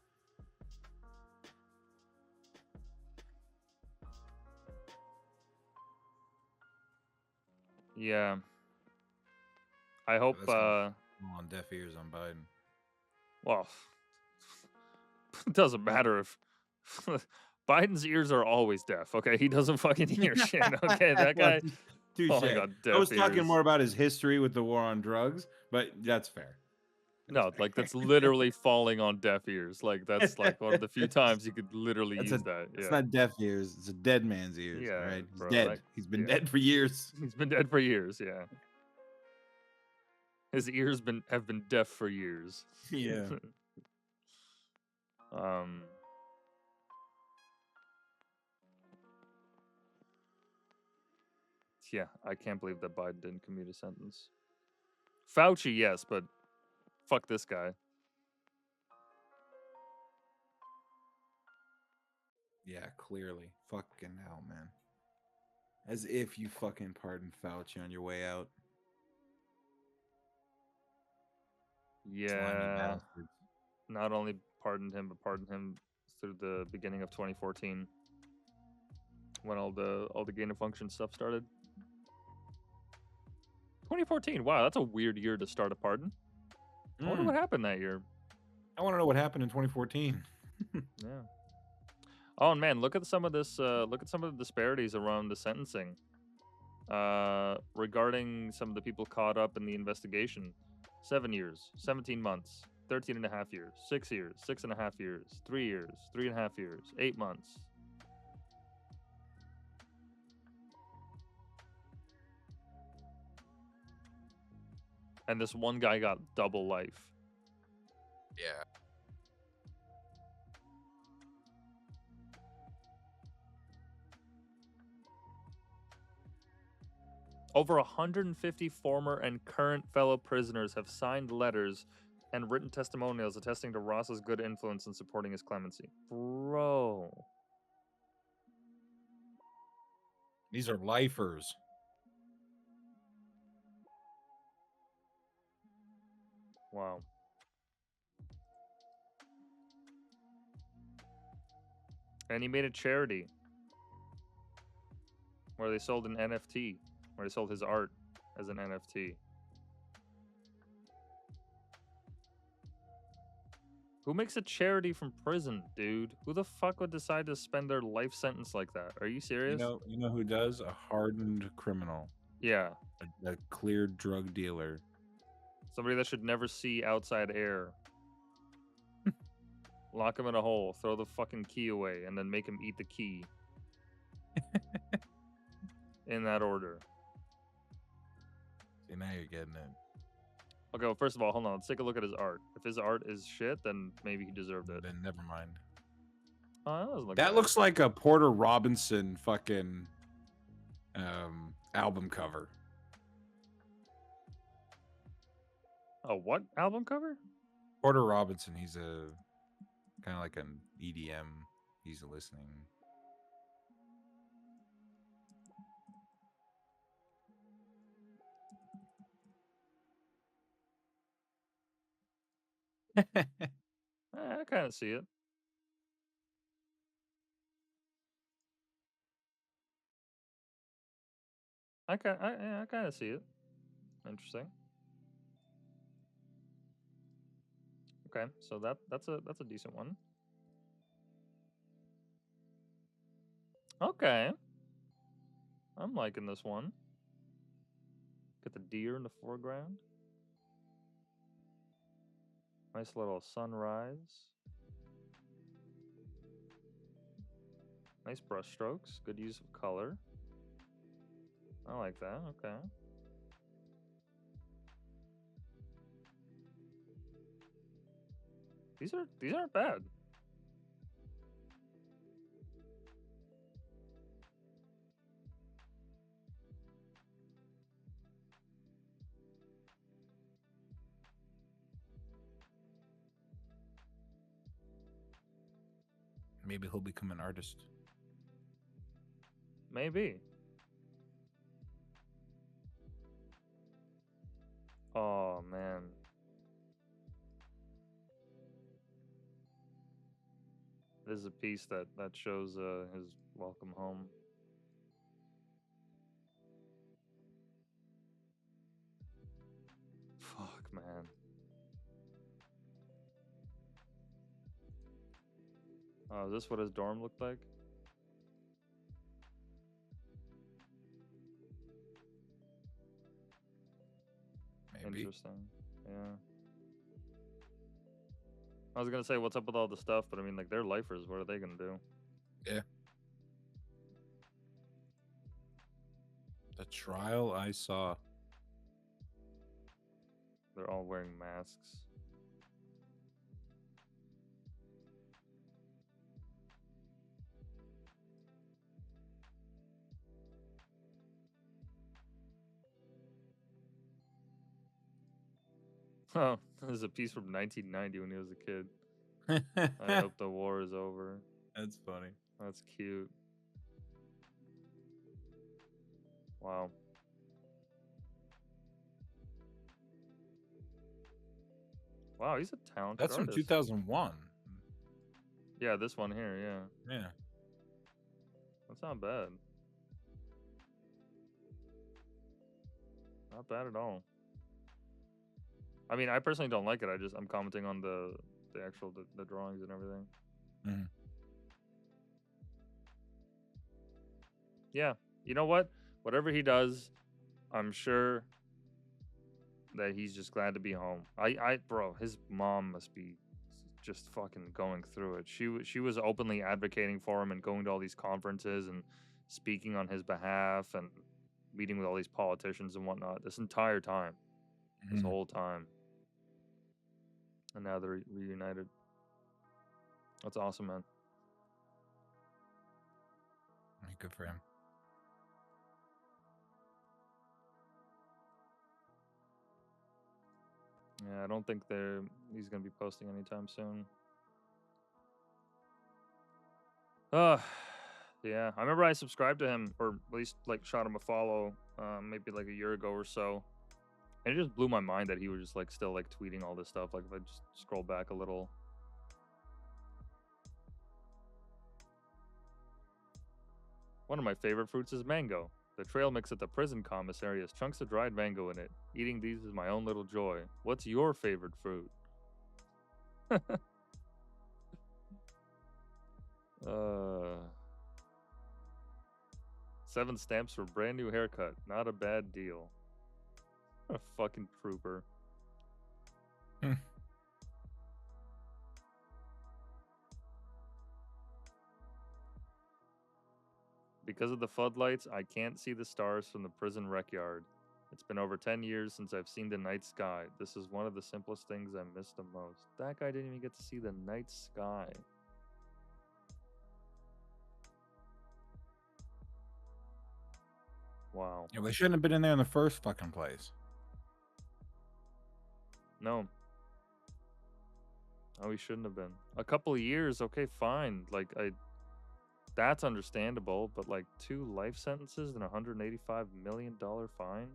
Yeah. I hope on deaf ears on Biden. Well, it doesn't matter if Biden's ears are always deaf. Okay, he doesn't fucking hear shit. Okay, that guy. Oh my God, I was talking more about his history with the war on drugs, but that's fair. Like that's literally falling on deaf ears. Like that's like one of the few times you could literally use that. Yeah. It's not deaf ears; it's a dead man's ears. Yeah, right? He's bro, dead. like, He's been dead for years. He's been dead for years. Yeah. His ears have been deaf for years. Yeah. Yeah, I can't believe that Biden didn't commute a sentence. Fauci, yes, but fuck this guy. Yeah, clearly. Fucking hell, man. As if you fucking pardoned Fauci on your way out. Yeah. Not only pardoned him, but pardoned him through the beginning of 2014 when all the gain of function stuff started. 2014. Wow, that's a weird year to start a pardon. I wonder what happened that year. I want to know what happened in 2014. Yeah. Oh man, look at some of this. Look at some of the disparities around the sentencing. Regarding some of the people caught up in the investigation. 7 years, 17 months, 13 and a half years, 6 years, 6.5 years, 3 years, 3.5 years, 8 months. And this one guy got double life. Yeah. Over 150 former and current fellow prisoners have signed letters and written testimonials attesting to Ross's good influence in supporting his clemency. Bro. These are lifers. Wow. And he made a charity where they sold an NFT, where they sold his art as an NFT. Who makes a charity from prison, dude? Who the fuck would decide to spend their life sentence like that? Are you serious? You know who does? A hardened criminal. Yeah. A clear drug dealer. Somebody that should never see outside air. Lock him in a hole, throw the fucking key away, and then make him eat the key. In that order. See, now you're getting it. Okay, well, first of all, hold on. Let's take a look at his art. If his art is shit, then maybe he deserved it. Then never mind. Oh, that doesn't look That bad. looks like a Porter Robinson fucking album cover. A what album cover? Porter Robinson, he's a kind of like an EDM. He's listening. I kind of see it. I kind of see it. Interesting. Okay, so that's a decent one. Okay. I'm liking this one. Get the deer in the foreground. Nice little sunrise. Nice brush strokes. Good use of color. I like that. Okay. These aren't bad. Maybe he'll become an artist. Maybe. Oh man. This is a piece that shows his welcome home. Fuck, man. Oh, is this what his dorm looked like? Maybe. Interesting. Yeah. I was gonna say, what's up with all the stuff, but I mean, like, they're lifers. What are they gonna do? Yeah. The trial I saw. They're all wearing masks. Oh, this is a piece from 1990 when he was a kid. I hope the war is over. That's funny. That's cute. Wow. Wow, he's a talented That's from artist. 2001. Yeah, this one here, yeah. Yeah. That's not bad. Not bad at all. I mean, I personally don't like it. I'm commenting on the actual the drawings and everything. Mhm. Yeah. You know what? Whatever he does, I'm sure that he's just glad to be home. Bro, his mom must be just fucking going through it. She was openly advocating for him and going to all these conferences and speaking on his behalf and meeting with all these politicians and whatnot this entire time. This Mhm. whole time. and now they're reunited. That's awesome, man. Good for him. Yeah, I don't think he's gonna be posting anytime soon. Yeah, I remember I subscribed to him, or at least like shot him a follow, maybe like a year ago or so, and it just blew my mind that he was just like still like tweeting all this stuff. Like if I just scroll back a little. One of my favorite fruits is mango. The trail mix at the prison commissary has chunks of dried mango in it. Eating these is my own little joy. What's your favorite fruit? uh 7 stamps for brand new haircut. Not a bad deal. What a fucking trooper. Because of the floodlights, I can't see the stars from the prison rec yard. It's been over 10 years since I've seen the night sky. This is one of the simplest things I miss the most. That guy didn't even get to see the night sky. Wow. Yeah, they shouldn't have been in there in the first fucking place. No. Oh, he shouldn't have been. A couple of years, okay, fine. Like, that's understandable, but like 2 life sentences and a $185 million fine?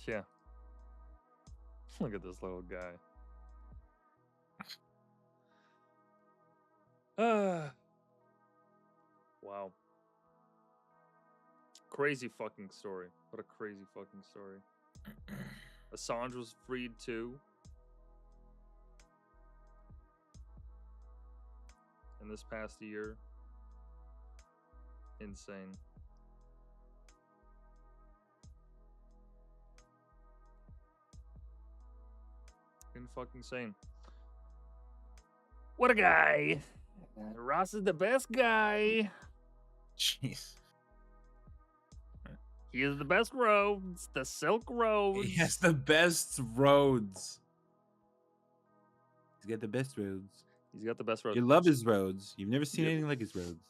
Yeah. Look at this little guy. Wow. Crazy fucking story. What a crazy fucking story. Assange was freed too. In this past year. Insane. Fucking insane. What a guy. Ross is the best guy. Jeez. He has the best roads, the Silk Roads. He has the best roads. He's got the best roads. He's got the best roads. You love his roads. You've never seen anything like his roads.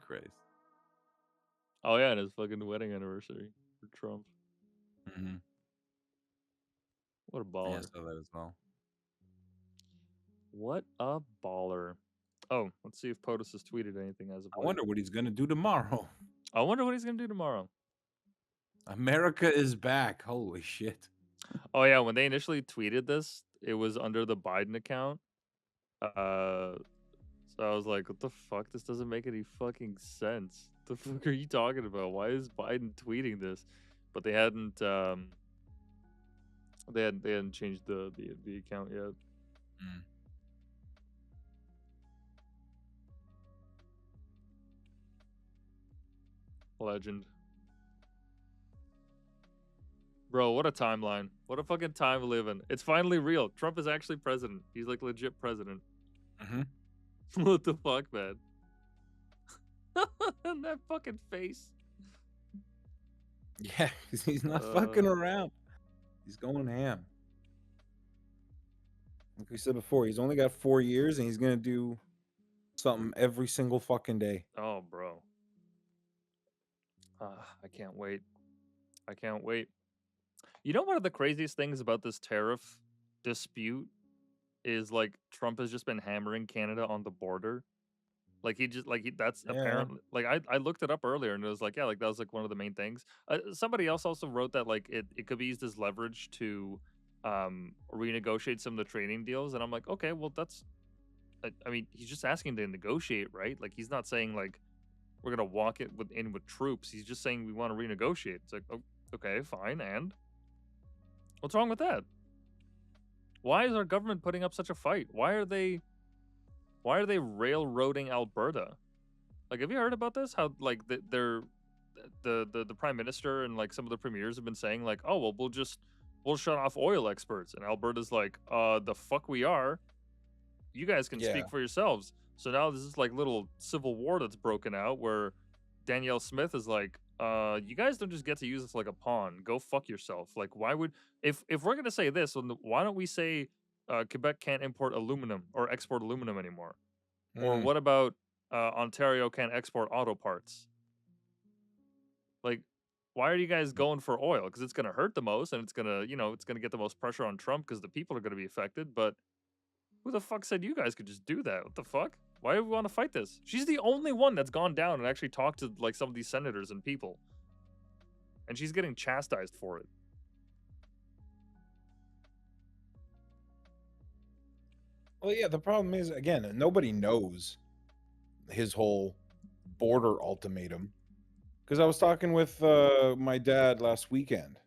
Christ. Oh yeah, and his fucking wedding anniversary for Trump. Mm-hmm. What a baller. Yeah, I saw that as well. What a baller. Oh, let's see if POTUS has tweeted anything as of I late. wonder what he's gonna do tomorrow. I wonder what he's gonna do tomorrow. America is back. Holy shit. Oh yeah, when they initially tweeted this, it was under the Biden account. So I was like, what the fuck? This doesn't make any fucking sense. The fuck are you talking about? Why is Biden tweeting this? But they hadn't they hadn't changed the account yet. Mm. Legend. Bro, what a timeline. What a fucking time we live in. It's finally real. Trump is actually president. He's like legit president. Mm-hmm. What the fuck, man? And that fucking face. Yeah, he's not fucking around. He's going ham. Like we said before, he's only got 4 years and he's gonna do something every single fucking day. Oh, bro. I can't wait. I can't wait. You know, one of the craziest things about this tariff dispute is like Trump has just been hammering Canada on the border. Like that's Yeah. apparently like I looked it up earlier and it was like, yeah, like that was like one of the main things. Somebody else also wrote that like it could be used as leverage to renegotiate some of the trading deals, and I'm like, okay, well that's I mean, he's just asking to negotiate, right? Like he's not saying like we're gonna walk it in with troops. He's just saying we want to renegotiate. It's like, oh, okay, fine, and what's wrong with that? Why is our government putting up such a fight? Why are they railroading Alberta? Like, have you heard about this? How like the prime minister and like some of the premiers have been saying like, oh well, we'll just we'll shut off oil exports. And Alberta's like, the fuck we are. You guys can Yeah. speak for yourselves. So now this is like little civil war that's broken out where Danielle Smith is like, you guys don't just get to use this like a pawn. Go fuck yourself. Like, why would if we're gonna say this, why don't we say Quebec can't import aluminum or export aluminum anymore? Or what about Ontario can't export auto parts? Like, why are you guys going for oil? Because it's gonna hurt the most, and it's gonna, it's gonna get the most pressure on Trump because the people are gonna be affected. But who the fuck said you guys could just do that? What the fuck? Why do we want to fight this? She's the only one that's gone down and actually talked to like some of these senators and people. And she's getting chastised for it. Well, yeah, the problem is, again, nobody knows his whole border ultimatum. Because I was talking with my dad last weekend,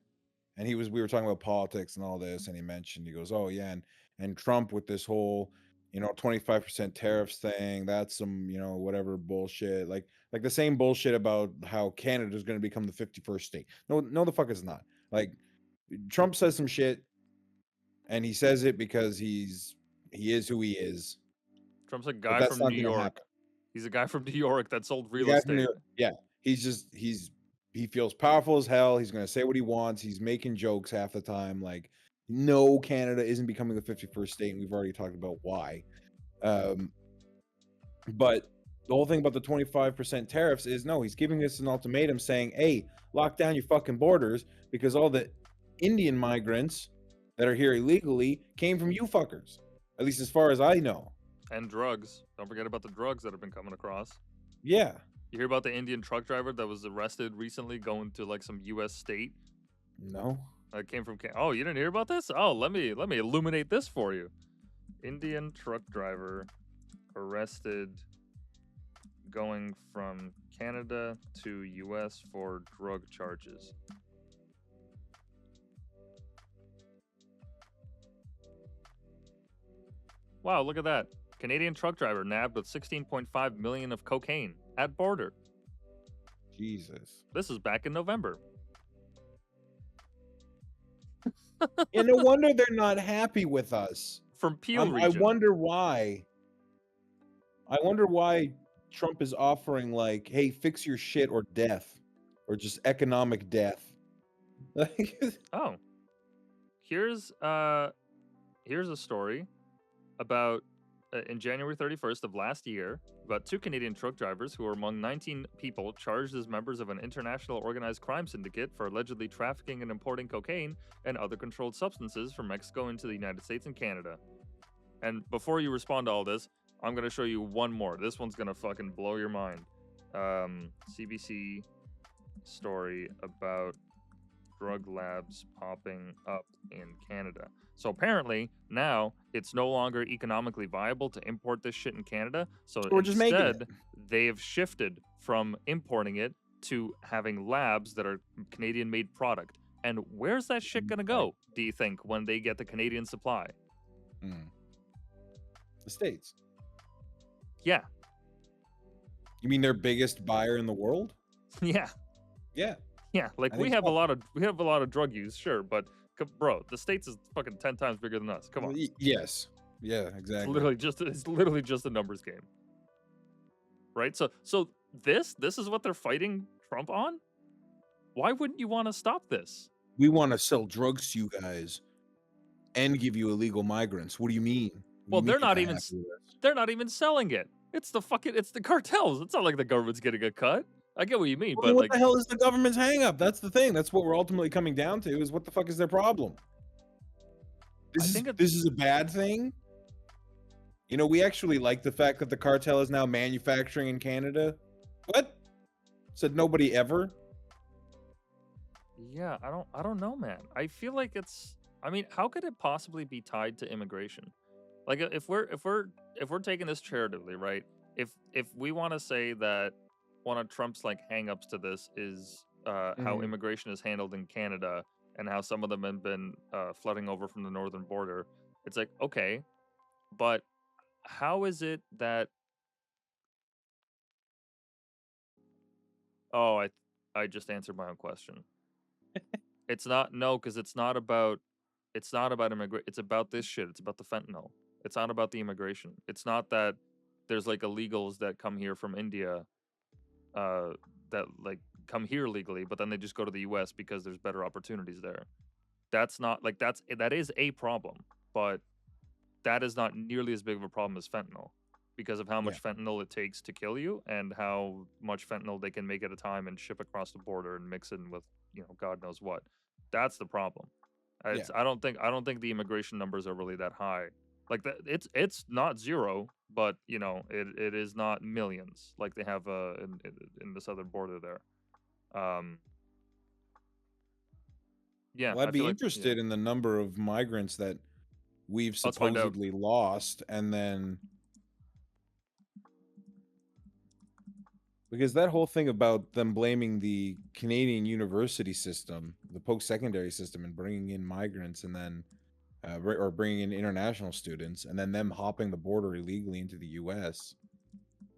and we were talking about politics and all this, and he goes, oh yeah, and Trump with this whole 25% tariffs thing, that's some whatever bullshit, like the same bullshit about how Canada's going to become the 51st state. No, the fuck it's not. Like, Trump says some shit, and he says it because he is who he is. Trump's a But guy that's from not New gonna York. happen. He's a guy from New York that sold The real guy from New estate. York, yeah, he feels powerful as hell. He's going to say what he wants. He's making jokes half the time. Like, no, Canada isn't becoming the 51st state, and we've already talked about why. But the whole thing about the 25% tariffs is, no, he's giving us an ultimatum saying, hey, lock down your fucking borders, because all the Indian migrants that are here illegally came from you fuckers, at least as far as I know. And drugs. Don't forget about the drugs that have been coming across. Yeah. You hear about the Indian truck driver that was arrested recently going to like some U.S. state? No. That came from Oh, you didn't hear about this? Oh, let me illuminate this for you. Indian truck driver arrested going from Canada to U.S. for drug charges. Wow, look at that. Canadian truck driver nabbed with 16.5 million of cocaine at border. Jesus. This is back in November. Yeah, no wonder they're not happy with us. From Peel region. I wonder why. I wonder why Trump is offering, like, hey, fix your shit or death, or just economic death. Oh, here's a story about in January 31st of last year, about 2 Canadian truck drivers who were among 19 people charged as members of an international organized crime syndicate for allegedly trafficking and importing cocaine and other controlled substances from Mexico into the United States and Canada. And before you respond to all this, I'm going to show you one more. This one's going to fucking blow your mind. CBC story about drug labs popping up in Canada. So apparently now it's no longer economically viable to import this shit in Canada. So we're just making instead, they have shifted from importing it to having labs that are Canadian-made product. And where's that shit gonna go, do you think, when they get the Canadian supply? The States. Yeah. You mean their biggest buyer in the world? Yeah. Yeah. Yeah, like we have a lot of drug use, sure, but bro, the States is fucking 10 times bigger than us. Come on. Yes. Yeah, exactly. It's literally just a numbers game. Right? So this is what they're fighting Trump on? Why wouldn't you want to stop this? We want to sell drugs to you guys and give you illegal migrants. What do you mean? Well, they're not even selling it. It's the cartels. It's not like the government's getting a cut. I get what you mean, but what the hell is the government's hang up? That's the thing. That's what we're ultimately coming down to, is what the fuck is their problem? This is a bad thing. You know, we actually like the fact that the cartel is now manufacturing in Canada. What? Said nobody ever? Yeah, I don't know, man. I feel like how could it possibly be tied to immigration? Like if we're taking this charitably, right? If we want to say that one of Trump's like hang-ups to this is how immigration is handled in Canada and how some of them have been flooding over from the northern border, it's like, okay, but how is it that I just answered my own question. It's not, no, because it's not about immigration. It's about this shit. It's about the fentanyl. It's not about the immigration. It's not that there's like illegals that come here from India, that like come here legally, but then they just go to the U.S. because there's better opportunities there. That's not like that is a problem, but that is not nearly as big of a problem as fentanyl, because of how Yeah. much fentanyl it takes to kill you and how much fentanyl they can make at a time and ship across the border and mix in with, God knows what. That's the problem. It's Yeah. I don't think the immigration numbers are really that high. Like that, it's not zero, but it is not millions like they have in the southern border there. Yeah, Well, I I'd feel be like, yeah. interested in the number of migrants that we've Let's find out. supposedly lost, and then because that whole thing about them blaming the Canadian university system, the post-secondary system, and bringing in migrants, and then or bringing in international students, and then them hopping the border illegally into the U.S.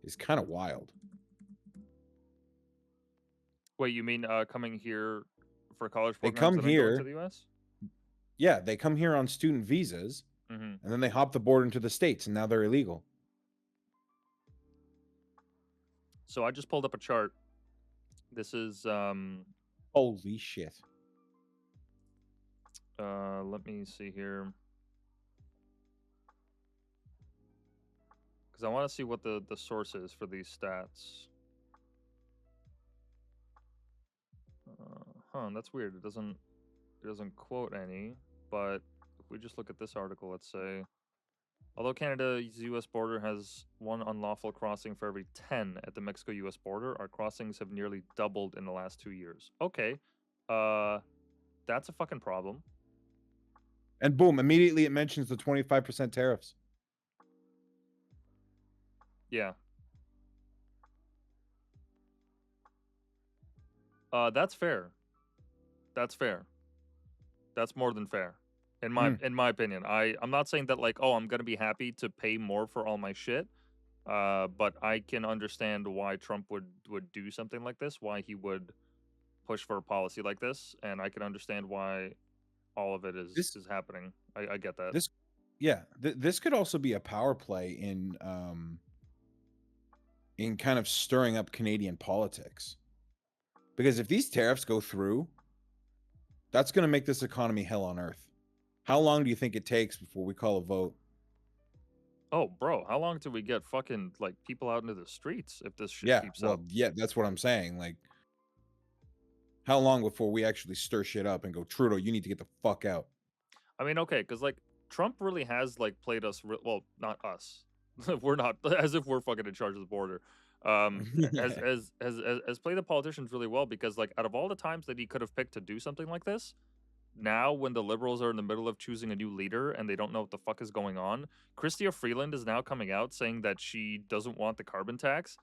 is kind of wild. Wait, you mean coming here for college They programs come and then going to here, the U.S.? yeah, they come here on student visas, Mm-hmm. and then they hop the border into the States, and now they're illegal. So I just pulled up a chart. This is Holy shit. let me see here, because I want to see what the source is for these stats. That's weird. It doesn't quote any, but if we just look at this article, let's say, although Canada's U.S. border has one unlawful crossing for every 10 at the Mexico-U.S. border, our crossings have nearly doubled in the last 2 years. Okay, that's a fucking problem. And boom, immediately it mentions the 25% tariffs. Yeah. That's fair. That's fair. That's more than fair. In my opinion. I'm not saying that like, oh, I'm gonna be happy to pay more for all my shit. But I can understand why Trump would do something like this, why he would push for a policy like this, and I can understand why all of it is happening. I get that. This could also be a power play in kind of stirring up Canadian politics. Because if these tariffs go through, that's going to make this economy hell on earth. How long do you think it takes before we call a vote? Oh, bro, how long till we get fucking like people out into the streets if this shit keeps up? Yeah, that's what I'm saying. Like, how long before we actually stir shit up and go, Trudeau, you need to get the fuck out? I mean, okay, because like Trump really has like played us, well, not us. We're not, as if we're fucking in charge of the border. Has played the politicians really well, because like out of all the times that he could have picked to do something like this, now when the Liberals are in the middle of choosing a new leader and they don't know what the fuck is going on, Chrystia Freeland is now coming out saying that she doesn't want the carbon tax.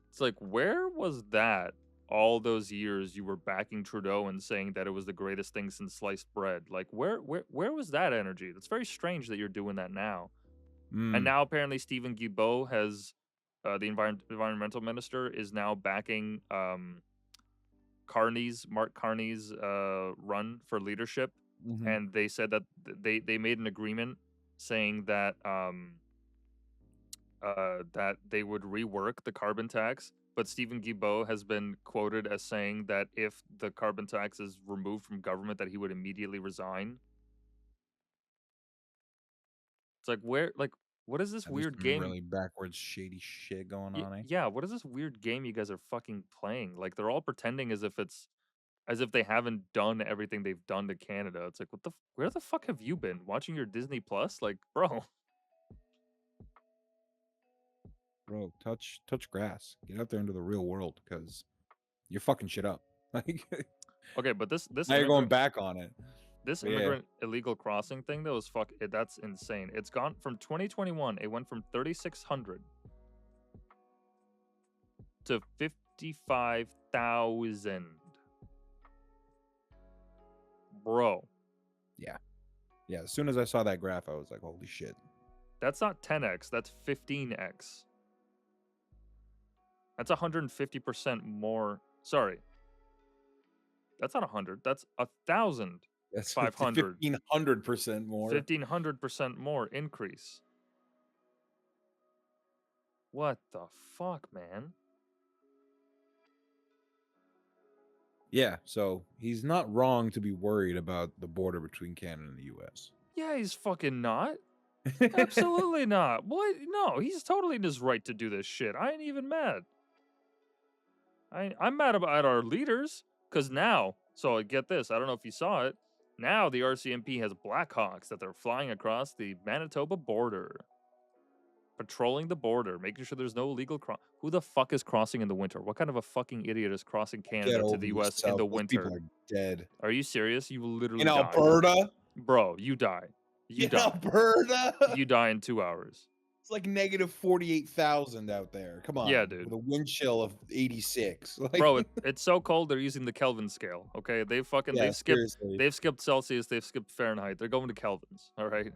It's like, where was that all those years you were backing Trudeau and saying that it was the greatest thing since sliced bread? Like, where was that energy? That's very strange that you're doing that now. And now apparently Stephen Guilbeault has, the environmental minister, is now backing Mark Carney's run for leadership. And they said that they made an agreement saying that that they would rework the carbon tax. But Stephen Guilbeault has been quoted as saying that if the carbon tax is removed from government, that he would immediately resign. It's like, what is this weird game? Really backwards, shady shit going on, eh? Yeah, what is this weird game you guys are fucking playing? Like, they're all pretending as if they haven't done everything they've done to Canada. It's like, where the fuck have you been? Watching your Disney Plus? Like, bro. Bro, touch grass. Get out there into the real world, because you're fucking shit up. Like, okay, but this now you're going back on it. This immigrant illegal crossing thing, though, is that's insane. It's gone from 2021. It went from 3,600 to 55,000. Bro. Yeah. As soon as I saw that graph, I was like, holy shit. That's not 10x. That's 15x. That's 150% more. Sorry. That's not 100. That's 1,000. That's 500. 1,500% more. 1,500% more increase. What the fuck, man? Yeah, so he's not wrong to be worried about the border between Canada and the U.S. Yeah, he's fucking not. Absolutely not. What? No, he's totally in his right to do this shit. I ain't even mad. I'm mad about our leaders, because now, so get this, I don't know if you saw it, now the RCMP has Blackhawks that they're flying across the Manitoba border. Patrolling the border, making sure there's no illegal Who the fuck is crossing in the winter? What kind of a fucking idiot is crossing Canada to the US in the winter? People are dead. Are you serious? You will literally In die. Alberta? Bro, you die. You die. Alberta? You die in 2 hours. It's like negative 48,000 out there. Come on. Yeah, dude. With a wind chill of 86. Like, Bro, it's so cold they're using the Kelvin scale. Okay, they fucking yeah, they've skipped Celsius, they've skipped Fahrenheit. They're going to Kelvins. All right.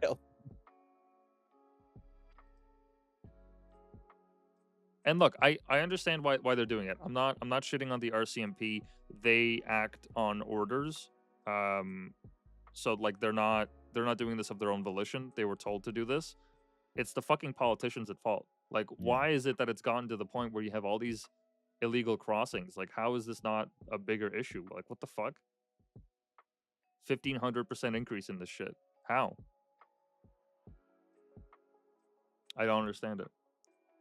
And look, I understand why they're doing it. I'm not shitting on the RCMP. They act on orders. So like they're not doing this of their own volition. They were told to do this. It's the fucking politicians at fault. Like, why is it that it's gotten to the point where you have all these illegal crossings? Like, how is this not a bigger issue? Like, what the fuck? 1,500% increase in this shit. How? I don't understand it.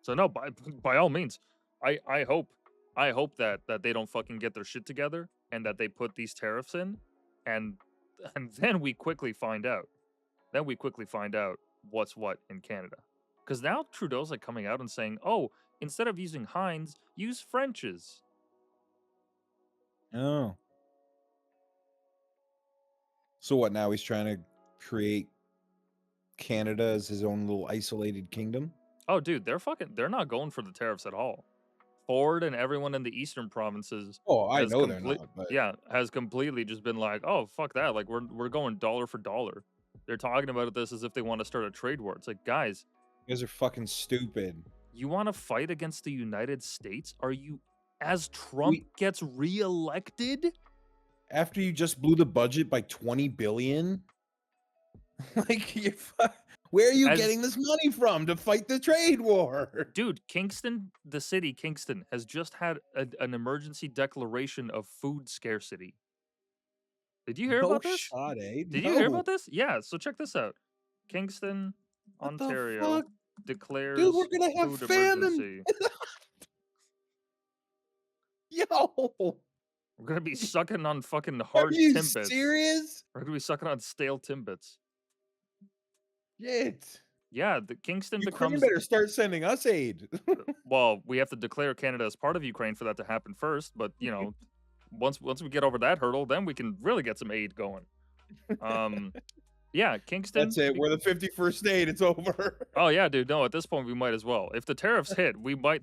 So no, by all means, I hope that they don't fucking get their shit together and that they put these tariffs in, and then we quickly find out. Then we quickly find out what's what in Canada. Because now Trudeau's like coming out and saying, oh, instead of using Heinz, use French's. Oh. So what, now he's trying to create Canada as his own little isolated kingdom? Oh, dude, they're not going for the tariffs at all. Ford and everyone in the eastern provinces. Oh, I know they're not, but yeah, has completely just been like, oh, fuck that. Like we're going dollar for dollar. They're talking about this as if they want to start a trade war. It's like, guys, you guys are fucking stupid. You want to fight against the United States? Are you, as Trump gets reelected? After you just blew the budget by 20 billion? Like, where are you getting this money from to fight the trade war? Dude, Kingston, the city Kingston, has just had an emergency declaration of food scarcity. Did you hear about this? Shot, eh? Did you hear about this? Yeah, so check this out. Kingston, Ontario declares Dude, we're gonna have food famine. emergency. Yo! We're gonna be sucking on fucking hard Are you Timbits. serious? We're gonna be sucking on stale Timbits. Shit. Yeah, the Kingston Ukraine becomes. better start sending us aid. Well, we have to declare Canada as part of Ukraine for that to happen first. But you know, once we get over that hurdle, then we can really get some aid going. Yeah, Kingston. That's it. We're the 51st state. It's over. Oh yeah, dude. No, at this point we might as well. If the tariffs hit,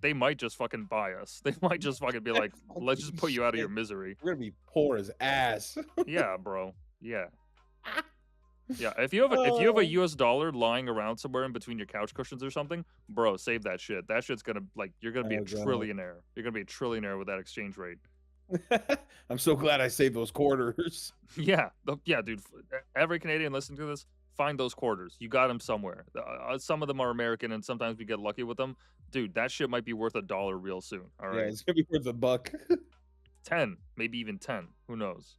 they might just fucking buy us. They might just fucking be like, let's just put you out of your misery. We're gonna be poor as ass. Yeah, bro. Yeah. Yeah. If you have a US dollar lying around somewhere in between your couch cushions or something, bro, save that shit. That shit's gonna you're gonna be a trillionaire. You're gonna be a trillionaire with that exchange rate. I'm so glad I saved those quarters. Yeah, yeah, dude. Every Canadian listening to this, find those quarters. You got them somewhere. Some of them are American, and sometimes we get lucky with them. Dude, that shit might be worth $1 real soon. All right, Yeah, it's gonna be worth $1. 10, maybe even 10. Who knows?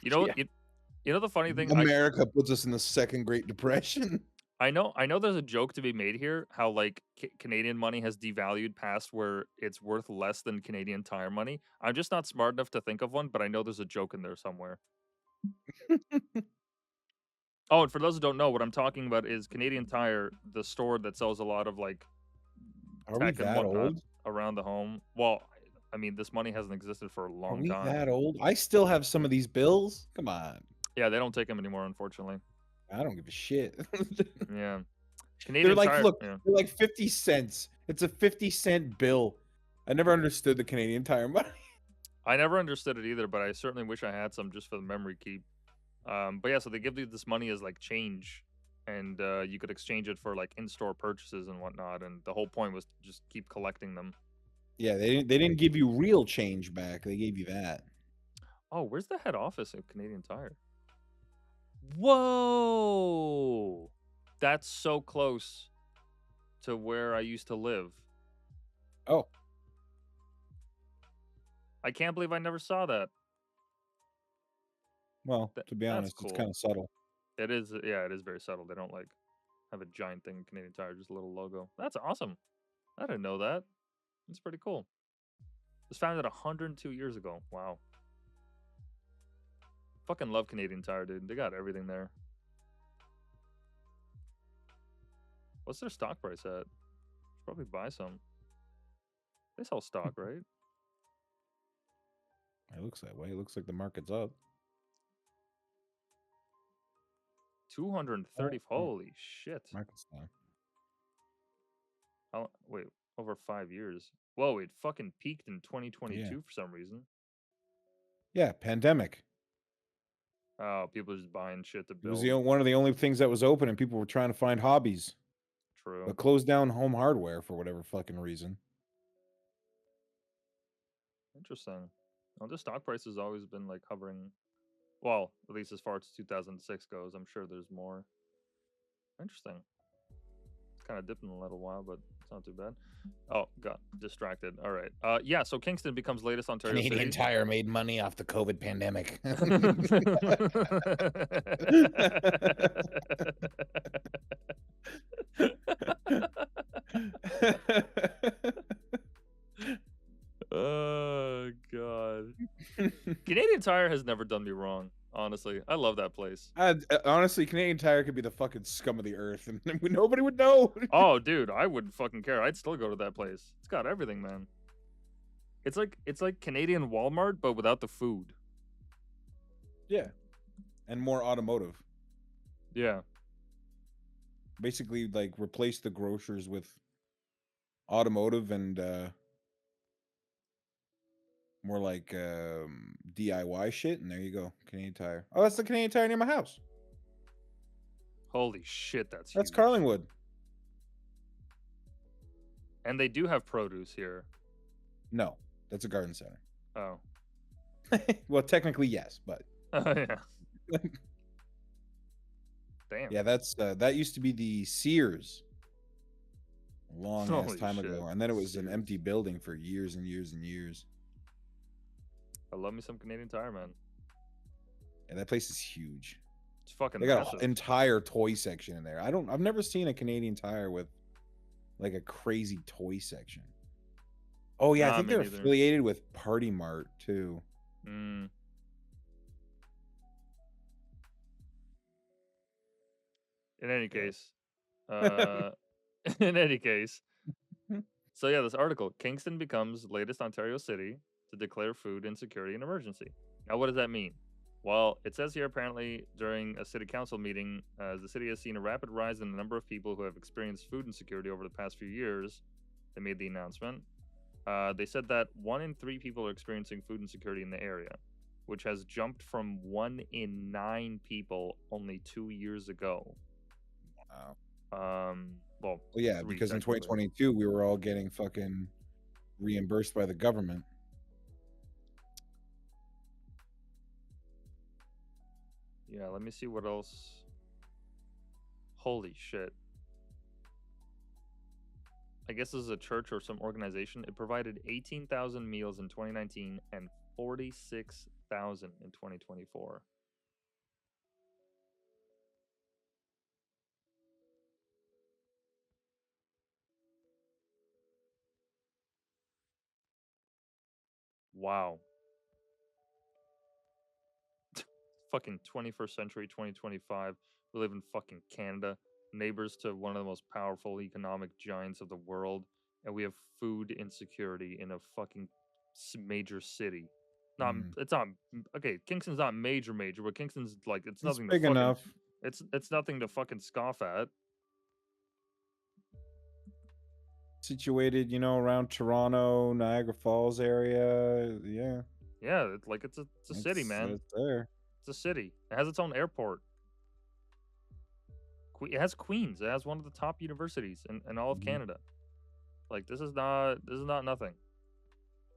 You know, you know the funny thing. America puts us in the second Great Depression. I know. There's a joke to be made here. How like Canadian money has devalued past where it's worth less than Canadian Tire money. I'm just not smart enough to think of one, but I know there's a joke in there somewhere. Oh, and for those who don't know, what I'm talking about is Canadian Tire, the store that sells a lot of like tech and whatnot around the home. Well, I mean, this money hasn't existed for a long time. Are we that old? I still have some of these bills. Come on. Yeah, they don't take them anymore, unfortunately. I don't give a shit. Yeah. Canadian they're like, Tire, look, yeah. they're like 50 cents. It's a 50-cent bill. I never understood the Canadian Tire money. I never understood it either, but I certainly wish I had some just for the memory keep. But yeah, so they give you this money as like change, and you could exchange it for like in-store purchases and whatnot. And the whole point was to just keep collecting them. Yeah, they didn't give you real change back. They gave you that. Oh, where's the head office of Canadian Tire? Whoa! That's so close to where I used to live. Oh, I can't believe I never saw that. well, to be That's honest, it's cool. kind of subtle. It is, yeah, it is very subtle. They don't like have a giant thing in Canadian Tire, just a little logo. That's awesome. I didn't know that. That's pretty cool. It was founded 102 years ago. Wow. Fucking love Canadian Tire, dude. They got everything there. What's their stock price at? Should probably buy some. They sell stock, right? It looks that way. It looks like the market's up. 230. Holy shit. Market's down. Wait, over 5 years. Whoa, it fucking peaked in 2022 for some reason. Yeah, pandemic. Oh, people are just buying shit to It was build. one of the only things that was open, and people were trying to find hobbies. True. But closed down home hardware for whatever fucking reason. Interesting. Well, the stock price has always been like hovering. Well, at least as far as 2006 goes. I'm sure there's more. Interesting. It's kind of dipped in a little while, but it's not too bad. Oh, got distracted. All right. Yeah, so Kingston becomes latest Ontario Canadian city. Tire made money off the COVID pandemic. Oh god. Canadian Tire has never done me wrong. Honestly, I love that place. Honestly, Canadian Tire could be the fucking scum of the earth, and nobody would know. Oh, dude, I wouldn't fucking care. I'd still go to that place. It's got everything, man. It's like Canadian Walmart, but without the food. Yeah, and more automotive. Yeah. Basically, like replace the grocers with automotive and more like DIY shit, and there you go, Canadian Tire. Oh, that's the Canadian Tire near my house. Holy shit, that's That's huge. Carlingwood. And they do have produce here. No, that's a garden center. Oh. Well, technically yes, but Yeah. Damn. yeah, that's that used to be the Sears a long ass Holy time shit, ago, and then it was an Sears. empty building for years and years and years. I love me some Canadian Tire, man. And that place is huge. It's fucking They got massive. an entire toy section in there. I've never seen a Canadian Tire with like a crazy toy section. Oh yeah, I Nah, think me they're neither. affiliated with Party Mart too. Mm. In any case, in any case, so yeah, this article: Kingston becomes latest Ontario city to declare food insecurity an emergency. Now, what does that mean? Well, it says here apparently during a city council meeting, the city has seen a rapid rise in the number of people who have experienced food insecurity over the past few years. They made the announcement. They said that 1 in 3 people are experiencing food insecurity in the area, which has jumped from 1 in 9 people only 2 years ago. Wow. Well, yeah, 3 because in technically. 2022 we were all getting fucking reimbursed by the government. Yeah, let me see what else. Holy shit. I guess this is a church or some organization. It provided 18,000 meals in 2019 and 46,000 in 2024. Wow. Fucking 21st century, 2025. We live in fucking Canada, neighbors to one of the most powerful economic giants of the world, and we have food insecurity in a fucking major city. Not, it's not okay. Kingston's not major, but Kingston's like it's nothing big to fucking. enough. It's nothing to fucking scoff at. Situated, around Toronto, Niagara Falls area. Yeah. Yeah, it's a city, man. It's there. It's a city. It has its own airport. It has Queens. It has one of the top universities in all of Canada. Like this is not nothing.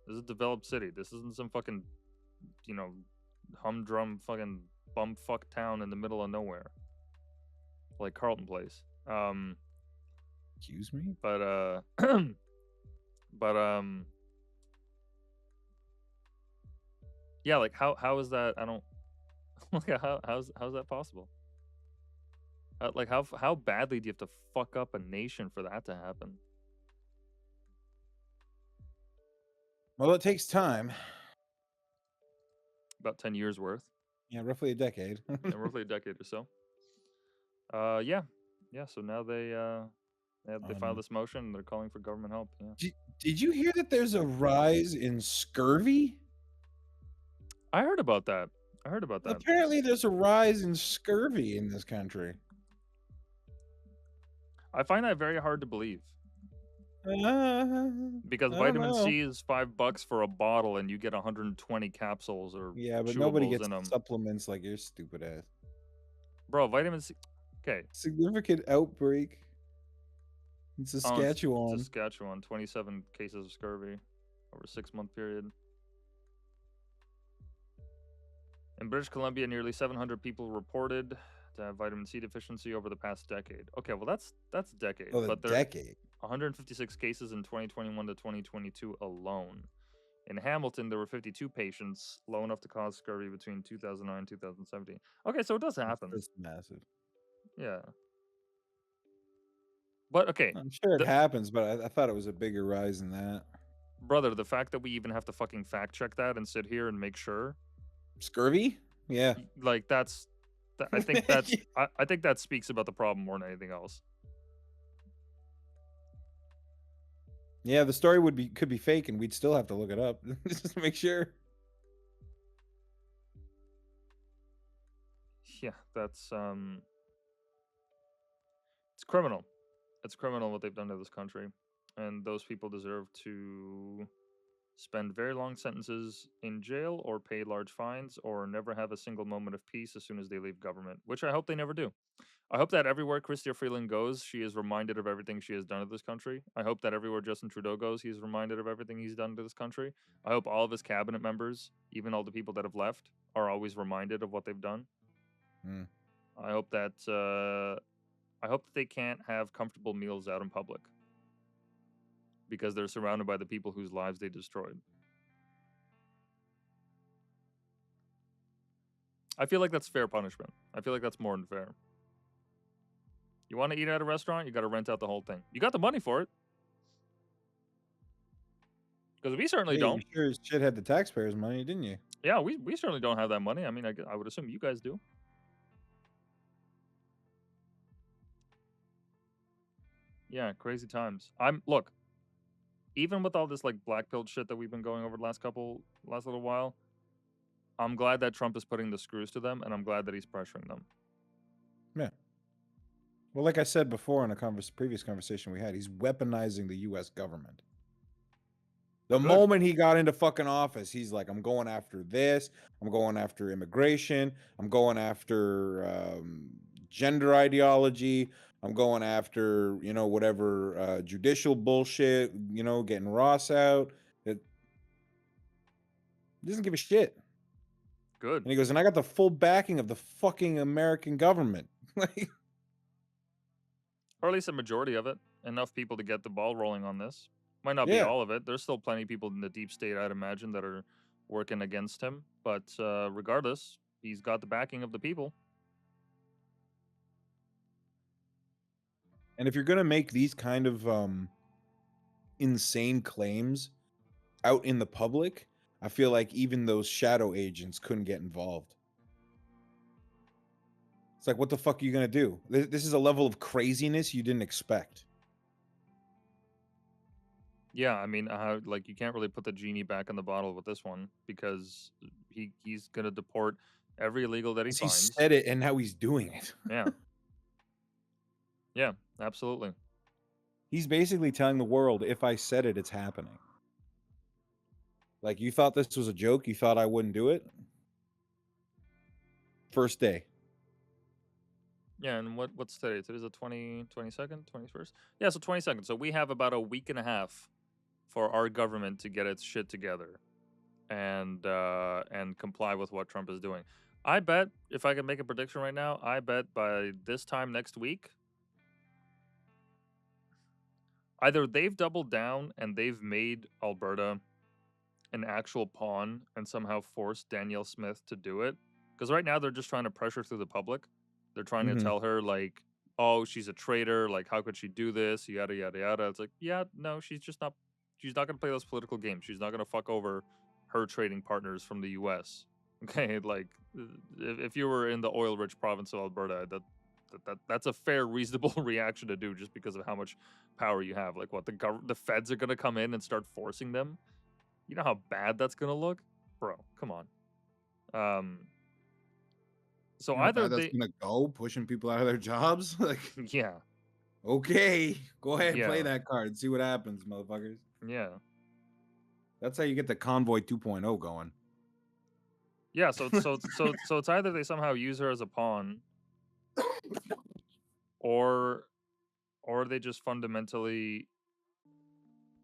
This is a developed city. This isn't some fucking, humdrum fucking bumfuck town in the middle of nowhere, like Carlton Place. Excuse me. But but yeah, like how is that? I don't like how's that possible? Like how badly do you have to fuck up a nation for that to happen? Well, it takes time. About 10 years worth. Yeah, roughly a decade. Yeah, roughly a decade or so. Yeah. So now they filed this motion and they're calling for government help. Yeah. Did you hear that there's a rise in scurvy? I heard about that. Apparently, there's a rise in scurvy in this country. I find that very hard to believe. Because I don't vitamin know. C is $5 for a bottle, and you get 120 capsules or Yeah, but nobody chewables gets in them. supplements like your stupid ass. Bro, vitamin C. Okay. Significant outbreak in Saskatchewan. Saskatchewan, 27 cases of scurvy over a 6-month period. In British Columbia, nearly 700 people reported to have vitamin C deficiency over the past decade. Okay, well that's a decade. Oh, but decade. 156 cases in 2021 to 2022 alone. In Hamilton, there were 52 patients low enough to cause scurvy between 2009 and 2017. Okay, so it does happen. That's massive. Yeah. But okay. I'm sure it happens, but I thought it was a bigger rise than that. Brother, the fact that we even have to fucking fact check that and sit here and make sure. Scurvy? Yeah. Like I think that's I think that speaks about the problem more than anything else. Yeah, the story could be fake, and we'd still have to look it up just to make sure. Yeah, that's it's criminal. It's criminal what they've done to this country, and those people deserve to spend very long sentences in jail or pay large fines or never have a single moment of peace as soon as they leave government, which I hope they never do. I hope that everywhere Chrystia Freeland goes, she is reminded of everything she has done to this country. I hope that everywhere Justin Trudeau goes, he's reminded of everything he's done to this country. I hope all of his cabinet members, even all the people that have left, are always reminded of what they've done. I hope that they can't have comfortable meals out in public because they're surrounded by the people whose lives they destroyed. I feel like that's fair punishment. I feel like that's more than fair. You want to eat at a restaurant, you got to rent out the whole thing. You got the money for it. Because we certainly don't. You sure as shit had the taxpayers' money, didn't you? Yeah, we certainly don't have that money. I mean, I would assume you guys do. Yeah, crazy times. Look, even with all this like black pill shit that we've been going over the last little while, I'm glad that Trump is putting the screws to them, and I'm glad that he's pressuring them. Yeah. Well, like I said before in a previous conversation we had, he's weaponizing the U.S. government. The moment he got into fucking office, he's like, I'm going after this. I'm going after immigration. I'm going after gender ideology. I'm going after, whatever judicial bullshit, getting Ross out. He doesn't give a shit. Good. And he goes, and I got the full backing of the fucking American government. Like, or at least a majority of it. Enough people to get the ball rolling on this. Might not be all of it. There's still plenty of people in the deep state, I'd imagine, that are working against him. But regardless, he's got the backing of the people. And if you're going to make these kind of insane claims out in the public, I feel like even those shadow agents couldn't get involved. It's like, what the fuck are you going to do? This is a level of craziness you didn't expect. Yeah, I mean, you can't really put the genie back in the bottle with this one because he's going to deport every illegal that he finds. He said it, and now he's doing it. Yeah. Yeah, absolutely. He's basically telling the world, if I said it, it's happening. Like, you thought this was a joke? You thought I wouldn't do it? First day. Yeah, and what's today? Today's the 22nd, 21st? Yeah, so 22nd. So we have about a week and a half for our government to get its shit together. and comply with what Trump is doing. I bet, if I could make a prediction right now, I bet by this time next week, either they've doubled down and they've made Alberta an actual pawn and somehow forced Danielle Smith to do it. Because right now they're just trying to pressure through the public. They're trying to tell her, like, oh, she's a traitor. Like, how could she do this? Yada, yada, yada. It's like, yeah, no, she's not going to play those political games. She's not going to fuck over her trading partners from the U.S. Okay, like, if you were in the oil-rich province of Alberta, that's a fair, reasonable reaction to do just because of how much power you have. Like, what, the feds are going to come in and start forcing them? You know how bad that's going to look? Bro, come on. So You know how either bad that's gonna go, pushing people out of their jobs. Like, yeah, okay, go ahead and play Yeah. that card. See what happens, motherfuckers. yeah, That's how you get the Convoy 2.0 going. yeah. So it's either they somehow use her as a pawn, or they just fundamentally,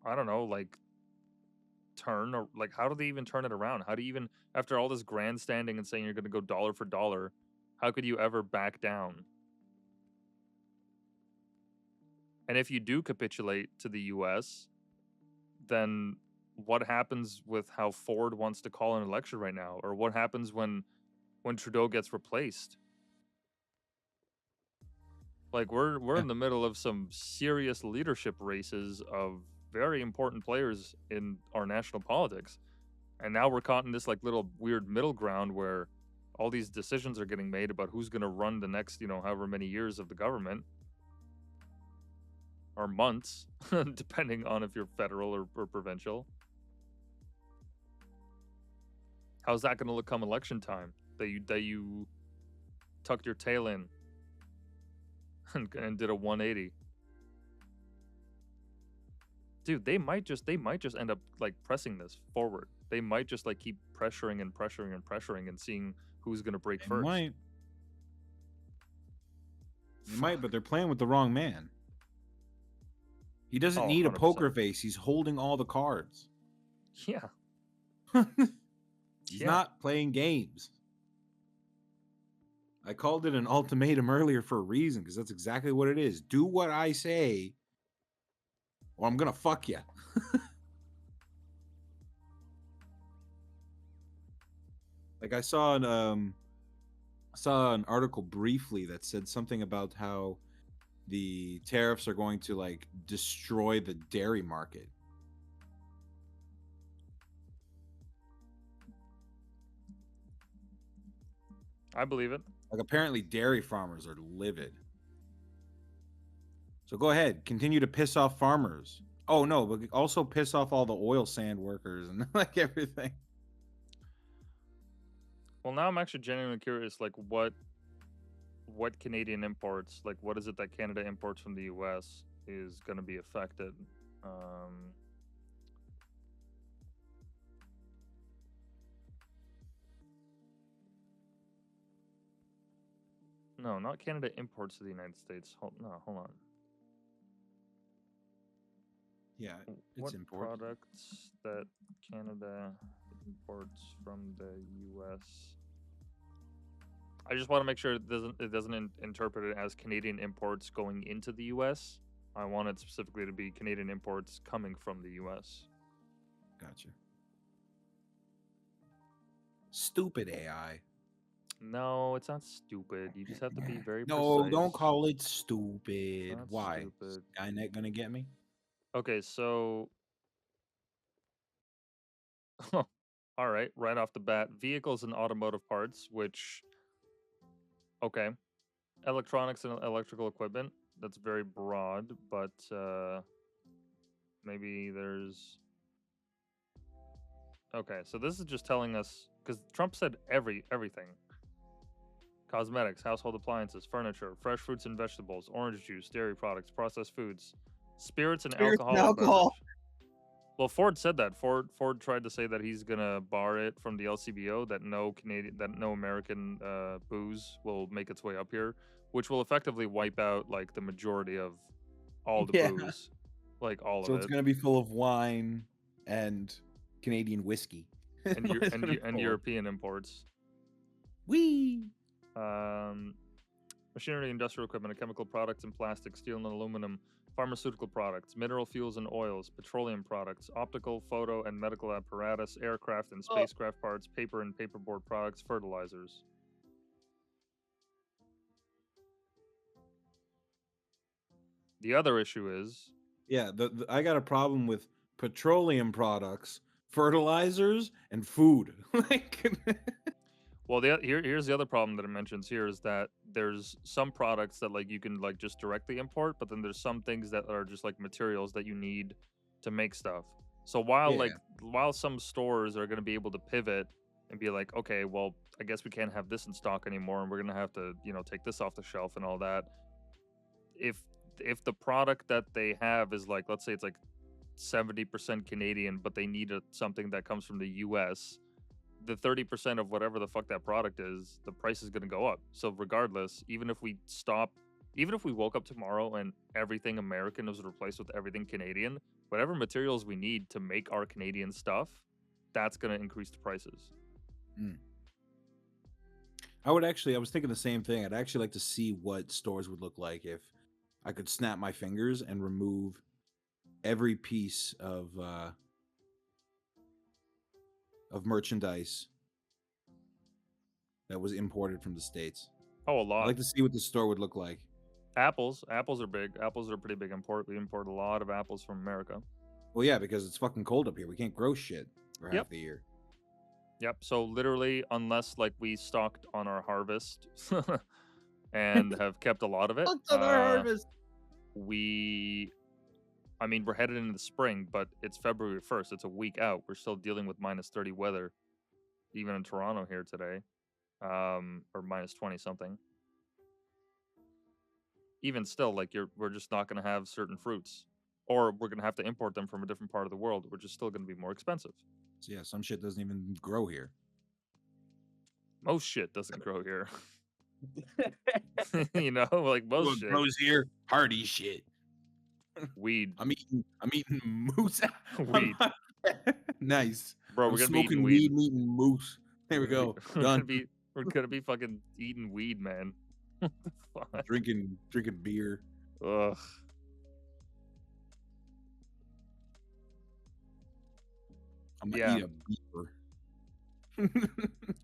I don't know, like turn, or like, how do they even turn it around? How do you even, after all this grandstanding and saying you're going to go dollar for dollar, how could you ever back down? And if you do capitulate to the US, then what happens with how Ford wants to call an election right now? Or what happens when Trudeau gets replaced? Like, we're in the middle of some serious leadership races of very important players in our national politics. And now we're caught in this like little weird middle ground where all these decisions are getting made about who's going to run the next, however many years of the government, or months, depending on if you're federal or provincial. How's that going to look come election time? That you tucked your tail in and did a 180. Dude, they might just end up like pressing this forward. They might just like keep pressuring and pressuring and pressuring and seeing who's going to break They first. might. They might, but they're playing with the wrong man. He doesn't Oh, need a 100%. poker face. He's holding all the cards. Yeah. He's Yeah. not playing games. I called it an ultimatum earlier for a reason, because that's exactly what it is. Do what I say, or I'm gonna fuck you. Like, I saw an article briefly that said something about how the tariffs are going to like destroy the dairy market. I believe it. Like, apparently dairy farmers are livid. So go ahead, continue to piss off farmers. Oh no, but also piss off all the oil sand workers and like everything. Well, now I'm actually genuinely curious, like what Canadian imports, like what is it that Canada imports from the US is going to be affected. No, not Canada imports to the United States. Hold on. Yeah, it's What import. products that Canada imports from the U.S.? I just want to make sure it doesn't interpret it as Canadian imports going into the U.S. I want it specifically to be Canadian imports coming from the U.S. Gotcha. Stupid AI. No, it's not stupid. You just have to be very No, precise. don't call it stupid. Not Why? stupid. Skynet gonna get me? Okay, so all right, right off the bat, vehicles and automotive parts, which, okay, electronics and electrical equipment, that's very broad, but maybe there's, okay, so this is just telling us, because Trump said everything. Cosmetics, household appliances, furniture, fresh fruits and vegetables, orange juice, dairy products, processed foods, spirits and alcoholic beverage. Well, Ford said that. Ford tried to say that he's gonna bar it from the LCBO, that no American booze will make its way up here, which will effectively wipe out like the majority of all the booze, like all So of it's it. gonna be full of wine and Canadian whiskey. and What is it and called? European imports. Wee. Machinery, industrial equipment, and chemical products and plastic, steel and aluminum, pharmaceutical products, mineral fuels and oils, petroleum products, optical, photo, and medical apparatus, aircraft and spacecraft parts, paper and paperboard products, fertilizers. The other issue is Yeah, I got a problem with petroleum products, fertilizers, and food. Like, well, here's the other problem that it mentions here is that there's some products that like you can like just directly import, but then there's some things that are just like materials that you need to make stuff. So while some stores are going to be able to pivot and be like, okay, well, I guess we can't have this in stock anymore, and we're going to have to take this off the shelf and all that. If the product that they have is like, let's say it's like 70% Canadian, but they need something that comes from the US, the 30% of whatever the fuck that product is, the price is going to go up. So regardless, even if we woke up tomorrow and everything American was replaced with everything Canadian, whatever materials we need to make our Canadian stuff, that's going to increase the prices. I was thinking the same thing. I'd actually like to see what stores would look like if I could snap my fingers and remove every piece of merchandise that was imported from the States. Oh, a lot. I'd like to see what the store would look like. Apples are big. Apples are a pretty big import. We import a lot of apples from America. Well, yeah, because it's fucking cold up here. We can't grow shit for half the year. Yep. So literally, unless like we stocked on our harvest and have kept a lot of it, on our harvest. We're headed into the spring, but it's February 1st. It's a week out. We're still dealing with -30 weather, even in Toronto here today, or -20 something. Even still, like we're just not going to have certain fruits, or we're going to have to import them from a different part of the world, which is still going to be more expensive. So yeah, some shit doesn't even grow here. Most shit doesn't grow here. Like most shit grows here. Hardy shit. Weed. I'm eating moose. Weed. Nice. Bro, we're gonna be eating weed. I'm eating moose. There we go. Done. We're gonna be fucking eating weed, man. Drinking beer. Ugh. I'm gonna eat a beaver.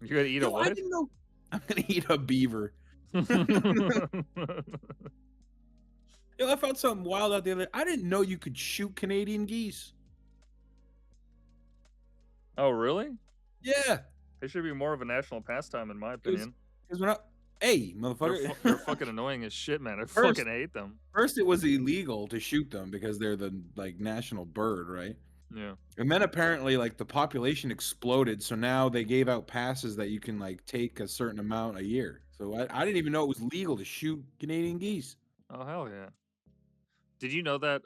You're gonna eat a what? I didn't know. I'm gonna eat a beaver. I found something wild out the other day. I didn't know you could shoot Canadian geese. Oh, really? Yeah. It should be more of a national pastime, in my opinion. Because we're not. Hey, motherfucker. They're fucking annoying as shit, man. I fucking hate them. First, it was illegal to shoot them because they're the national bird, right? Yeah. And then apparently, the population exploded, so now they gave out passes that you can take a certain amount a year. So I didn't even know it was legal to shoot Canadian geese. Oh hell yeah! Did you know that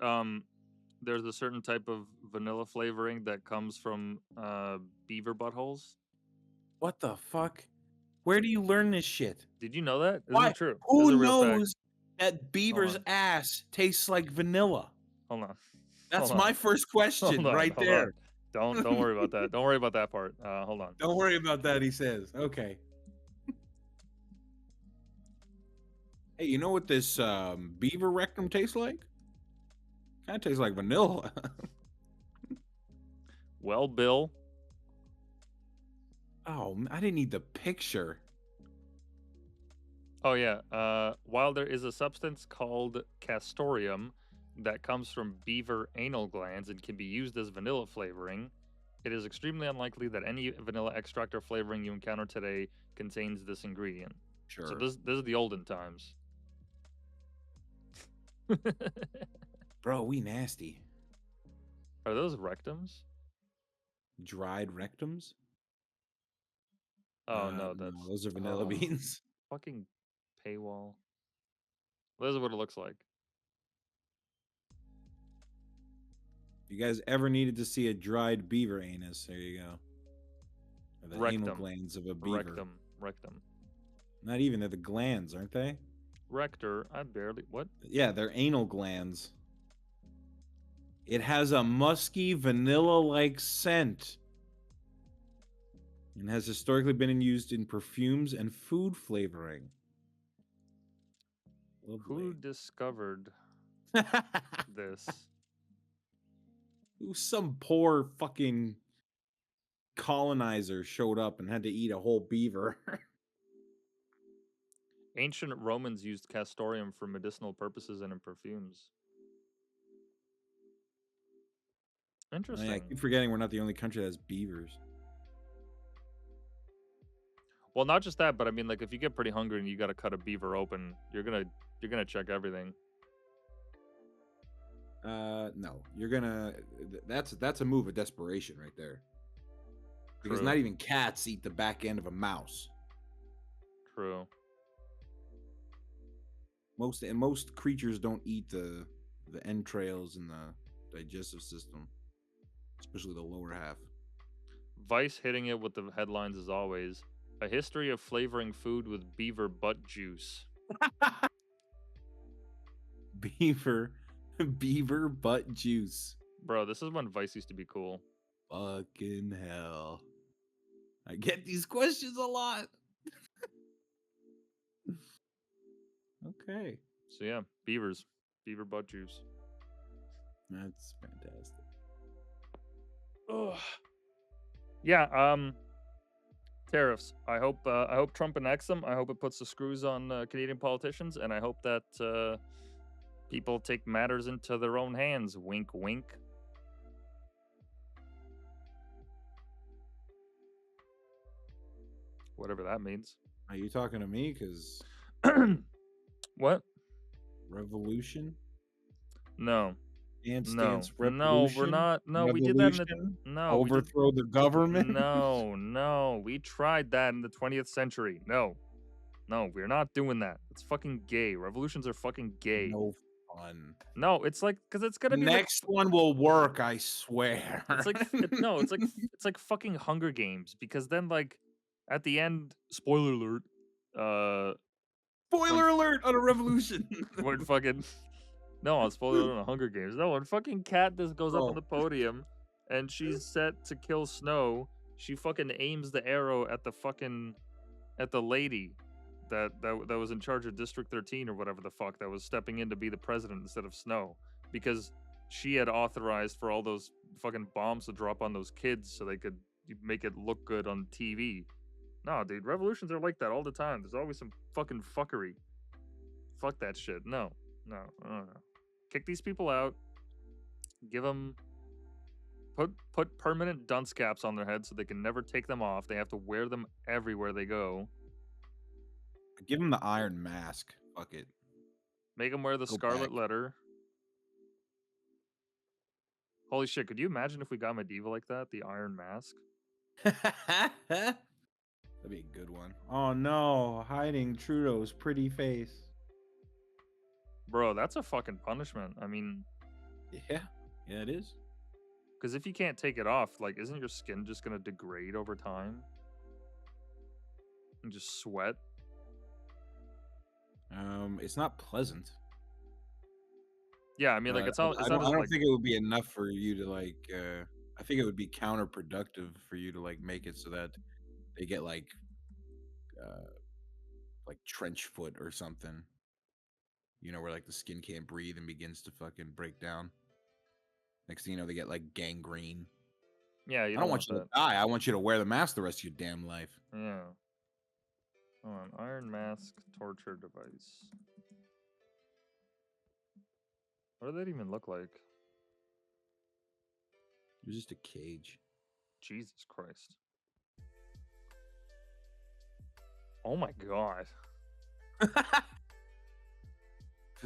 there's a certain type of vanilla flavoring that comes from beaver buttholes? What the fuck? Where do you learn this shit? Did you know that? Why? Isn't it true? Who knows that beaver's ass tastes like vanilla? Hold on. That's my first question right there. Don't worry about that. Don't worry about that part. Hold on. Don't worry about that, he says. Okay. Hey, you know what this beaver rectum tastes like? Kind of tastes like vanilla. Well, Bill. Oh, I didn't need the picture. Oh yeah. While there is a substance called castoreum that comes from beaver anal glands and can be used as vanilla flavoring, it is extremely unlikely that any vanilla extract or flavoring you encounter today contains this ingredient. Sure. So this is the olden times. Bro, we nasty. Are those rectums? Dried rectums? Oh no, that's those are vanilla beans. Fucking paywall. This is what it looks like. If you guys ever needed to see a dried beaver anus, there you go. Or the anal glands of a beaver. Rectum. Not even, they're the glands, aren't they? Rector, I barely... What? Yeah, they're anal glands. It has a musky, vanilla-like scent. and has historically been used in perfumes and food flavoring. Who discovered this? Some poor fucking colonizer showed up and had to eat a whole beaver. Ancient Romans used castoreum for medicinal purposes and in perfumes. Interesting. I keep forgetting we're not the only country that has beavers. Well, not just that, but I mean, like, if you get pretty hungry and you got to cut a beaver open, you're gonna check everything. No, you're gonna. That's a move of desperation right there. Because True. not even cats eat the back end of a mouse. True. Most creatures don't eat the entrails and the digestive system, especially the lower half. Vice hitting it with the headlines as always. A history of flavoring food with beaver butt juice. Beaver butt juice. Bro, this is when Vice used to be cool. Fucking hell. I get these questions a lot. Okay. So yeah, beavers. Beaver butt juice. That's fantastic. Ugh. Yeah, tariffs. I hope Trump enacts them. I hope it puts the screws on Canadian politicians, and I hope that people take matters into their own hands. Wink, wink. Whatever that means. Are you talking to me? Because what? Revolution? No. Stance revolution? No, we're not. No, we did that in the overthrow the government. No, we tried that in the 20th century. No, we're not doing that. It's fucking gay. Revolutions are fucking gay. No fun. No, it's like because it's gonna be next one will work. I swear. It's like it's like fucking Hunger Games because then like at the end, spoiler alert. Spoiler alert on a revolution. When fucking. No, I'm spoiling on Hunger Games. No, when fucking Katniss goes up on the podium and she's set to kill Snow, she fucking aims the arrow at the lady that was in charge of District 13 or whatever the fuck that was stepping in to be the president instead of Snow because she had authorized for all those fucking bombs to drop on those kids so they could make it look good on TV. No, dude, revolutions are like that all the time. There's always some fucking fuckery. Fuck that shit. No. Kick these people out. Give them put permanent dunce caps on their heads so they can never take them off. They have to wear them everywhere they go. Give them the iron mask. Fuck it. Make them wear the scarlet letter. Holy shit, could you imagine if we got medieval like that? The iron mask? That'd be a good one. Oh no, hiding Trudeau's pretty face. Bro, that's a fucking punishment. I mean... Yeah, it is. Because if you can't take it off, like, isn't your skin just going to degrade over time? And just sweat? It's not pleasant. Yeah, I mean, like, it's all... I don't think it would be enough for you to, like... I think it would be counterproductive for you to, like, make it so that they get, like trench foot or something. You know, where like the skin can't breathe and begins to fucking break down. Next thing you know, they get like gangrene. Yeah, I don't want you to die. I want you to wear the mask the rest of your damn life. Yeah. Hold on. Iron mask torture device. What do they even look like? It's just a cage. Jesus Christ. Oh my god.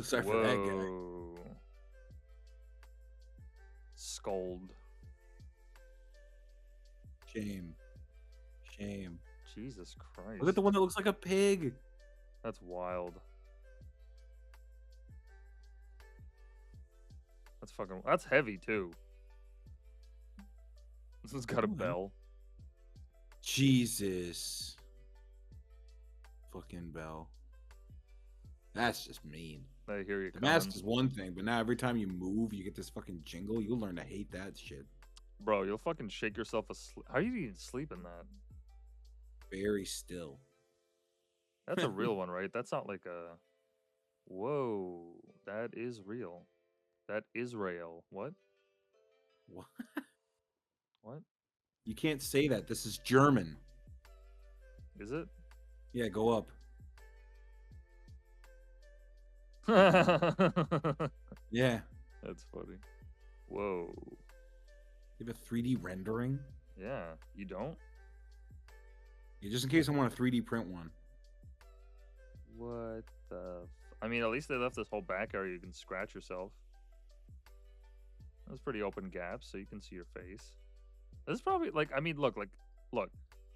Sorry for that guy. Scold. Shame. Jesus Christ. Look at the one that looks like a pig. That's wild. That's heavy too. This one's got a bell. Jesus. Fucking bell. That's just mean. I hear you. The mask is one thing, but now every time you move, you get this fucking jingle. You'll learn to hate that shit. Bro, you'll fucking shake yourself asleep. How do you even sleep in that? very still. That's a real one, right? That's not like a. Whoa, that is real. That Israel. What? What? What You can't say that. This is German. is it? Yeah, go up. That's Yeah. funny. Whoa. You have a 3D rendering? Yeah, you don't? Yeah, just in case I want a 3D print one. What the? I mean, at least they left this whole back area you can scratch yourself. That's pretty open gaps, so you can see your face. This is probably like, I mean, look.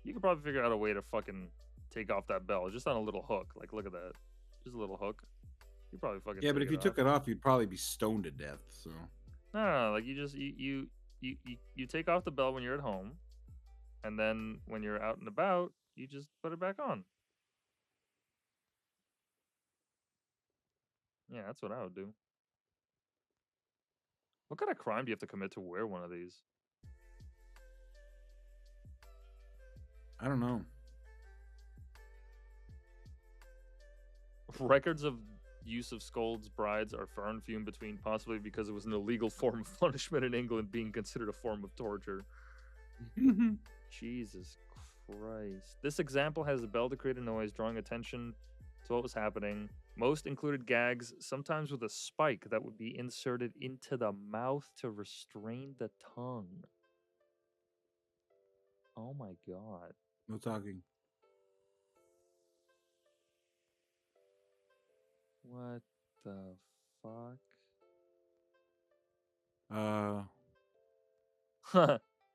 You could probably figure out a way to fucking take off that bell just on a little hook. Like, look at that, just a little hook. You probably fucking. Yeah, but take if you took it off, you'd probably be stoned to death. So. No, like you just you take off the bell when you're at home, and then when you're out and about, you just put it back on. Yeah, that's what I would do. What kind of crime do you have to commit to wear one of these? I don't know. Records of use of scolds brides are far and few in between, possibly because it was an illegal form of punishment in England, being considered a form of torture. Jesus Christ. This example has the bell to create a noise, drawing attention to what was happening. Most included gags, sometimes with a spike that would be inserted into the mouth to restrain the tongue. Oh my god. No talking. What the fuck?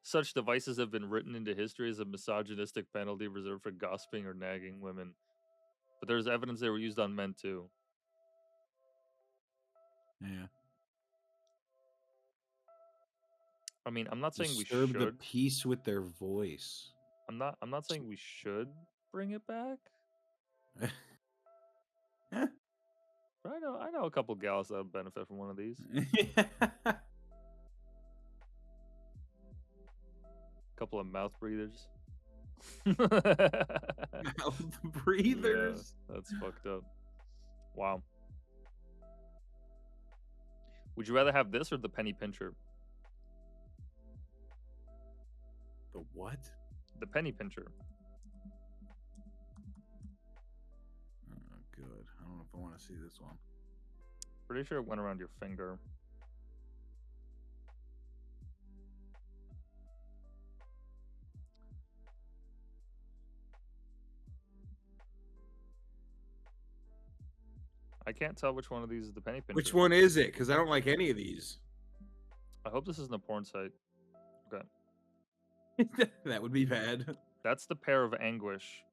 Such devices have been written into history as a misogynistic penalty reserved for gossiping or nagging women. But there's evidence they were used on men too. Yeah. I mean, I'm not saying we Disturb the should. peace with their voice. I'm not saying we should bring it back. But I know a couple gals that would benefit from one of these. Couple of mouth breathers. Mouth breathers. Yeah, that's fucked up. Wow. Would you rather have this or the penny pincher? The what? The penny pincher. Oh, good. I don't know if I want to see this one. Pretty sure it went around your finger. I can't tell which one of these is the penny pincher. Which one is it? Because I don't like any of these. I hope this isn't a porn site. Okay. That would be bad. That's the pair of anguish,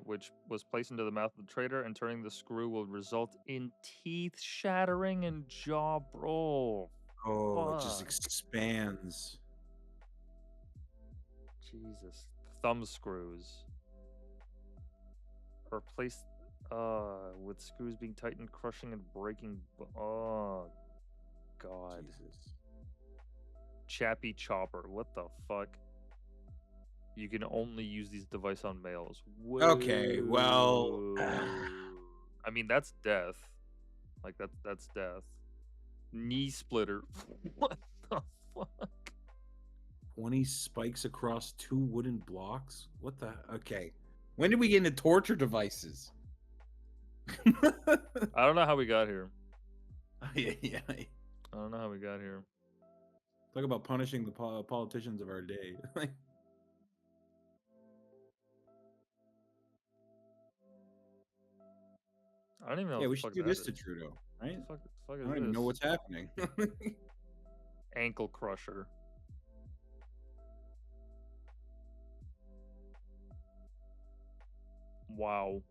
which was placed into the mouth of the traitor, and turning the screw will result in teeth shattering and jaw brawl. Oh, it just Fuck. expands. Jesus. Thumb screws. Or placed with screws being tightened, crushing and breaking. Oh, God. Jesus. Chappy chopper. What the fuck? You can only use these devices on males. Okay, well, I mean, that's death. Like that's death. Knee splitter. What the fuck? 20 spikes across 2 wooden blocks? What the? Okay. When did we get into torture devices? I don't know how we got here. Yeah. I don't know how we got here. Talk about punishing the politicians of our day. I don't even know. Yeah, what we the should fuck do that this to is. Trudeau, right? Fuck I is don't even know this? what's happening. Ankle crusher. Wow.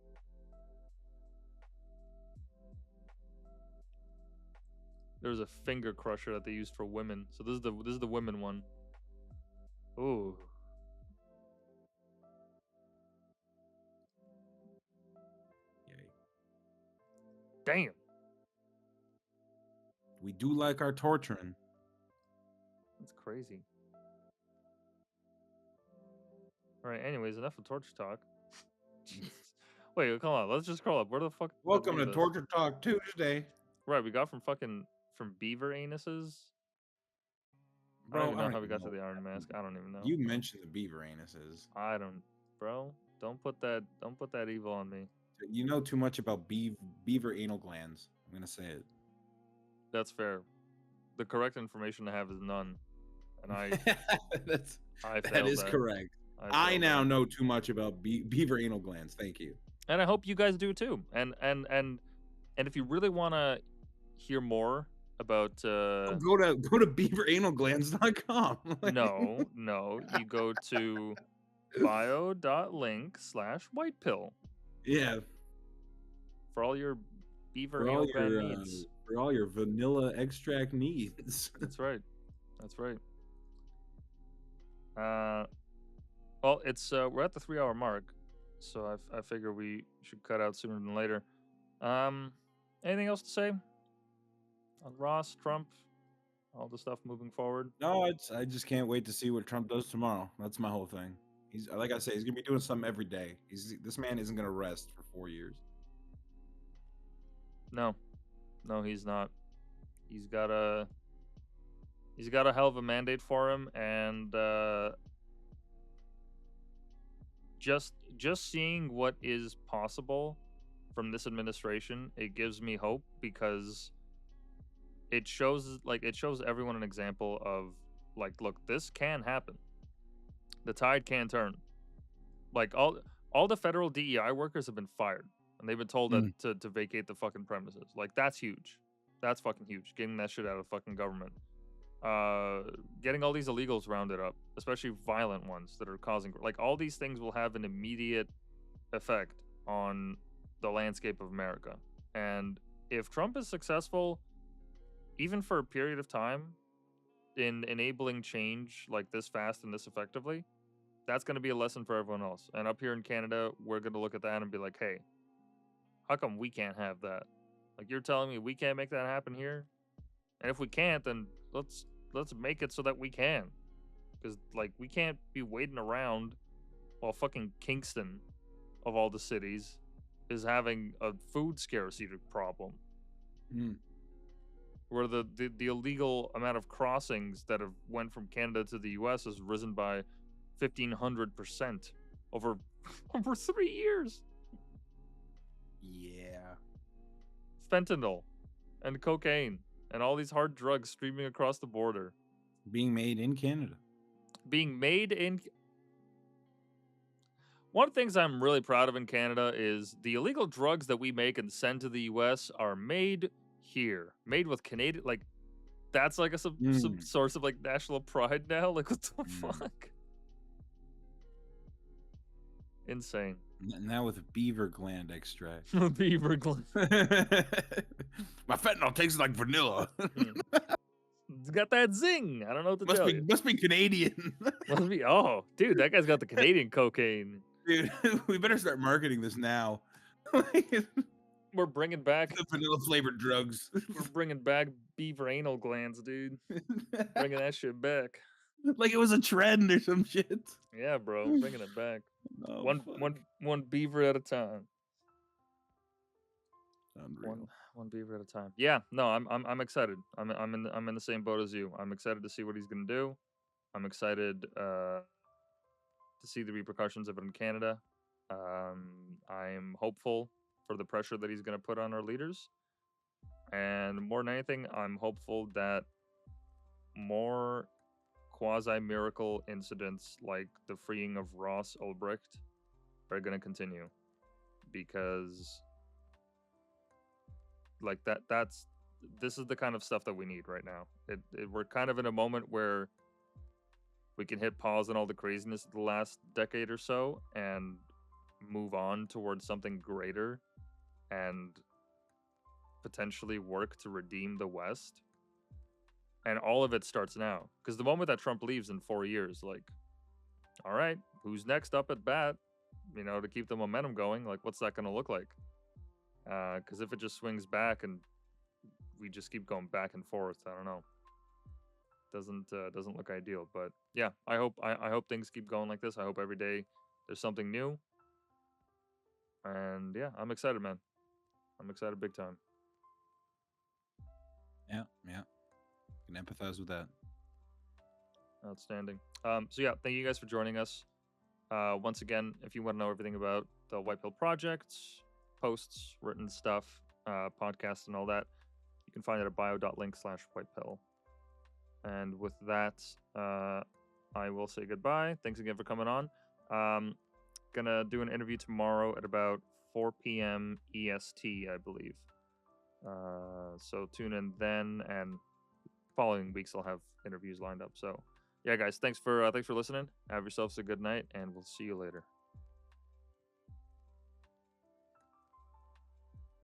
There's a finger crusher that they used for women. So this is the women one. Ooh. Damn. We do like our torturing. That's crazy. All right. Anyways, enough of torture talk. Jesus. Wait, come on. Let's just scroll up. Where the fuck? Welcome what to is this? Torture Talk Tuesday. Right, we got from beaver anuses. I Bro, don't even know how we got to the Iron Mask. I don't even know. You mentioned the beaver anuses. I don't, bro. Don't put that evil on me. You know too much about beaver anal glands. I'm gonna say it. That's fair. The correct information to have is none, and I that failed is that. correct. I failed now that. know too much about beaver anal glands. Thank you. And I hope you guys do too. And if you really want to hear more about Go to beaveranalglands.com. no, you go to bio.link/whitepill Yeah, for all your beaver for anal all gland your needs. for all your vanilla extract needs. That's right. That's right. Well, it's we're at the 3-hour mark, so I figure we should cut out sooner than later. Anything else to say on Ross, Trump, all the stuff moving forward? No, I just can't wait to see what Trump does tomorrow. That's my whole thing. He's like I say, he's gonna be doing something every day. This man isn't gonna rest for 4 years. No, he's not. He's got a hell of a mandate for him, and just seeing what is possible from this administration, it gives me hope because it shows everyone an example of like, look, this can happen. The tide can turn. Like all the federal DEI workers have been fired, and they've been told that to vacate the fucking premises. Like, that's huge. That's fucking huge. Getting that shit out of the fucking government. Getting all these illegals rounded up, especially violent ones that are causing, like, all these things will have an immediate effect on the landscape of America. And if Trump is successful, even for a period of time, in enabling change like this fast and this effectively, that's going to be a lesson for everyone else. And up here in Canada, we're going to look at that and be like, hey, how come we can't have that? Like, you're telling me we can't make that happen here? And if we can't, then let's make it so that we can. Because, like, we can't be waiting around while fucking Kingston, of all the cities, is having a food scarcity problem. Where the illegal amount of crossings that have went from Canada to the US has risen by 1,500% over 3 years. Yeah. Fentanyl and cocaine and all these hard drugs streaming across the border. Being made in Canada. One of the things I'm really proud of in Canada is the illegal drugs that we make and send to the US are made here. Made with Canadian, like, that's like some source of, like, national pride now. Like, what the fuck? Insane. Now with beaver gland extract. Beaver gland. My fentanyl tastes like vanilla. It's got that zing. I don't know what to tell you. Must be Canadian. Must be. Oh, dude, that guy's got the Canadian cocaine. Dude, we better start marketing this now. We're bringing back the vanilla flavored drugs. We're bringing back beaver anal glands, dude. Bringing that shit back. Like it was a trend or some shit. Yeah, bro, bringing it back. Oh, one beaver at a time. Unreal. One beaver at a time. Yeah, no, I'm excited. I'm in the same boat as you. I'm excited to see what he's gonna do. I'm excited to see the repercussions of it in Canada. I'm hopeful for the pressure that he's gonna put on our leaders, and more than anything, I'm hopeful that more quasi-miracle incidents like the freeing of Ross Ulbricht are going to continue, because like this is the kind of stuff that we need right now. We're kind of in a moment where we can hit pause on all the craziness of the last decade or so and move on towards something greater and potentially work to redeem the West. And all of it starts now. Because the moment that Trump leaves in 4 years, like, all right, who's next up at bat? You know, to keep the momentum going, like, what's that going to look like? Because if it just swings back and we just keep going back and forth, I don't know. doesn't look ideal. But yeah, I hope things keep going like this. I hope every day there's something new. And yeah, I'm excited, man. I'm excited big time. Yeah, can empathize with that. Outstanding. So yeah, thank you guys for joining us. Once again, if you want to know everything about the Whitepill project, posts, written stuff, podcasts, and all that, you can find it at bio.link/whitepill. And with that, I will say goodbye. Thanks again for coming on. Gonna do an interview tomorrow at about 4 p.m. EST, I believe. So tune in then, and following weeks I'll have interviews lined up. So yeah, guys, thanks for listening. Have yourselves a good night, and we'll see you later.